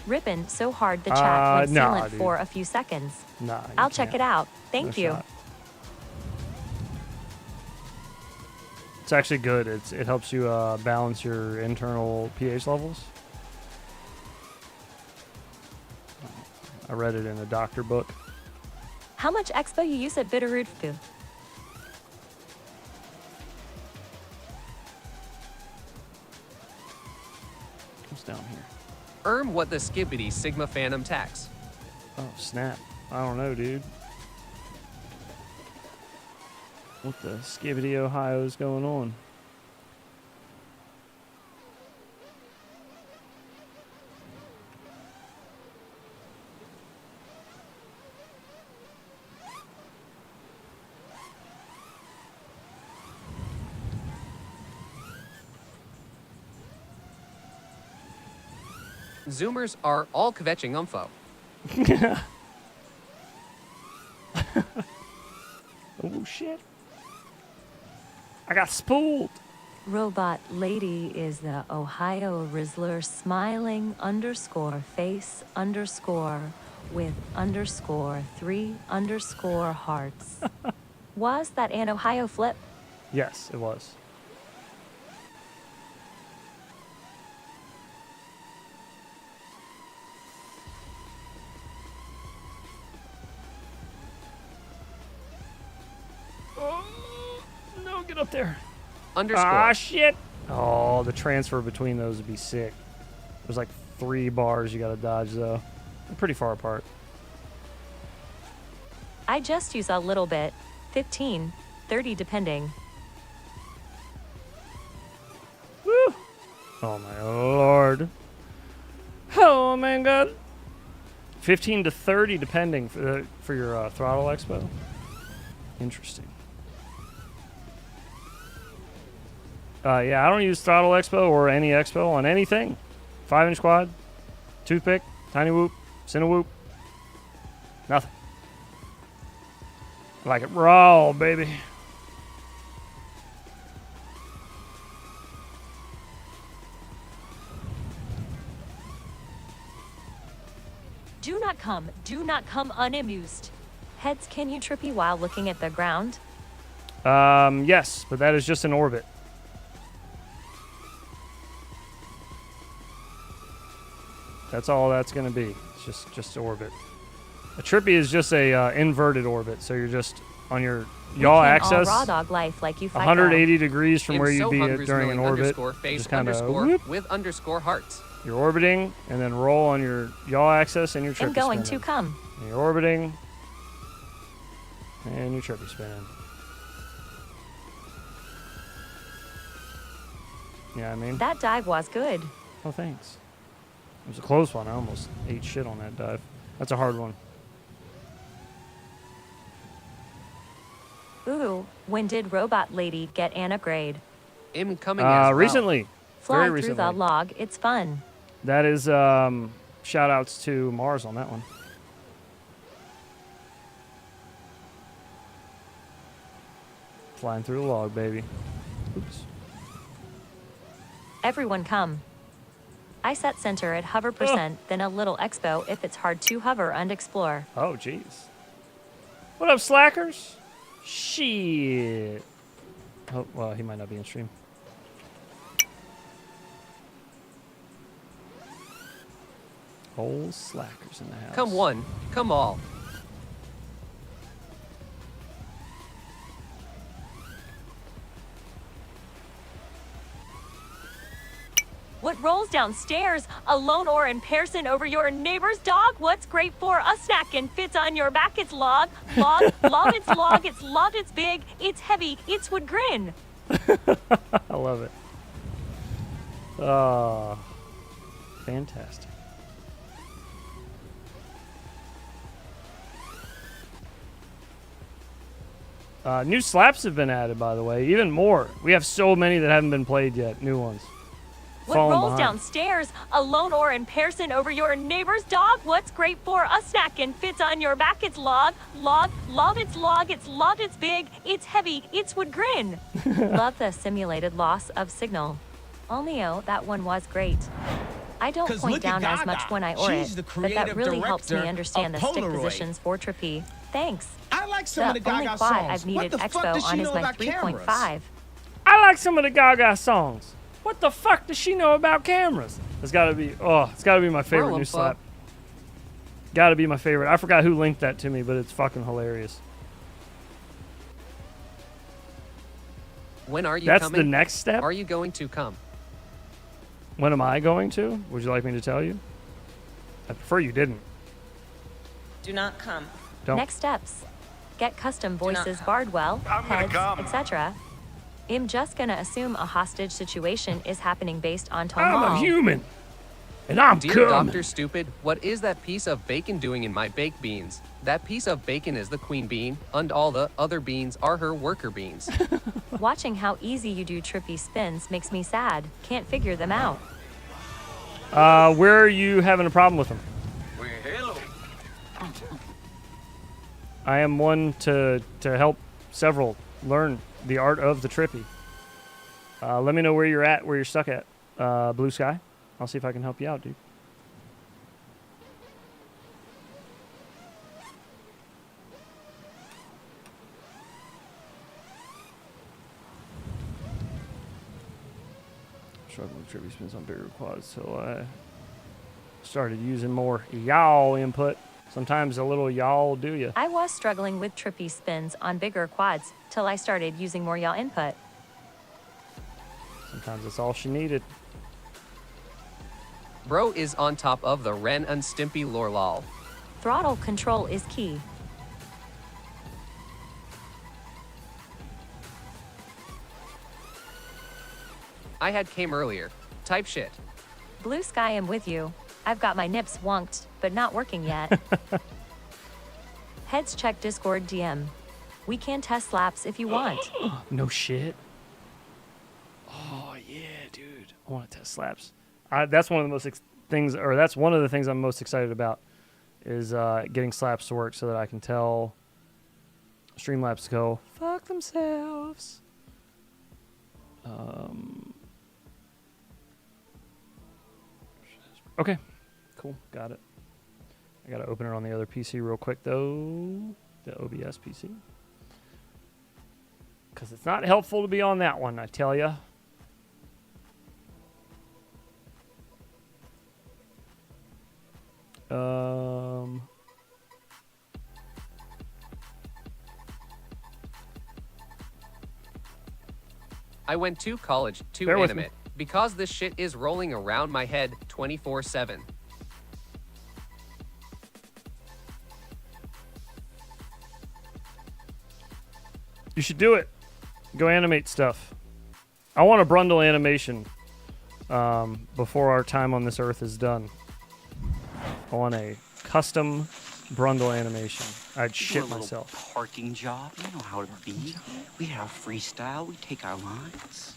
Rippin' so hard the chat went nah, silent dude. for a few seconds. Nah, you I'll check can't. it out. Thank No you. shot. It's actually good. It helps you balance your internal pH levels. I read it in a doctor book. How much Expo you use at Bitterroot? Comes down here. What the skibbity Sigma Phantom tax? Oh, snap. I don't know, dude. What the skibbity Ohio is going on? Zoomers are all kvetching umfo. Oh shit. I got spooled. Robot lady is the Ohio Rizzler smiling underscore face underscore with underscore 3 underscore hearts. Was that an Ohio flip? Yes, it was. Oh, no, get up there. Underscore. Ah, shit. Oh, the transfer between those would be sick. There's like 3 bars you gotta dodge, though. They're pretty far apart. I just use a little bit. 15, 30 depending. Woo! Oh my lord. Oh my god. 15 to 30 depending for your throttle expo. Interesting. Yeah, I don't use throttle expo or any expo on anything. 5-inch quad, toothpick, tiny whoop, cinewhoop, nothing. I like it raw, baby. Do not come unamused. Heads, can you trippy while looking at the ground? Yes, but that is just an orbit. That's all that's going to be. It's just orbit. A trippy is just a inverted orbit, so you're just on your yaw axis, raw dog life like you 180 degrees from where you'd so be hungry's during an milling orbit. Underscore face Just kind of underscore with underscore hearts. You're orbiting, and then roll on your yaw axis, and your trippy I'm going spinning. to come. And you're orbiting, and your trippy spinning. Yeah, I mean. That dive was good. Oh, thanks. It was a close one. I almost ate shit on that dive. That's a hard one. Ooh, when did Robot Lady get an upgrade? Incoming as well. Recently. Fly Very through recently. the log, it's fun. That is shout outs to Mars on that one. Flying through the log, baby. Oops. Everyone come. I set center at hover %, then a little expo if it's hard to hover and explore. Oh, jeez. What up, slackers? Shit. Oh, well, he might not be in stream. Old slackers in the house. Come one, come all. What rolls downstairs, alone or in person over your neighbor's dog? What's great for a snack and fits on your back? It's log, log, log, it's log, it's log, it's big, it's heavy, it's would grin. I love it. Oh, fantastic. New slaps have been added, by the way. Even more. We have so many that haven't been played yet. New ones. What Falling rolls behind. downstairs, alone or in person over your neighbor's dog? What's great for a snack and fits on your back? It's log, log, log, it's log, it's log, it's big, it's heavy, it's would grin. Love the simulated loss of signal. Only that one was great. I don't 'Cause point look at down as Gaga. much when I or She's it, the but that creative really helps me director understand of the stick Polaroid. positions for Trippy. Thanks. I like some of the only Gaga quad songs. I've needed What the fuck expo does she on is know my about 3.5. cameras? I like some of the Gaga songs. What the fuck does she know about cameras? It's gotta be, it's gotta be my favorite Roll 'em, new Flo. slap. Gotta be my favorite. I forgot who linked that to me, but it's fucking hilarious. When are you That's coming? the next step? Are you going to come? When am I going to? Would you like me to tell you? I prefer you didn't. Do not come. Don't. Next steps. Get custom Do not voices come. Bardwell, I'm gonna heads, come. etc. I'm just gonna assume a hostage situation is happening based on Tom I'm a Hall. human. And I'm Dear coming. Dr. Stupid, what is that piece of bacon doing in my baked beans? That piece of bacon is the queen bean, and all the other beans are her worker beans. Watching how easy you do trippy spins makes me sad. Can't figure them out. Where are you having a problem with them? I am one to help several learn the art of the Trippy. Let me know where you're at, where you're stuck at. Blue Sky. I'll see if I can help you out, dude. Struggling with Trippy spins on bigger quads, so I started using more yaw input. Sometimes a little yaw do ya. I was struggling with Trippy spins on bigger quads till I started using more yaw input. Sometimes that's all she needed. Bro is on top of the Ren and Stimpy lorlol. Throttle control is key. I had came earlier. Type shit. Blue Sky, I'm with you. I've got my nips wonked, but not working yet. Heads check Discord DM. We can test slaps if you want. No shit. Oh yeah, dude. I want to test slaps. That's one of the most things, or that's one of the things I'm most excited about, is getting slaps to work so that I can tell Streamlabs to go fuck themselves. Okay, cool, got it. I gotta open it on the other PC real quick though, the OBS PC, because it's not helpful to be on that one, I tell ya. I went to college to Bear with animate because this shit is rolling around my head 24/7. You should do it. Go animate stuff. I want a Brundle animation before our time on this earth is done. I want a custom Brundle animation. I'd shit myself. Parking job. You know how it be. We have freestyle. We take our lines.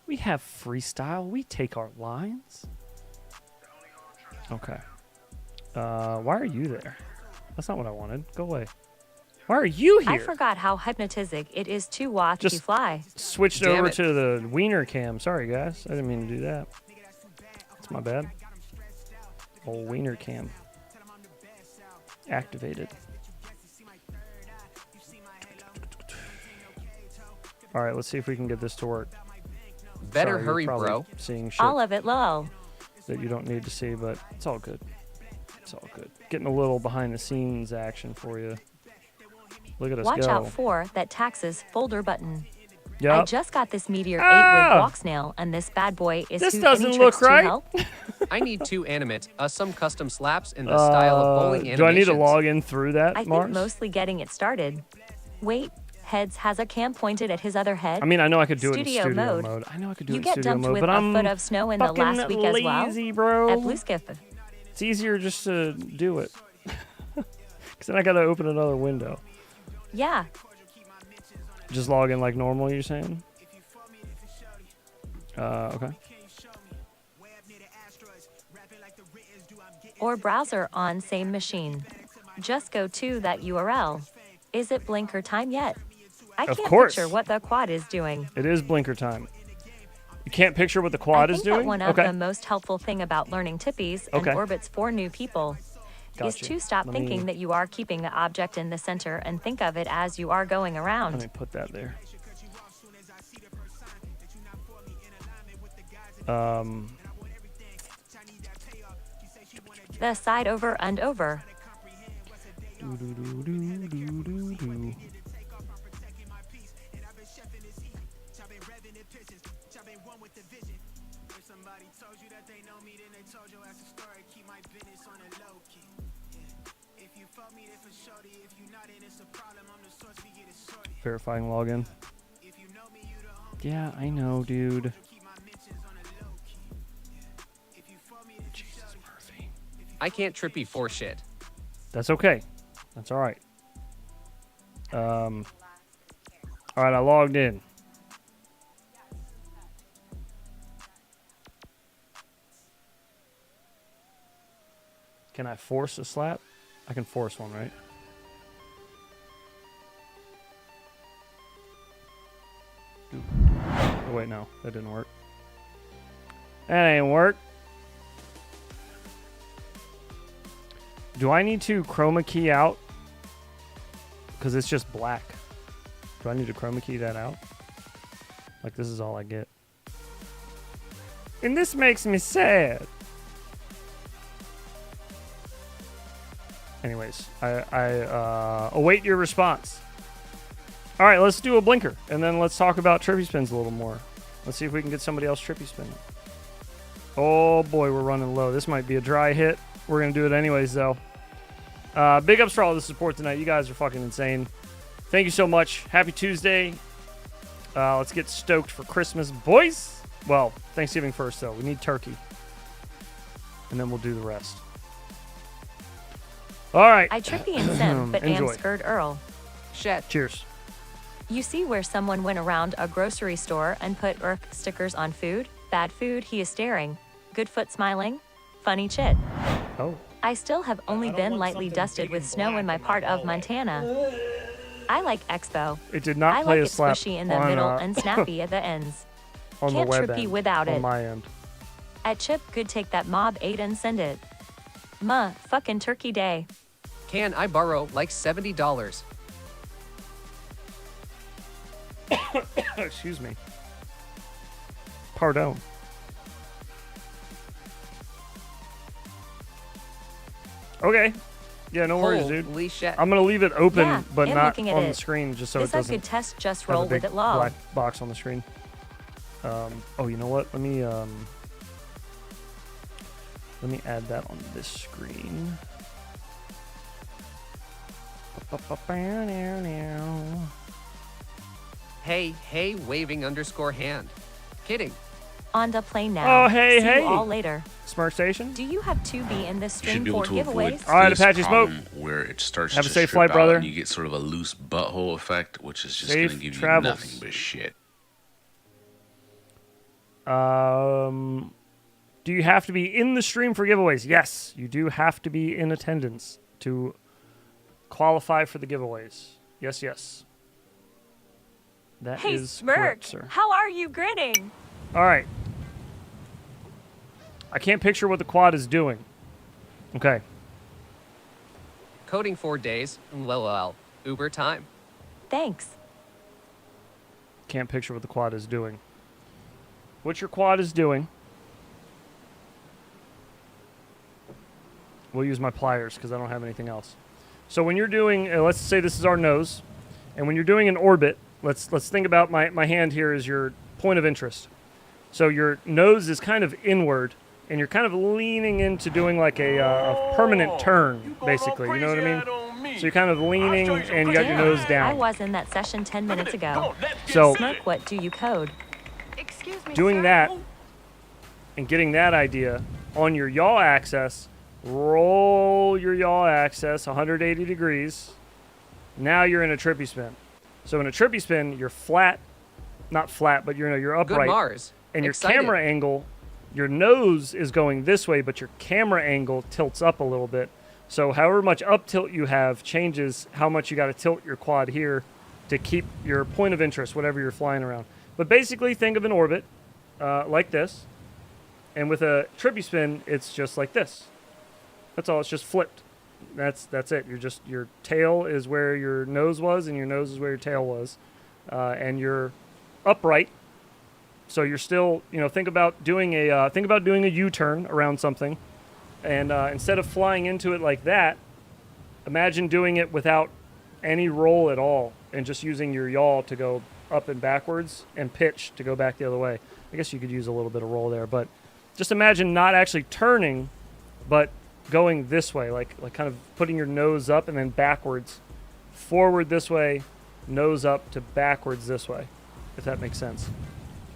We have freestyle. We take our lines. Okay. Why are you there? That's not what I wanted. Go away. Why are you here? I forgot how hypnotic it is to watch Just you fly. switched over to the wiener cam. Sorry, guys. I didn't mean to do that. That's my bad. Old wiener cam. Activated. All right, let's see if we can get this to work. Better Sorry, you're hurry, probably bro. Seeing shit All of it low. that you don't need to see, but it's all good. It's all good. Getting a little behind the scenes action for you. Look at us Watch go. out for that taxes folder button. Yep. I just got this Meteor 8 Ah! with walk snail, and this bad boy is This who doesn't any look tricks to right. help? I need to animate some custom slaps in the style of bowling animations. Do I need to log in through that, I Mars? think mostly getting it started. Wait, Heads has a cam pointed at his other head. I mean, I know I could do it in studio mode. I know I could do You it in get studio dumped mode, with but a I'm foot of snow in the fucking last week as well. lazy, bro. At Blue Skiff. It's easier just to do it. Because then I gotta open another window. Yeah. Just log in like normal, you're saying? Okay. Or browser on same machine. Just go to that URL. Is it blinker time yet? I Of can't course. picture what the quad is doing. It is blinker time. You can't picture what the quad I is think that doing? one of Okay. the most helpful thing about learning tippies and Okay. orbits for new people is Gotcha. to stop Let thinking me- that you are keeping the object in the center and think of it as you are going around. Let me put that there. The side over and over. Verifying login. Yeah, I know, dude. Jesus, Murphy. I can't Trippy for shit. That's okay. That's all right. All right, I logged in. Can I force a slap? I can force one, right? Oh, wait, no. That didn't work. That ain't work. Do I need to chroma key out? Because it's just black. Do I need to chroma key that out? Like, this is all I get. And this makes me sad. Anyways, I await your response. All right, let's do a blinker, and then let's talk about Trippy Spins a little more. Let's see if we can get somebody else Trippy Spin. Oh boy, we're running low. This might be a dry hit. We're gonna do it anyways, though. Big ups for all the support tonight. You guys are fucking insane. Thank you so much. Happy Tuesday. Let's get stoked for Christmas, boys. Well, Thanksgiving first, though. We need turkey, and then we'll do the rest. All right. I Trippy and Sim, but am Enjoy. scared Earl. Shit. Cheers. You see where someone went around a grocery store and put stickers on food? Bad food, he is staring. Good foot smiling. Funny chit. Oh. I still have only been lightly dusted with snow in my part of Montana. I like Expo. It did not I play like a it slap squishy in the on, middle and snappy at the ends. on Can't the web Trippy end, without on it. my end. At Chip, could take that mob 8 and send it. Fucking turkey day. Can I borrow like $70? Excuse me. Pardon. Okay. Yeah, no worries, dude. Holy shit. I'm gonna leave it open, Yeah, but am not looking at on the it. screen, just so This it I doesn't could test just have a roll big with it log. black box on the screen. Oh, you know what? Let me add that on this screen. Hey, waving _hand. Kidding. On the plane now. Oh, hey, See hey. you all later. Smart Station. Do you have 2B in this You should stream be able for to avoid giveaways? All right, this Apache Smoke. problem where it starts Have a to safe strip flight, out brother. and you get sort of a loose butthole effect, which is just Safe going to give travels. you nothing but shit. Do you have to be in the stream for giveaways? Yes, you do have to be in attendance to qualify for the giveaways. Yes. That Hey, is Smirk, correct, sir. how are you grinning? All right. I can't picture what the quad is doing. Okay. Coding 4 days. LOL. Uber time. Thanks. Can't picture what the quad is doing. What your quad is doing. We'll use my pliers because I don't have anything else. So when you're doing, let's say this is our nose, and when you're doing an orbit, let's think about my hand here is your point of interest. So your nose is kind of inward, and you're kind of leaning into doing like a permanent turn, basically. You know what I mean? So you're kind of leaning, and you got your nose I down. was in that session 10 minutes ago. So Smoke, what do you code? doing that and getting that idea on your yaw axis, roll your yaw axis 180 degrees. Now you're in a trippy spin. So in a trippy spin, you're flat, not flat, but you're upright. Good Mars. And your Excited. camera angle, your nose is going this way, but your camera angle tilts up a little bit. So however much up tilt you have changes how much you got to tilt your quad here to keep your point of interest, whatever you're flying around. But basically, think of an orbit like this. And with a trippy spin, it's just like this. That's all. It's just flipped. That's it. Your tail is where your nose was, and your nose is where your tail was, and you're upright. So you're still, think about doing a U-turn around something, and instead of flying into it like that, imagine doing it without any roll at all, and just using your yaw to go up and backwards, and pitch to go back the other way. I guess you could use a little bit of roll there, but just imagine not actually turning, but going this way, like kind of putting your nose up and then backwards, forward this way, nose up to backwards this way, if that makes sense.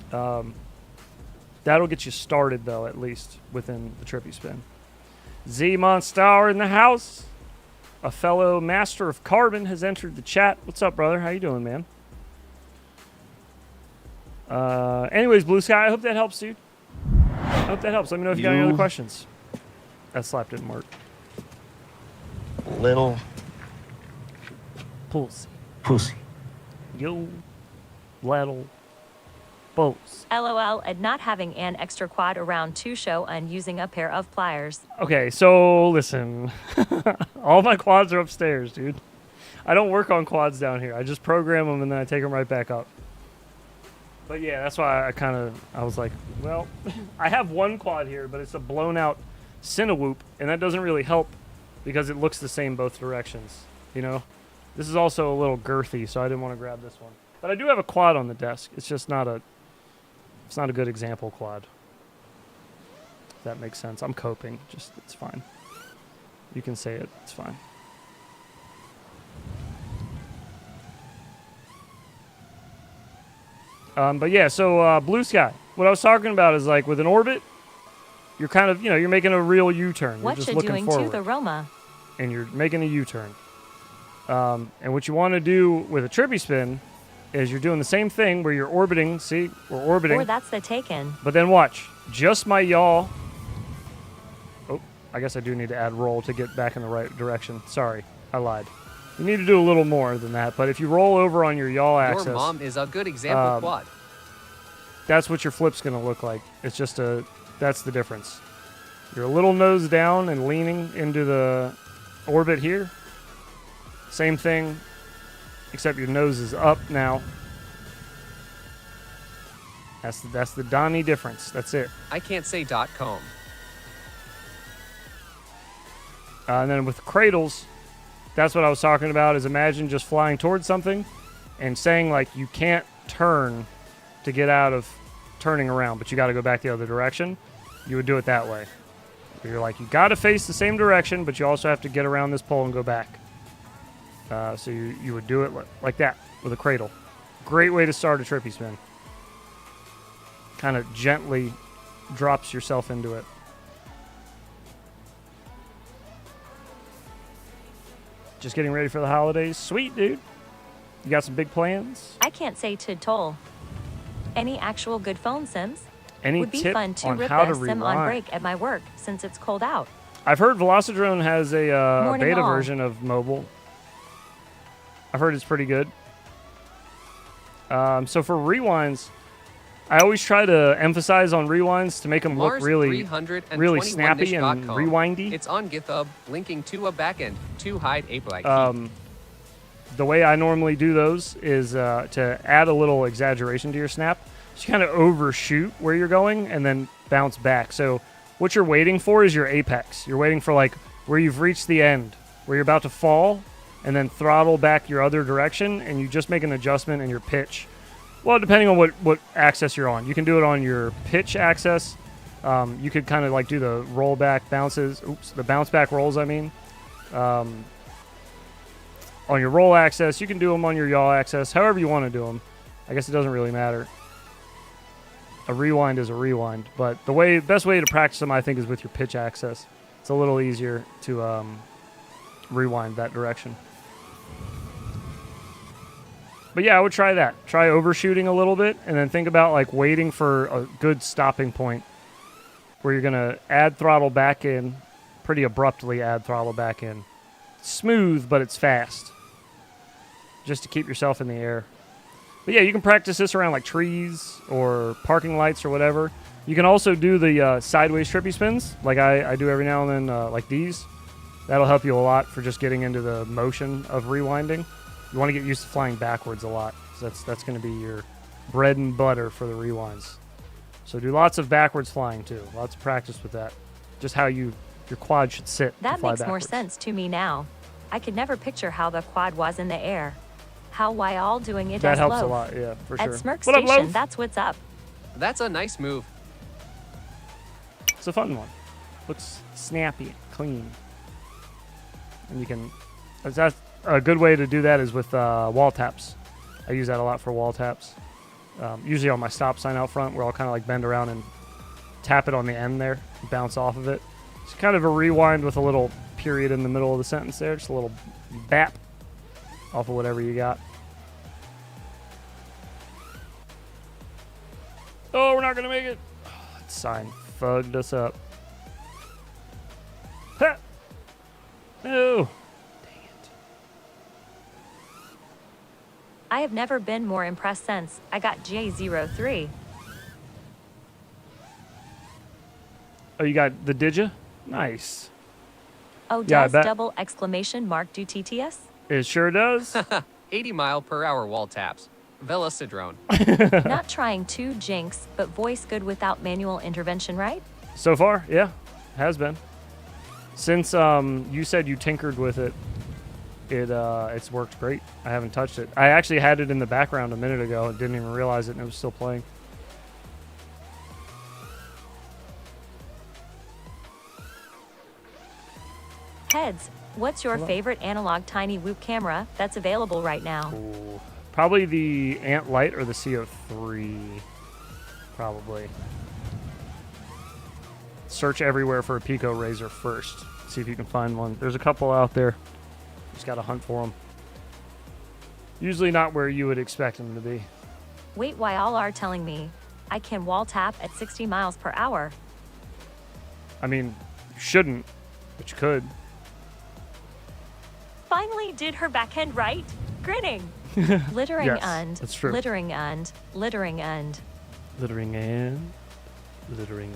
That'll get you started, though, at least within the trippy spin. Z Monstar in the house. A fellow master of carbon has entered the chat. What's up, brother? How you doing, man? Anyways, Blue Sky, I hope that helps, dude. I hope that helps. Let me know if you got any other questions. That slap didn't work. little Pussy. pussy. You little puss. LOL at not having an extra quad around to show and using a pair of pliers. Okay, so listen. All my quads are upstairs, dude. I don't work on quads down here. I just program them and then I take them right back up. But yeah, that's why I was like, well, I have one quad here, but it's a blown out tinywhoop, and that doesn't really help because it looks the same both directions, you know? This is also a little girthy, so I didn't want to grab this one. But I do have a quad on the desk. It's just not a good example quad. If that makes sense. I'm coping. Just, it's fine. You can say it. It's fine. But yeah, so blue sky. What I was talking about is like with an orbit, you're kind of, you're making a real U-turn. What you're just you looking doing forward. to the Roma? And you're making a U-turn. And what you want to do with a trippy spin is you're doing the same thing where you're orbiting. See, we're orbiting. Or that's the taken. But then watch. Just my yaw. Oh, I guess I do need to add roll to get back in the right direction. Sorry, I lied. You need to do a little more than that. But if you roll over on your yaw axis... Your mom is a good example quad. That's what your flip's going to look like. It's just that's the difference. You're a little nose down and leaning into the orbit here. Same thing, except your nose is up now. That's the Donnie difference. That's it. I can't say .com. And then with cradles, that's what I was talking about, is imagine just flying towards something and saying, like, you can't turn to get out of turning around, but you got to go back the other direction. You would do it that way. You're like, you got to face the same direction, but you also have to get around this pole and go back. So you would do it like that with a cradle. Great way to start a trippy spin. Kind of gently drops yourself into it. Just getting ready for the holidays. Sweet, dude. You got some big plans? I can't say tid toll. Any actual good phone sims? Any Would be tip fun to on rip how a to sim on rewind? break at my work since it's cold out. I've heard Velocidrone has a Morning beta all. version of mobile. I've heard it's pretty good. So for rewinds, I always try to emphasize on rewinds to make them look really snappy and rewindy. It's on GitHub, linking to a backend to hide a black key. The way I normally do those is to add a little exaggeration to your snap. Just kind of overshoot where you're going and then bounce back. So what you're waiting for is your apex. You're waiting for like where you've reached the end, where you're about to fall, and then throttle back your other direction, and you just make an adjustment in your pitch. Well, depending on what axis you're on. You can do it on your pitch axis. You could kind of like do the rollback bounces. Oops, the bounce back rolls, I mean. On your roll axis, you can do them on your yaw axis, however you want to do them. I guess it doesn't really matter. A rewind is a rewind, but the best way to practice them, I think, is with your pitch axis. It's a little easier to rewind that direction. But yeah, I would try that. Try overshooting a little bit, and then think about like waiting for a good stopping point where you're gonna add throttle back in, pretty abruptly add throttle back in. Smooth, but it's fast, just to keep yourself in the air. But yeah, you can practice this around like trees or parking lights or whatever. You can also do the sideways trippy spins, like I do every now and then, like these. That'll help you a lot for just getting into the motion of rewinding. You want to get used to flying backwards a lot, because that's going to be your bread and butter for the rewinds. So do lots of backwards flying too. Lots of practice with that. Just how your quad should sit. That to fly makes more backwards. sense to me now. I could never picture how the quad was in the air. How why all doing it That as helps loaf. a lot, yeah, for At sure. Smirk What up, Station, Loaf? that's what's up. That's a nice move. It's a fun one. Looks snappy, clean. And you can... That's a good way to do that is with wall taps. I use that a lot for wall taps. Usually on my stop sign out front, where I'll kind of like bend around and tap it on the end there, bounce off of it. It's kind of a rewind with a little period in the middle of the sentence there, just a little bap off of whatever you got. Oh, we're not going to make it. Oh, that sign fucked us up. Ha! No. I have never been more impressed since I got J03. Oh, you got the Digi? Nice. Oh, Yeah, I does bet. double exclamation mark do TTS? It sure does. 80-mile-per-hour wall taps. Velocidrone. Not trying to jinx, but voice good without manual intervention, right? So far, yeah, has been. Since you said you tinkered with it, it's worked great. I haven't touched it. I actually had it in the background a minute ago and didn't even realize it, and it was still playing. Heads, what's your favorite analog tiny whoop camera that's available right now? Ooh. Probably the Ant Light or the CO3. Probably. Search everywhere for a Pico Razor first. See if you can find one. There's a couple out there. Just gotta hunt for them. Usually not where you would expect them to be. Wait, why all are telling me I can wall tap at 60 miles per hour? I mean, you shouldn't, but you could. Finally did her backhand right. Grinning. Littering Yes, and that's true. littering and littering and Littering and littering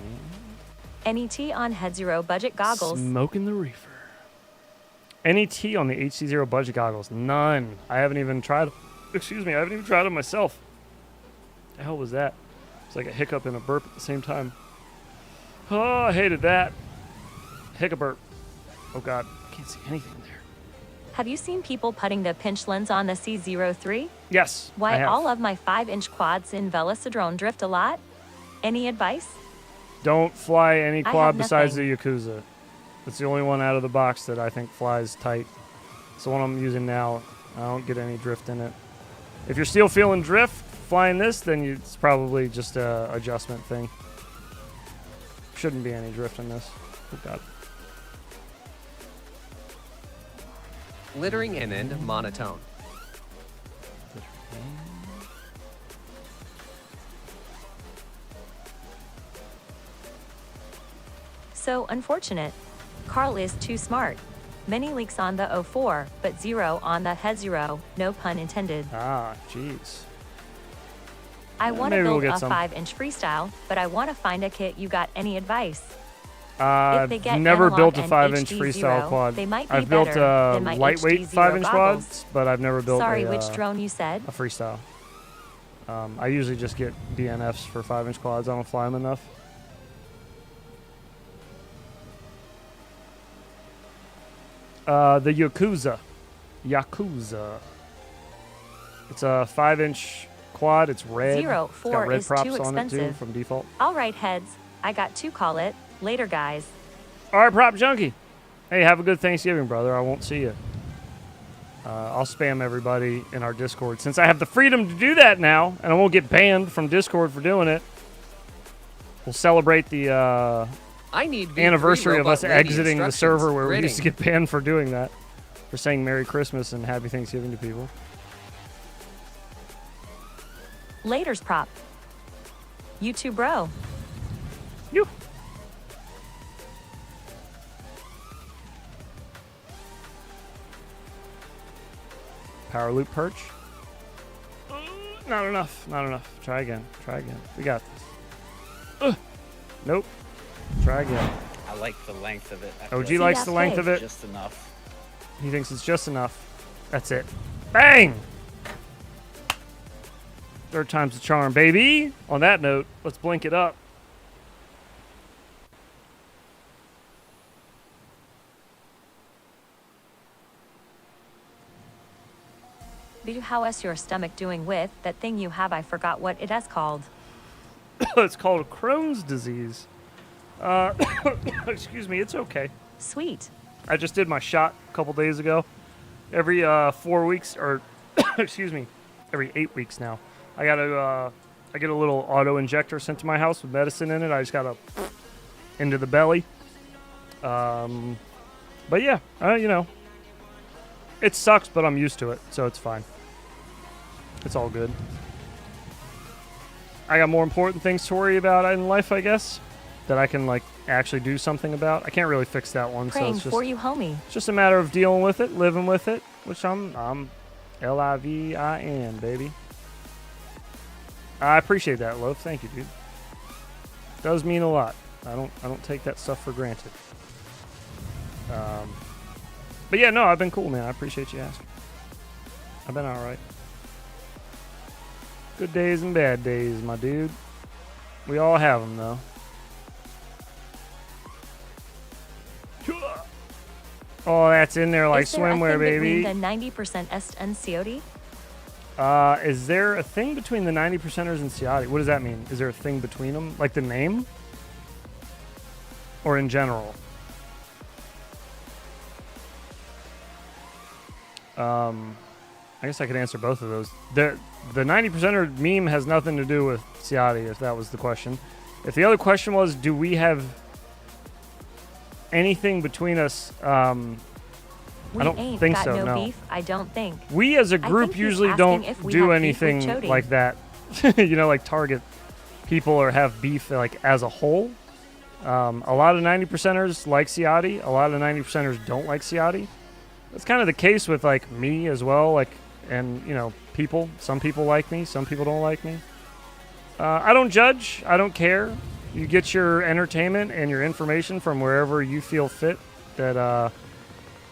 and NET on Head Zero budget goggles. smoking the reefer. NET on the HC0 budget goggles? None. I haven't even tried. Excuse me, I haven't even tried them myself. The hell was that? It's like a hiccup and a burp at the same time. Oh, I hated that. Hiccup burp. Oh god, I can't see anything there. Have you seen people putting the pinch lens on the C03? Yes. I Why have. all of my 5-inch quads in Velocidrone drift a lot? Any advice? Don't fly any I quad have besides nothing. the Yakuza. It's the only one out of the box that I think flies tight. It's the one I'm using now. I don't get any drift in it. If you're still feeling drift flying this, then it's probably just a adjustment thing. Shouldn't be any drift in this. Oh god. Littering and end monotone. So unfortunate. Carl is too smart. Many leaks on the 04, but 0 on the Head Zero. No pun intended. Ah, jeez. I want to maybe we'll build get a some. 5-inch freestyle, but I want to find a kit. You got any advice? I've they get never analog built a and 5-inch HD freestyle zero, quad. they might be I've built better than my lightweight HD zero 5-inch goggles. quads, but I've never built Sorry, a, which drone you said? a freestyle. I usually just get DNFs for 5-inch quads. I don't fly them enough. The Yakuza. It's a 5-inch quad. It's red. It's got 04 red is props too on it too expensive. from default. All right, heads. I got to call it. Later, guys. All right, Prop Junkie. Hey, have a good Thanksgiving, brother. I won't see you. I'll spam everybody in our Discord since I have the freedom to do that now, and I won't get banned from Discord for doing it. We'll celebrate the I need V3 anniversary of robot us lady exiting the instructions. server where we used to Grinning. get banned for doing that, for saying Merry Christmas and Happy Thanksgiving to people. Later's prop. You too, bro. You. Power loop perch. Not enough. Not enough. Try again. Try again. We got this. Nope. Try again. I like the length of it. I OG feel like likes the length of it. Just enough. He thinks it's just enough. That's it. Bang! Third time's the charm, baby. On that note, let's blink it up. How is your stomach doing with that thing you have? I forgot what it is called. It's called Crohn's disease. Excuse me, it's okay. Sweet. I just did my shot a couple days ago. Every 4 weeks, or excuse me, every 8 weeks now. I get a little auto injector sent to my house with medicine in it. I just gotta into the belly. But yeah, you know, it sucks, but I'm used to it, so it's fine. It's all good. I got more important things to worry about in life, I guess, that I can like actually do something about. I can't really fix that one, Praying so it's just for you, homie. it's just a matter of dealing with it, living with it, which I'm Livin, baby. I appreciate that, Loaf. Thank you, dude. Does mean a lot. I don't take that stuff for granted. But yeah, no, I've been cool, man. I appreciate you asking. I've been all right. Good days and bad days, my dude. We all have them, though. Oh, that's in there like swimwear, baby. The 90% est and COD? Is there a thing between the 90%ers and Ciati? What does that mean? Is there a thing between them? Like the name? Or in general? I guess I could answer both of those. The 90%er meme has nothing to do with Ciati, if that was the question. If the other question was, do we have anything between us? I don't think so, no. Beef, I don't think. We as a group usually don't do anything like that. You know, like target people or have beef like as a whole. A lot of 90%ers like Ciati. A lot of 90%ers don't like Ciati. That's kind of the case with like me as well. Like, and you know, people. Some people like me. Some people don't like me. I don't judge. I don't care. You get your entertainment and your information from wherever you feel fit that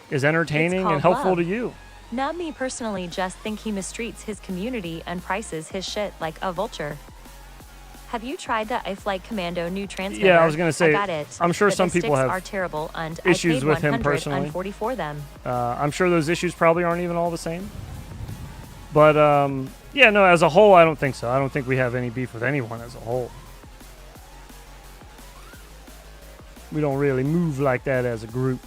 is entertaining and helpful to you. Not me personally, just think he mistreats his community and prices his shit like a vulture. Have you tried the iFlight Commando new transmitter? Yeah, I was gonna say. I got it. I'm sure but some the people sticks have are terrible, and issues I paid with him personally. $140 for them. I'm sure those issues probably aren't even all the same. But yeah, no. As a whole, I don't think so. I don't think we have any beef with anyone as a whole. We don't really move like that as a group.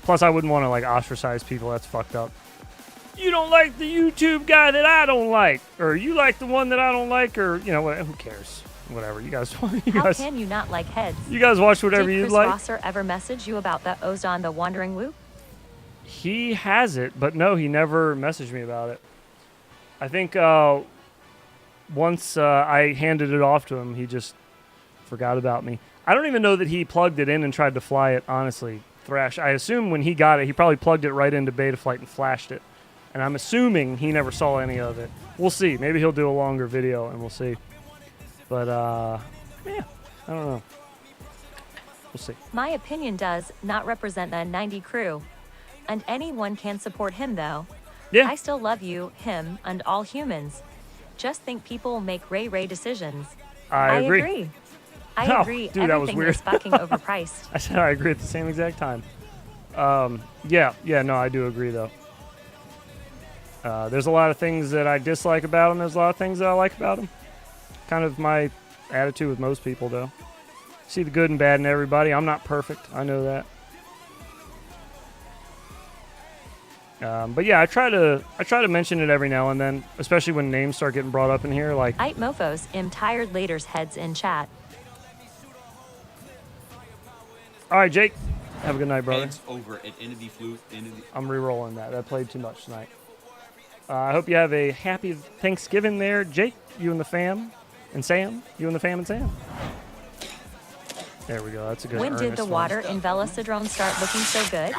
Plus, I wouldn't want to like ostracize people. That's fucked up. You don't like the YouTube guy that I don't like, or you like the one that I don't like, or you know what? Who cares? Whatever you guys want. How can you not like heads? You guys watch whatever Did you Chris like. Rosser ever message you about the Ozon the Wandering Whoop? He has it, but no, he never messaged me about it. I think once I handed it off to him, he just forgot about me. I don't even know that he plugged it in and tried to fly it, honestly. Thrash. I assume when he got it, he probably plugged it right into Betaflight and flashed it. And I'm assuming he never saw any of it. We'll see. Maybe he'll do a longer video and we'll see. But, yeah, I don't know. We'll see. My opinion does not represent the 90 crew. And anyone can support him, though. Yeah. I still love you, him, and all humans. Just think people make Ray decisions. I agree. I Oh, agree. dude, that was Everything weird. is fucking overpriced. I said I agree at the same exact time. Yeah, no, I do agree, though. There's a lot of things that I dislike about him. There's a lot of things that I like about him. Kind of my attitude with most people, though. See the good and bad in everybody. I'm not perfect. I know that. But yeah, I try to mention it every now and then, especially when names start getting brought up in here. Like, Ite mofos, am tired later's heads in chat. all right, Jake, have a good night, brother. Heads over at Entity Flute. I'm re-rolling that. That played too much tonight. I hope you have a happy Thanksgiving there, Jake, you and the fam, and Sam, you and the fam and Sam. There we go. That's a good. When did the one. water in Velocidrome start looking so good?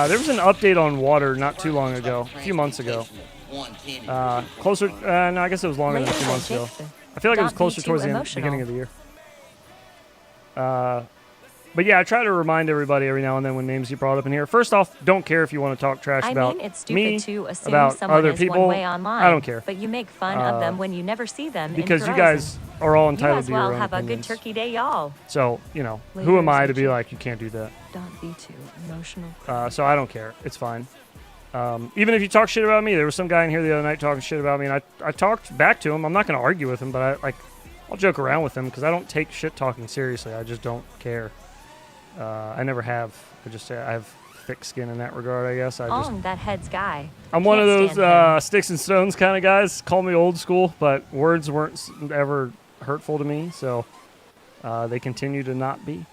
There was an update on water not too long ago, a few months ago. Closer, no, I guess it was longer than a few months ago. I feel like it was closer towards the beginning of the year. But yeah, I try to remind everybody every now and then when names get brought up in here. First off, don't care if you want to talk trash about I mean, it's stupid me, to assume about someone other is people. one way online. I don't care. But you make fun of them when you never see them. Because in you Verizon. guys are all entitled to you as well your own have opinions. a good turkey day, y'all. So, you know, who am I to be like, you can't do that? Don't be too emotional. So I don't care. It's fine. Even if you talk shit about me, there was some guy in here the other night talking shit about me, and I talked back to him. I'm not going to argue with him, but I'll joke around with him because I don't take shit talking seriously. I just don't care. I never have. I have thick skin in that regard, I guess. That head's guy. I'm one of Can't stand those sticks and stones kind of guys. Call me old school, but words weren't ever hurtful to me, so they continue to not be.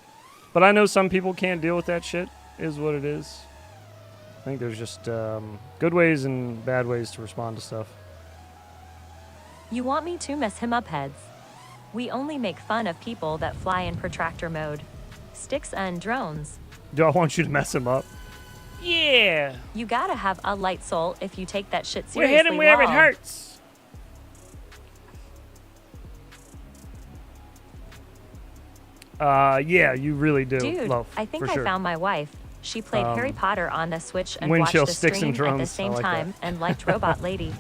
But I know some people can't deal with that shit, is what it is. I think there's just good ways and bad ways to respond to stuff. You want me to mess him up, heads? We only make fun of people that fly in protractor mode. Sticks and drones. Do I want you to mess him up? Yeah. You gotta have a light soul if you take that shit We're seriously. hitting where it lol. hurts. Yeah, you really do. Dude, Loaf, I think for I sure. found my wife. She played Harry Potter on the Switch and Wind watched chill the sticks and stream at the drums. same I like time that. and liked Robot Lady.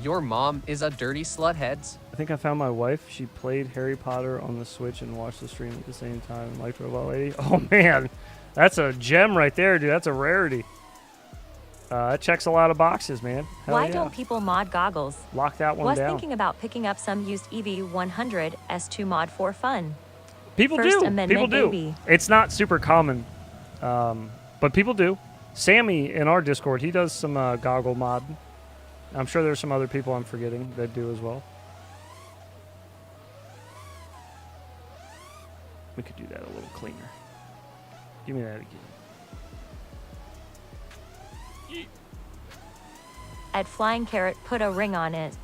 Your mom is a dirty slut heads. I think I found my wife. She played Harry Potter on the Switch and watched the stream at the same time and liked Robot Lady. Oh, man. That's a gem right there, dude. That's a rarity. That checks a lot of boxes, man. Hell Why yeah. don't people mod goggles? Lock that one Was down. thinking about picking up some used EV100 S2 mod for fun. People First do. Amendment, People do. baby. It's not super common, but people do. Sammy in our Discord, he does some goggle mod. I'm sure there's some other people I'm forgetting that do as well. We could do that a little cleaner. Give me that again. At Flying Carrot, put a ring on it.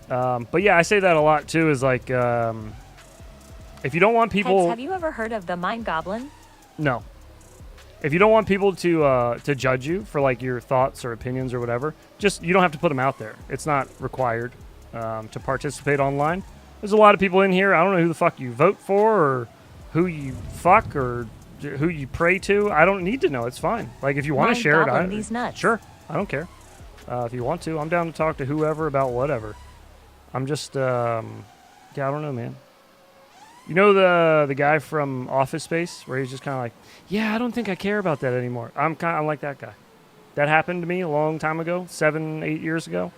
But yeah, I say that a lot too. Is like, if you don't want people, Heads, have you ever heard of the Mind Goblin? no. If you don't want people to judge you for like your thoughts or opinions or whatever, just you don't have to put them out there. It's not required to participate online. There's a lot of people in here. I don't know who the fuck you vote for or who you fuck or who you pray to. I don't need to know. It's fine. Like if you want to Mind share Goblin it, these nuts. sure. I don't care. If you want to, I'm down to talk to whoever about whatever. I'm just, yeah, I don't know, man. You know the guy from Office Space where he's just kind of like, yeah, I don't think I care about that anymore. I'm like that guy. That happened to me a long time ago, 7-8 years ago.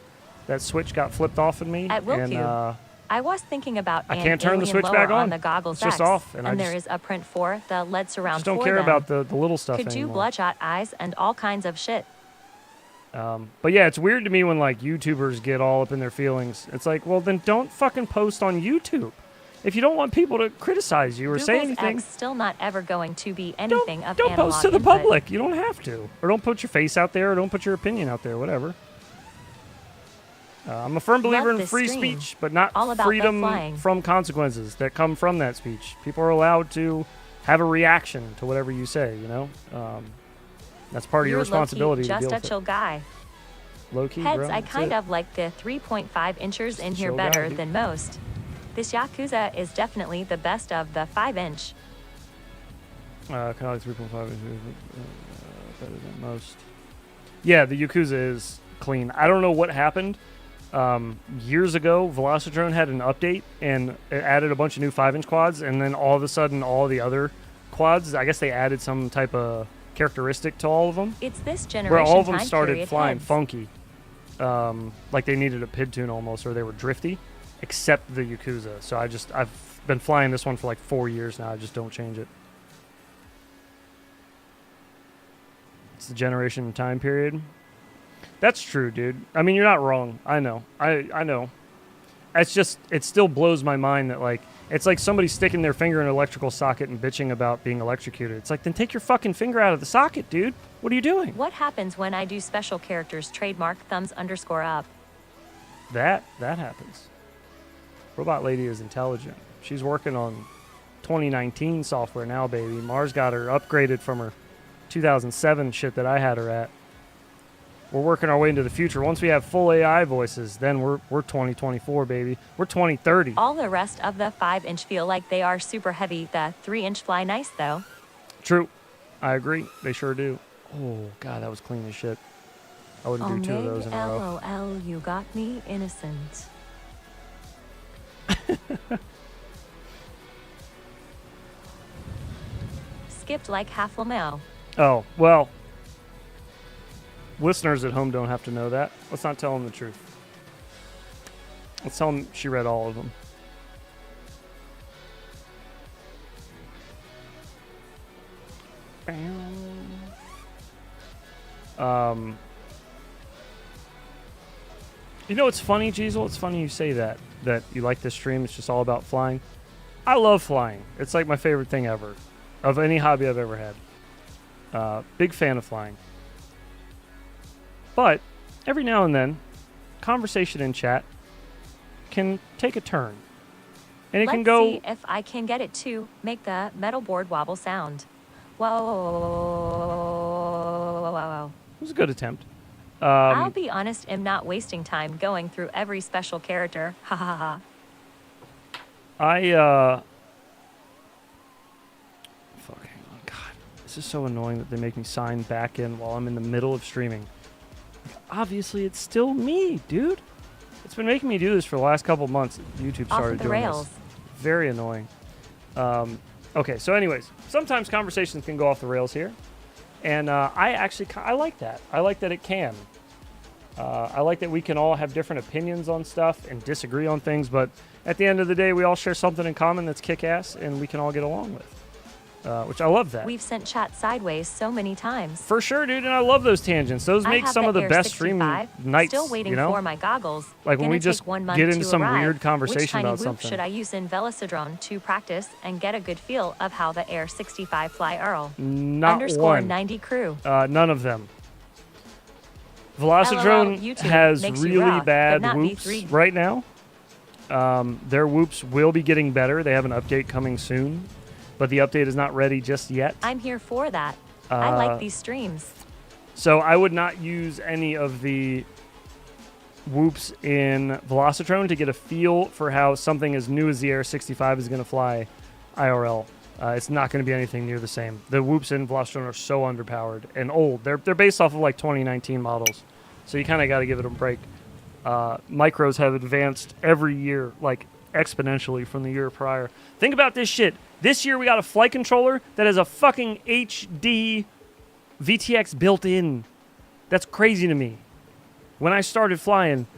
That switch got flipped off in me. At and, Willcube, I was thinking about I an can't turn the alien switch lower back on. the goggles It's just X, off, and I there just- is a print for the LED surround just don't for care them. about the little stuff Could do anymore. bloodshot eyes and all kinds of shit. But yeah, it's weird to me when like YouTubers get all up in their feelings. It's like, well, then don't fucking post on YouTube. If you don't want people to criticize you or say Google's anything, X still not ever going to be anything of don't analog post to the input. public. You don't have to. Or don't put your face out there, or don't put your opinion out there, whatever. I'm a firm believer Love in this free stream. speech, but not All about the freedom flying. from consequences that come from that speech. People are allowed to have a reaction to whatever you say, you know? That's part of your You're low-key responsibility to just deal a with chill it. guy. Low-key, Heads, bro. I That's kind it. of like the 3.5 inches in here chill guy, better dude. than most. This Yakuza is definitely the best of the 5-inch. Kind of like 3.5 inches, better than most. Yeah, the Yakuza is clean. I don't know what happened. Years ago, Velocidrone had an update and it added a bunch of new 5-inch quads, and then all of a sudden, all the other quads, I guess they added some type of characteristic to all of them. It's this Where generation all of them time started period flying heads. funky. Like they needed a PID tune almost, or they were drifty, except the Yakuza. So I've been flying this one for like 4 years now. I just don't change it. It's the generation and time period. That's true, dude. I mean, you're not wrong. I know. I know. It's just, it still blows my mind that, like, it's like somebody sticking their finger in an electrical socket and bitching about being electrocuted. It's like, then take your fucking finger out of the socket, dude. What are you doing? What happens when I do special characters trademark thumbs_up? That happens. Robot Lady is intelligent. She's working on 2019 software now, baby. Mars got her upgraded from her 2007 shit that I had her at. We're working our way into the future. Once we have full AI voices, then we're 2024, baby. We're 2030. All the rest of the 5-inch feel like they are super heavy. The 3-inch fly nice though. True. I agree. They sure do. Oh, God, that was clean as shit. I wouldn't do two of those in a row. LOL, you got me innocent. Skipped like half a mile. Oh, well. Listeners at home don't have to know that. Let's not tell them the truth. Let's tell them she read all of them. You know what's funny, Jeezel? It's funny you say that you like this stream. It's just all about flying. I love flying. It's like my favorite thing ever. Of any hobby I've ever had. Big fan of flying. But every now and then, conversation in chat can take a turn. And it Let's can go... see if I can get it to make the metal board wobble sound. Whoa. It was a good attempt. I'll be honest, am not wasting time going through every special character. Ha ha ha. Fuck, hang on. God, this is so annoying that they make me sign back in while I'm in the middle of streaming. Obviously, it's still me, dude. It's been making me do this for the last couple months. YouTube started doing rails. this. Very annoying. Okay, so anyways, sometimes conversations can go off the rails here. And I like that. I like that it can. I like that we can all have different opinions on stuff and disagree on things, but at the end of the day, we all share something in common that's kick-ass and we can all get along with. Which I love that. We've sent chat sideways so many times. For sure, dude, and I love those tangents. Those make some of the best stream nights, Still waiting you know? for my goggles. Like when we just get into some weird conversation about Which tiny something. should I use in Velocidrone to practice and get a good feel of how the Air 65 fly Earl? Not one. 90 crew. None of them. Velocidrone YouTube has makes you really rock, but bad not whoops V3. right now. Their whoops will be getting better. They have an update coming soon, but the update is not ready just yet. I'm here for that. I like these streams. So I would not use any of the whoops in Velocidrone to get a feel for how something as new as the Air 65 is going to fly IRL. It's not going to be anything near the same. The whoops in Velocidrone are so underpowered and old. They're based off of like 2019 models, so you kind of got to give it a break. Micros have advanced every year, like exponentially from the year prior. Think about this shit. This year we got a flight controller that has a fucking HD VTX built in. That's crazy to me. When I started flying,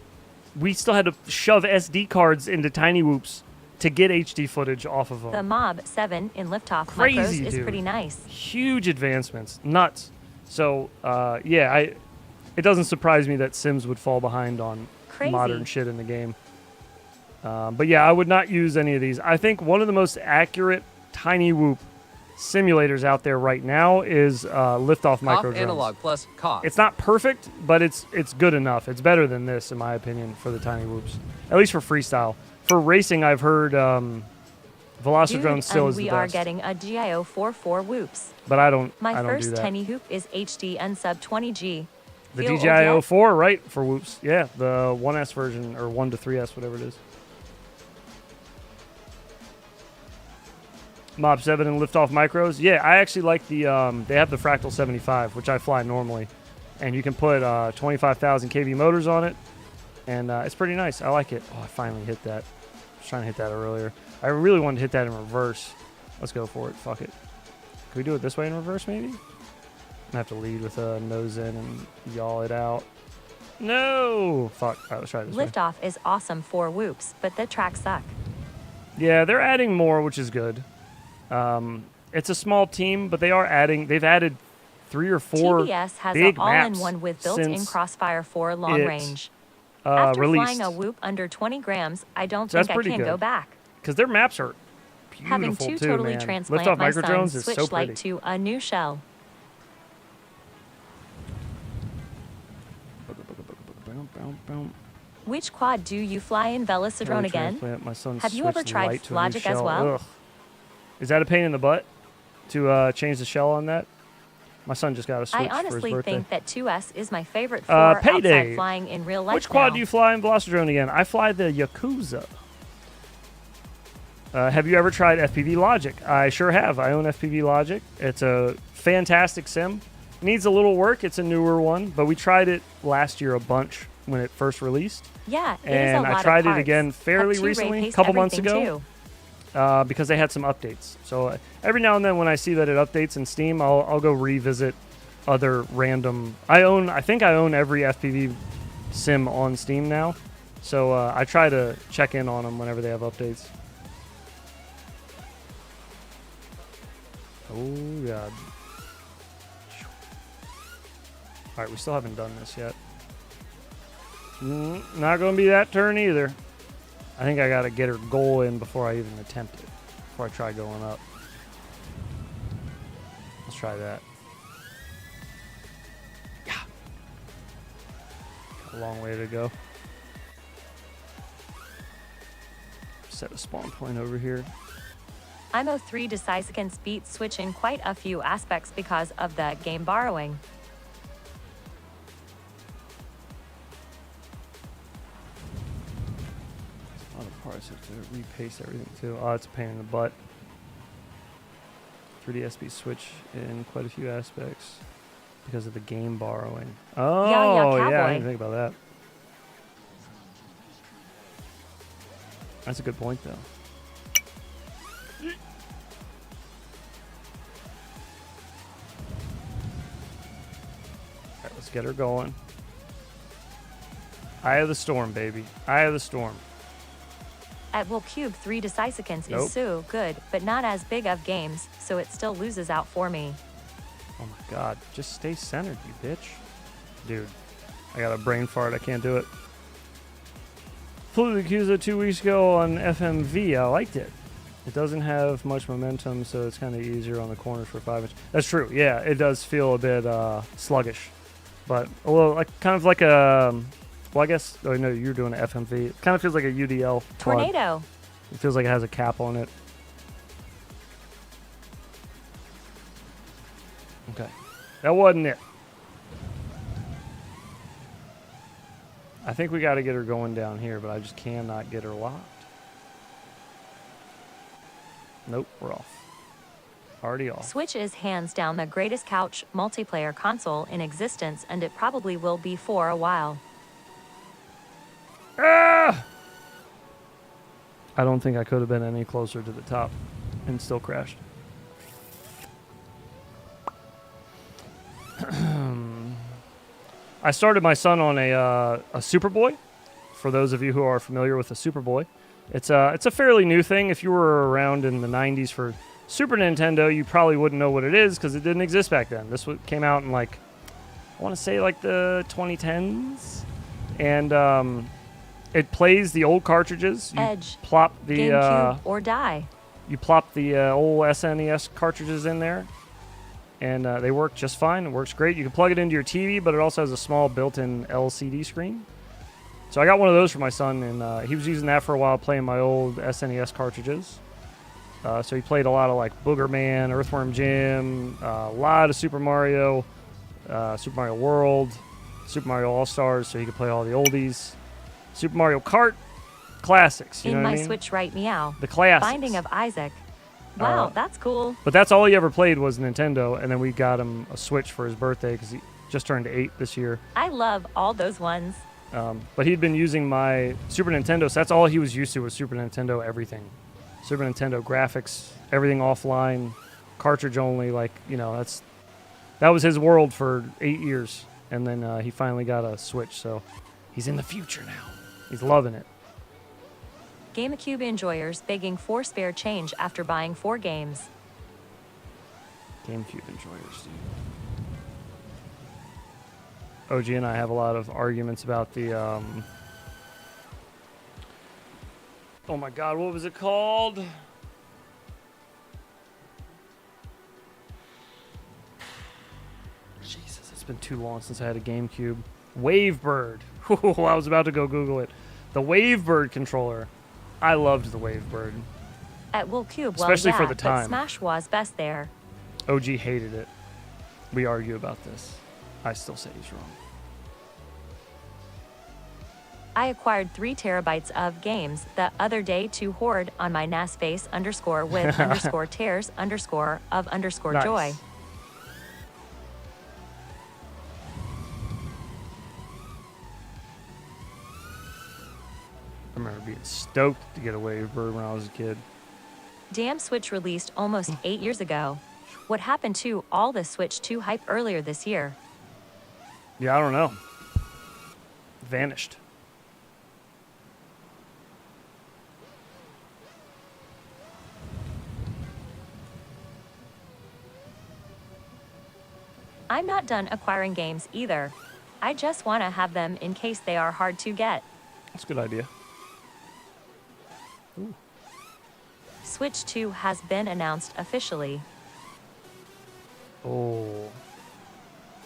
we still had to shove SD cards into tiny whoops to get HD footage off of them. The Mob 7 in Liftoff Crazy, Micros is dude. pretty nice. Huge advancements. Nuts. So, it doesn't surprise me that Sims would fall behind on Crazy. modern shit in the game. But yeah, I would not use any of these. I think one of the most accurate tiny whoop simulators out there right now is Liftoff Micro Drones. Analog plus cough. It's not perfect, but it's good enough. It's better than this, in my opinion, for the tiny whoops. At least for freestyle. For racing, I've heard Velocidrone still is the we best. are getting a GIO 44 whoops. But I don't My do first that. tiny hoop is HD and sub 20G. The Feel old DJI yet? 04, right, for whoops. Yeah, the 1S version, or 1 to 3S, whatever it is. Mob 7 and Liftoff Micros. Yeah, I actually like the, they have the Fractal 75, which I fly normally. And you can put 25,000 kV motors on it. And it's pretty nice. I like it. Oh, I finally hit that. I was trying to hit that earlier. I really wanted to hit that in reverse. Let's go for it. Fuck it. Can we do it this way in reverse, maybe? I have to lead with a nose in and yaw it out. No! Fuck. All right, let's try it this way. Liftoff is awesome for whoops, but the tracks suck. Yeah, they're adding more, which is good. It's a small team, but they've added 3 or 4 TBS has big an maps all-in-one with built-in since Crossfire 4 long it, range. After released. flying a whoop under 20 grams, I don't So that's think I pretty can good. go back. Because their maps are beautiful Having two too, totally man. transplant Liftoff my Micro son Drones is switched so pretty. like to a new shell. Which quad do you fly in Velocidrone Totally again? transplant. My son Have you ever switched tried light to a new Logic as shell. well? Ugh. Is that a pain in the butt to change the shell on that? My son just got a switch I for his honestly birthday. think that 2S is my favorite for Payday. outside flying in real life. Which quad now. do you fly in Velocidrone again? I fly the Yakuza. Have you ever tried FPV Logic? I sure have. I own FPV Logic. It's a fantastic sim. Needs a little work. It's a newer one, but we tried it last year a bunch when it first released. Yeah, it and is a lot I tried of it parts. again fairly Have two recently, a ray-paced couple months everything, ago, too. because they had some updates. So every now and then when I see that it updates in Steam, I'll go revisit other random. I think I own every FPV sim on Steam now, so I try to check in on them whenever they have updates. Oh god. Alright, we still haven't done this yet. Not going to be that turn either. I think I got to get her goal in before I even attempt it. Before I try going up. Let's try that. Yeah. Got a long way to go. Set a spawn point over here. IMO 3 Decisicans beat Switch in quite a few aspects because of the game borrowing. A lot of parts have to repaste everything too. Oh, it's a pain in the butt. 3DS beat Switch in quite a few aspects because of the game borrowing. Oh, yeah, I didn't think about that. That's a good point, though. Alright, let's get her going. Eye of the storm, baby. Eye of the storm. At Will Cube 3 Decisicans Nope. is so good, but not as big of games, so it still loses out for me. Oh my god, just stay centered, you bitch. Dude, I got a brain fart, I can't do it. Flew the Yakuza 2 weeks ago on FMV, I liked it. It doesn't have much momentum, so it's kind of easier on the corners for 5-inch. That's true, yeah, it does feel a bit sluggish. But a little, like, kind of like a, well, I guess, oh no, you're doing an FMV. It kind of feels like a UDL quad. Tornado. It feels like it has a cap on it. Okay. That wasn't it. I think we got to get her going down here, but I just cannot get her locked. Nope, we're off. Already off. Switch is hands down the greatest couch multiplayer console in existence, and it probably will be for a while. Ah! I don't think I could have been any closer to the top and still crashed. I started my son on a Superboy. For those of you who are familiar with the Superboy, it's a fairly new thing. If you were around in the 90s for Super Nintendo, you probably wouldn't know what it is because it didn't exist back then. This came out in like, I want to say like the 2010s, and it plays the old cartridges. You Edge, plop the GameCube, or die. You plop the old SNES cartridges in there, and they work just fine. It works great. You can plug it into your TV, but it also has a small built-in LCD screen. So I got one of those for my son, and he was using that for a while, playing my old SNES cartridges. So he played a lot of like Booger Man, Earthworm Jim, a lot of Super Mario, Super Mario World, Super Mario All-Stars, so he could play all the oldies. Super Mario Kart, classics. You know In what my I mean? Switch right meow. The classics. Binding of Isaac. Wow, that's cool. But that's all he ever played was Nintendo, and then we got him a Switch for his birthday because he just turned 8 this year. I love all those ones. But he'd been using my Super Nintendo, so that's all he was used to was Super Nintendo everything. Super Nintendo graphics, everything offline, cartridge only, like, you know, that was his world for 8 years. And then he finally got a Switch, so he's in the future now. He's loving it. GameCube enjoyers begging for spare change after buying 4 games. GameCube enjoyers, dude. OG and I have a lot of arguments about the, oh my god, what was it called? Jesus, it's been too long since I had a GameCube. Wavebird. I was about to go Google it. The Wavebird controller. I loved the Wavebird. At Will Cube, well, Especially yeah, for the but time. Smash was best there. OG hated it. We argue about this. I still say he's wrong. I acquired 3 terabytes of games the other day to hoard on my NAS face _ with _ tears _ of _ Nice. joy. I remember being stoked to get a Wavebird when I was a kid. Damn, Switch released almost 8 years ago. What happened to all the Switch 2 hype earlier this year? Yeah, I don't know. Vanished. I'm not done acquiring games either. I just want to have them in case they are hard to get. That's a good idea. Ooh. Switch 2 has been announced officially. Oh.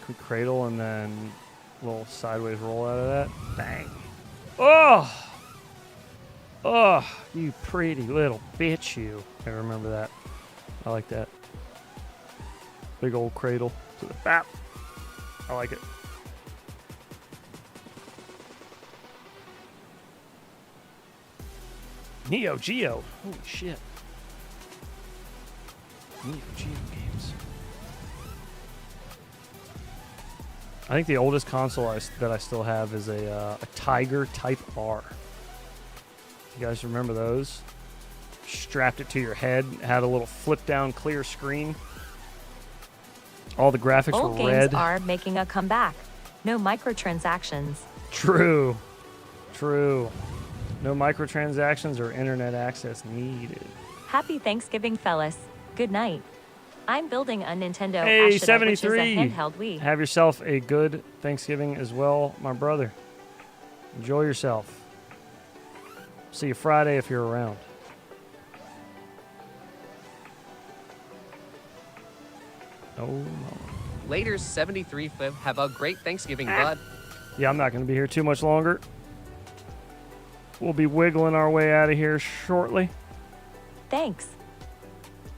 Quick cradle and then a little sideways roll out of that. Bang. Oh! Oh, you pretty little bitch, you. I remember that. I like that. Big old cradle to the bap. I like it. Neo Geo. Holy shit. Neo Geo games. I think the oldest console that I still have is a Tiger Type R. You guys remember those? Strapped it to your head, had a little flip down clear screen. All the graphics Old were games red. are making a comeback. No microtransactions. True. True. No microtransactions or internet access needed. Happy Thanksgiving, fellas. Good night. I'm building a Nintendo Hey, Ashita, 73. which is a handheld Wii. Have yourself a good Thanksgiving as well, my brother. Enjoy yourself. See you Friday if you're around. Oh, no. Later, 73 Fib. Have a great Thanksgiving, bud. Yeah, I'm not going to be here too much longer. We'll be wiggling our way out of here shortly. Thanks.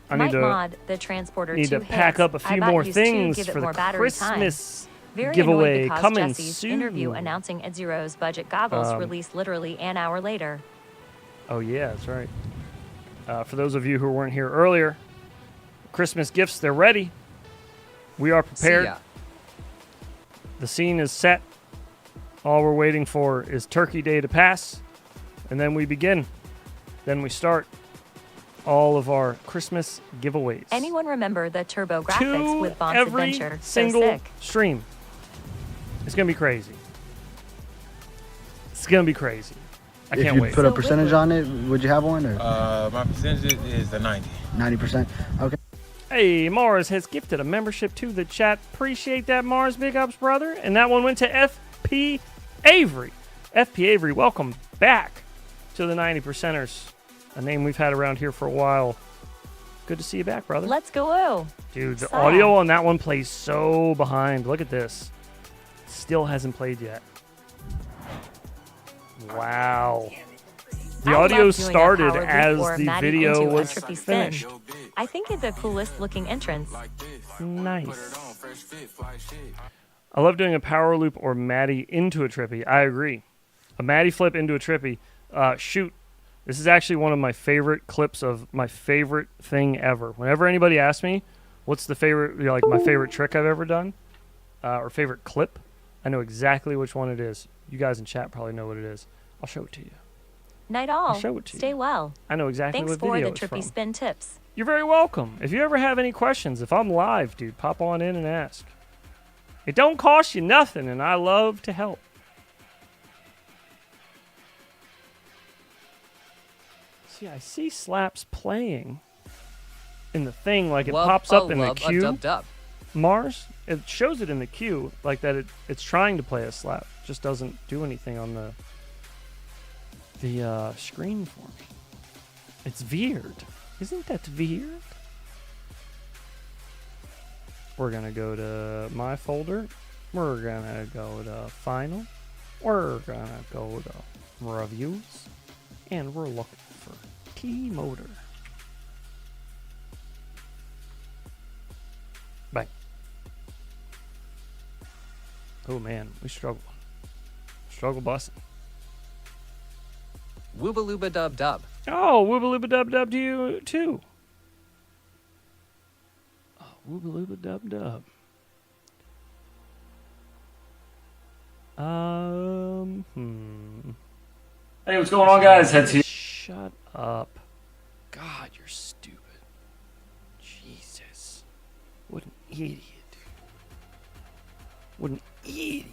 I Might need to mod the transporter need to two pack hits. up a few I about more used to things give it for the more battery Christmas time. Very giveaway annoyed because coming Jesse's soon. interview announcing Ed Zero's budget goggles released literally an hour later. Oh, yeah, that's right. For those of you who weren't here earlier, Christmas gifts, they're ready. We are prepared. See ya. The scene is set. All we're waiting for is Turkey Day to pass, and then we begin. Then we start all of our Christmas giveaways. Anyone remember the Turbo graphics To with Bomb's every Adventure? single So sick. stream. It's going to be crazy. It's going to be crazy. I If can't you wait. put a percentage on it, would you have one? Or? My percentage is the 90. 90%? Okay. Hey, Mars has gifted a membership to the chat. Appreciate that, Mars. Big ups, brother. And that one went to FP Avery. FP Avery, welcome back to the 90%ers. A name we've had around here for a while. Good to see you back, brother. Let's go. Dude, the Sad. audio on that one plays so behind. Look at this. Still hasn't played yet. Wow. The I audio love doing a started power loop as or the Maddie video into a was Trippy spin. finished. I think it's the coolest looking entrance. Nice. I love doing a power loop or Maddie into a Trippy. I agree. A Maddie flip into a Trippy. Shoot. This is actually one of my favorite clips of my favorite thing ever. Whenever anybody asks me, what's the favorite, like my favorite trick I've ever done, or favorite clip, I know exactly which one it is. You guys in chat probably know what it is. I'll show it to you. Night all. I'll show it to Stay you. well. I know exactly Thanks what for video the it's Trippy from. spin tips. You're very welcome. If you ever have any questions, if I'm live, dude, pop on in and ask. It don't cost you nothing, and I love to help. See, I see slaps playing in the thing, like it pops up in the queue. Dub. Mars, it shows it in the queue, like that it's trying to play a slap. Just doesn't do anything on the screen for me. It's weird. Isn't that weird? We're going to go to my folder. We're going to go to final. We're going to go to reviews. And we're looking for T-Motor. Bang. Oh man, we struggle. Struggle busting. Woobalooba dub dub. Oh, woobalooba dub dub to you too. Oh, woobalooba dub dub. Hey, what's going on, guys? Heads here. Shut up. God, you're stupid. Jesus. What an idiot. What an idiot,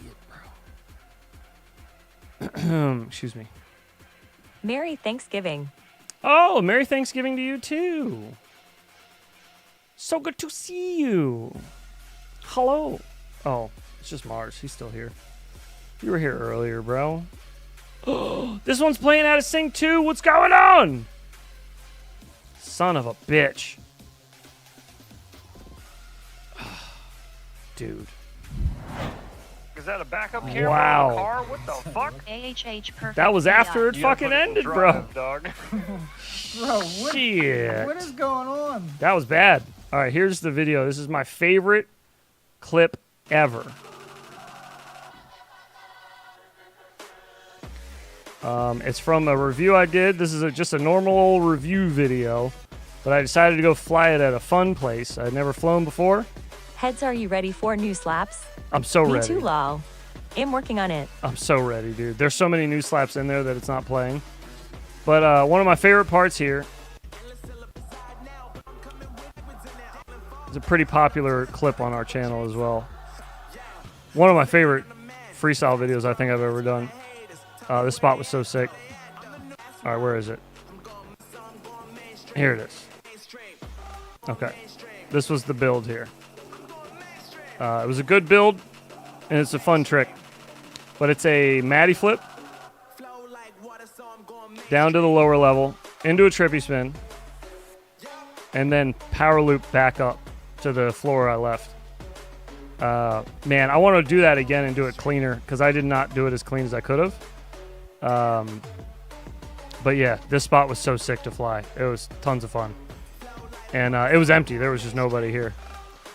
bro. Excuse me. Merry Thanksgiving. Oh, Merry Thanksgiving to you too. So good to see you. Hello. Oh, it's just Mars. He's still here. You were here earlier, bro. Oh, this one's playing out of sync too. What's going on? Son of a bitch. Cause Dude. that a backup camera Wow. in the car? What the fuck? AHH perfect. That was after it You gotta fucking put it in ended, drive, bro. Dog. Bro, what, Shit. what is going on? That was bad. All right, here's the video. This is my favorite clip ever. It's from a review I did. This is just a normal old review video, but I decided to go fly it at a fun place. I'd never flown before. Heads, are you ready for new slaps? I'm so Me ready. too, lol. I'm working on it. I'm so ready, dude. There's so many new slaps in there that it's not playing. But one of my favorite parts here is a pretty popular clip on our channel as well. One of my favorite freestyle videos I think I've ever done. This spot was so sick. All right, where is it? Here it is. Okay. This was the build here. It was a good build, and it's a fun trick. But it's a Matty flip down to the lower level, into a trippy spin, and then power loop back up to the floor I left. Man, I want to do that again and do it cleaner, because I did not do it as clean as I could have. But yeah, this spot was so sick to fly. It was tons of fun. And it was empty. There was just nobody here.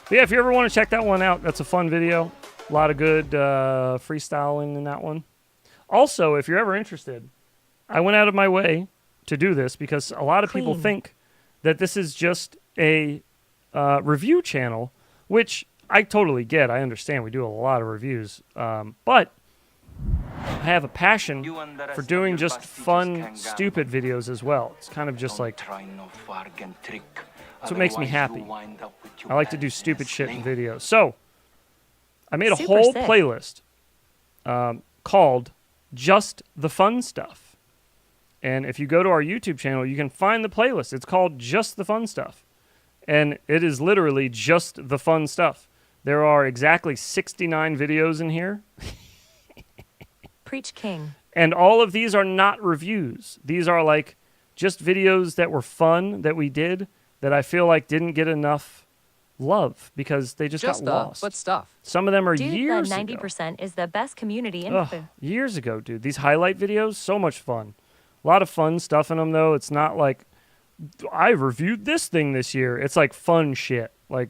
But yeah, if you ever want to check that one out, that's a fun video. A lot of good freestyling in that one. Also, if you're ever interested, I went out of my way to do this because a lot of people think that this is just a review channel, which I totally get. I understand. We do a lot of reviews. But I have a passion for doing just fun, stupid videos as well. It's kind of just like, that's what makes me happy. I like to do stupid shit in videos. So, I made a whole playlist called Just the Fun Stuff. And if you go to our YouTube channel, you can find the playlist. It's called Just the Fun Stuff. And it is literally just the fun stuff. There are exactly 69 videos in here. Preach King. And all of these are not reviews. These are like just videos that were fun that we did that I feel like didn't get enough love because they just got lost. But stuff. Some of them are Dude, years the ago. 90% is the best community info. Years ago, dude. These highlight videos, so much fun. A lot of fun stuff in them, though. It's not like, I reviewed this thing this year. It's like fun shit. Like,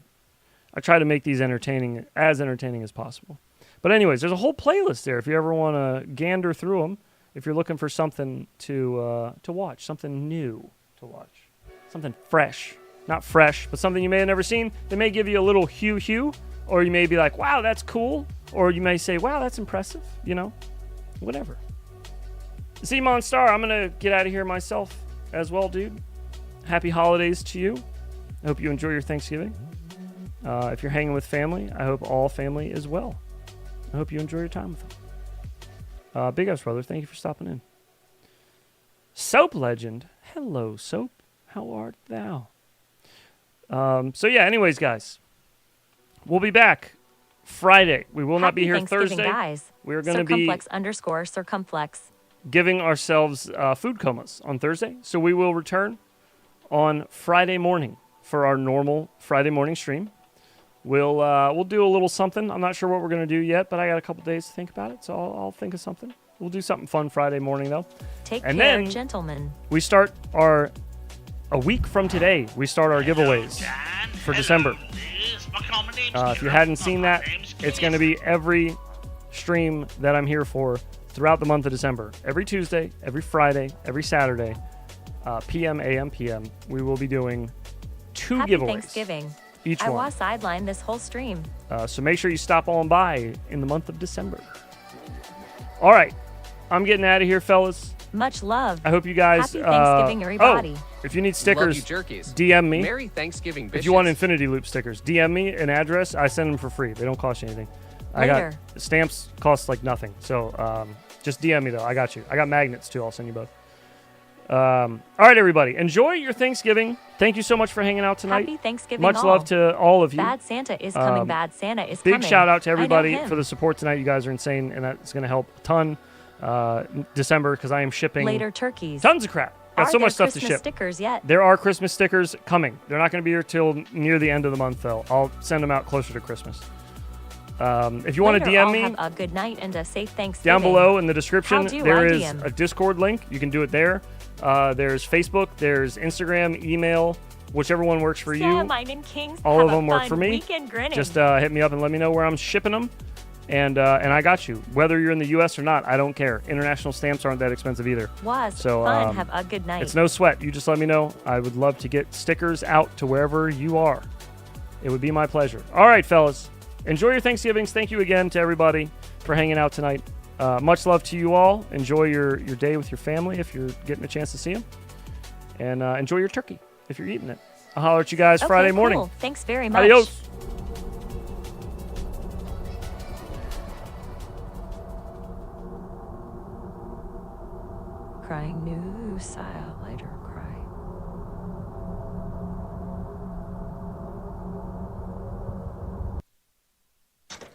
I try to make these entertaining as possible. But anyways, there's a whole playlist there if you ever want to gander through them. If you're looking for something to watch, something new to watch, something fresh. Not fresh, but something you may have never seen. They may give you a little hue, or you may be like, wow, that's cool. Or you may say, wow, that's impressive. You know, whatever. See, Monstar, I'm going to get out of here myself as well, dude. Happy holidays to you. I hope you enjoy your Thanksgiving. If you're hanging with family, I hope all family is well. I hope you enjoy your time with them. Big Ups, brother, thank you for stopping in. Soap Legend. Hello, Soap. How art thou? So yeah, anyways, guys, we'll be back Friday. We will not be here Thursday. Guys. We're going to be _circumflex. giving ourselves food comas on Thursday. So we will return on Friday morning for our normal Friday morning stream. We'll do a little something. I'm not sure what we're going to do yet, but I got a couple days to think about it, so I'll think of something. We'll do something fun Friday morning, though. Take and care, then gentlemen. We start a week from today, we start our giveaways for December. If you hadn't seen that, it's going to be every stream that I'm here for throughout the month of December. Every Tuesday, every Friday, every Saturday, PM, AM, PM, we will be doing two Happy giveaways. Thanksgiving. Each I one. was sidelined this whole stream. So make sure you stop on by in the month of December. All right. I'm getting out of here, fellas. Much love. I hope you guys... Happy Thanksgiving, everybody. If you need stickers, Love you, jerkies. DM me. Merry Thanksgiving, bitches. If you want Infinity Loop stickers, DM me an address. I send them for free. They don't cost you anything. I got stamps cost like nothing. So just DM me, though. I got you. I got magnets, too. I'll send you both. All right, everybody. Enjoy your Thanksgiving. Thank you so much for hanging out tonight. Happy Thanksgiving. Much love to all of you. Bad Santa is coming. Bad Santa is coming. Big shout out to everybody I know him. for the support tonight. You guys are insane, and that's going to help a ton. December, because I am shipping later turkeys. Tons of crap. Got so much stuff to Christmas ship. Stickers yet? There are Christmas stickers coming. They're not going to be here till near the end of the month, though. I'll send them out closer to Christmas. If you want to Later, DM all me, have a good night and a safe Thanksgiving. down below in the description, How do there I is DM? a Discord link. You can do it there. There's Facebook, there's Instagram, email, whichever one works for Yeah, you. mine and Kings All have of them a work fun for me. weekend grinning. Just hit me up and let me know where I'm shipping them. And I got you. Whether you're in the U.S. or not, I don't care. International stamps aren't that expensive either. Was So, fun. Have a good night. It's no sweat. You just let me know. I would love to get stickers out to wherever you are. It would be my pleasure. All right, fellas. Enjoy your Thanksgivings. Thank you again to everybody for hanging out tonight. Much love to you all. Enjoy your day with your family if you're getting a chance to see them. And enjoy your turkey if you're eating it. I'll holler at you guys Okay, Friday morning. cool. Thanks very much. Adios. Crying new style, later cry.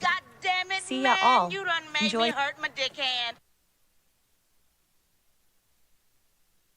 God damn it, See ya man. all. You done made Enjoy. me hurt my dick hand.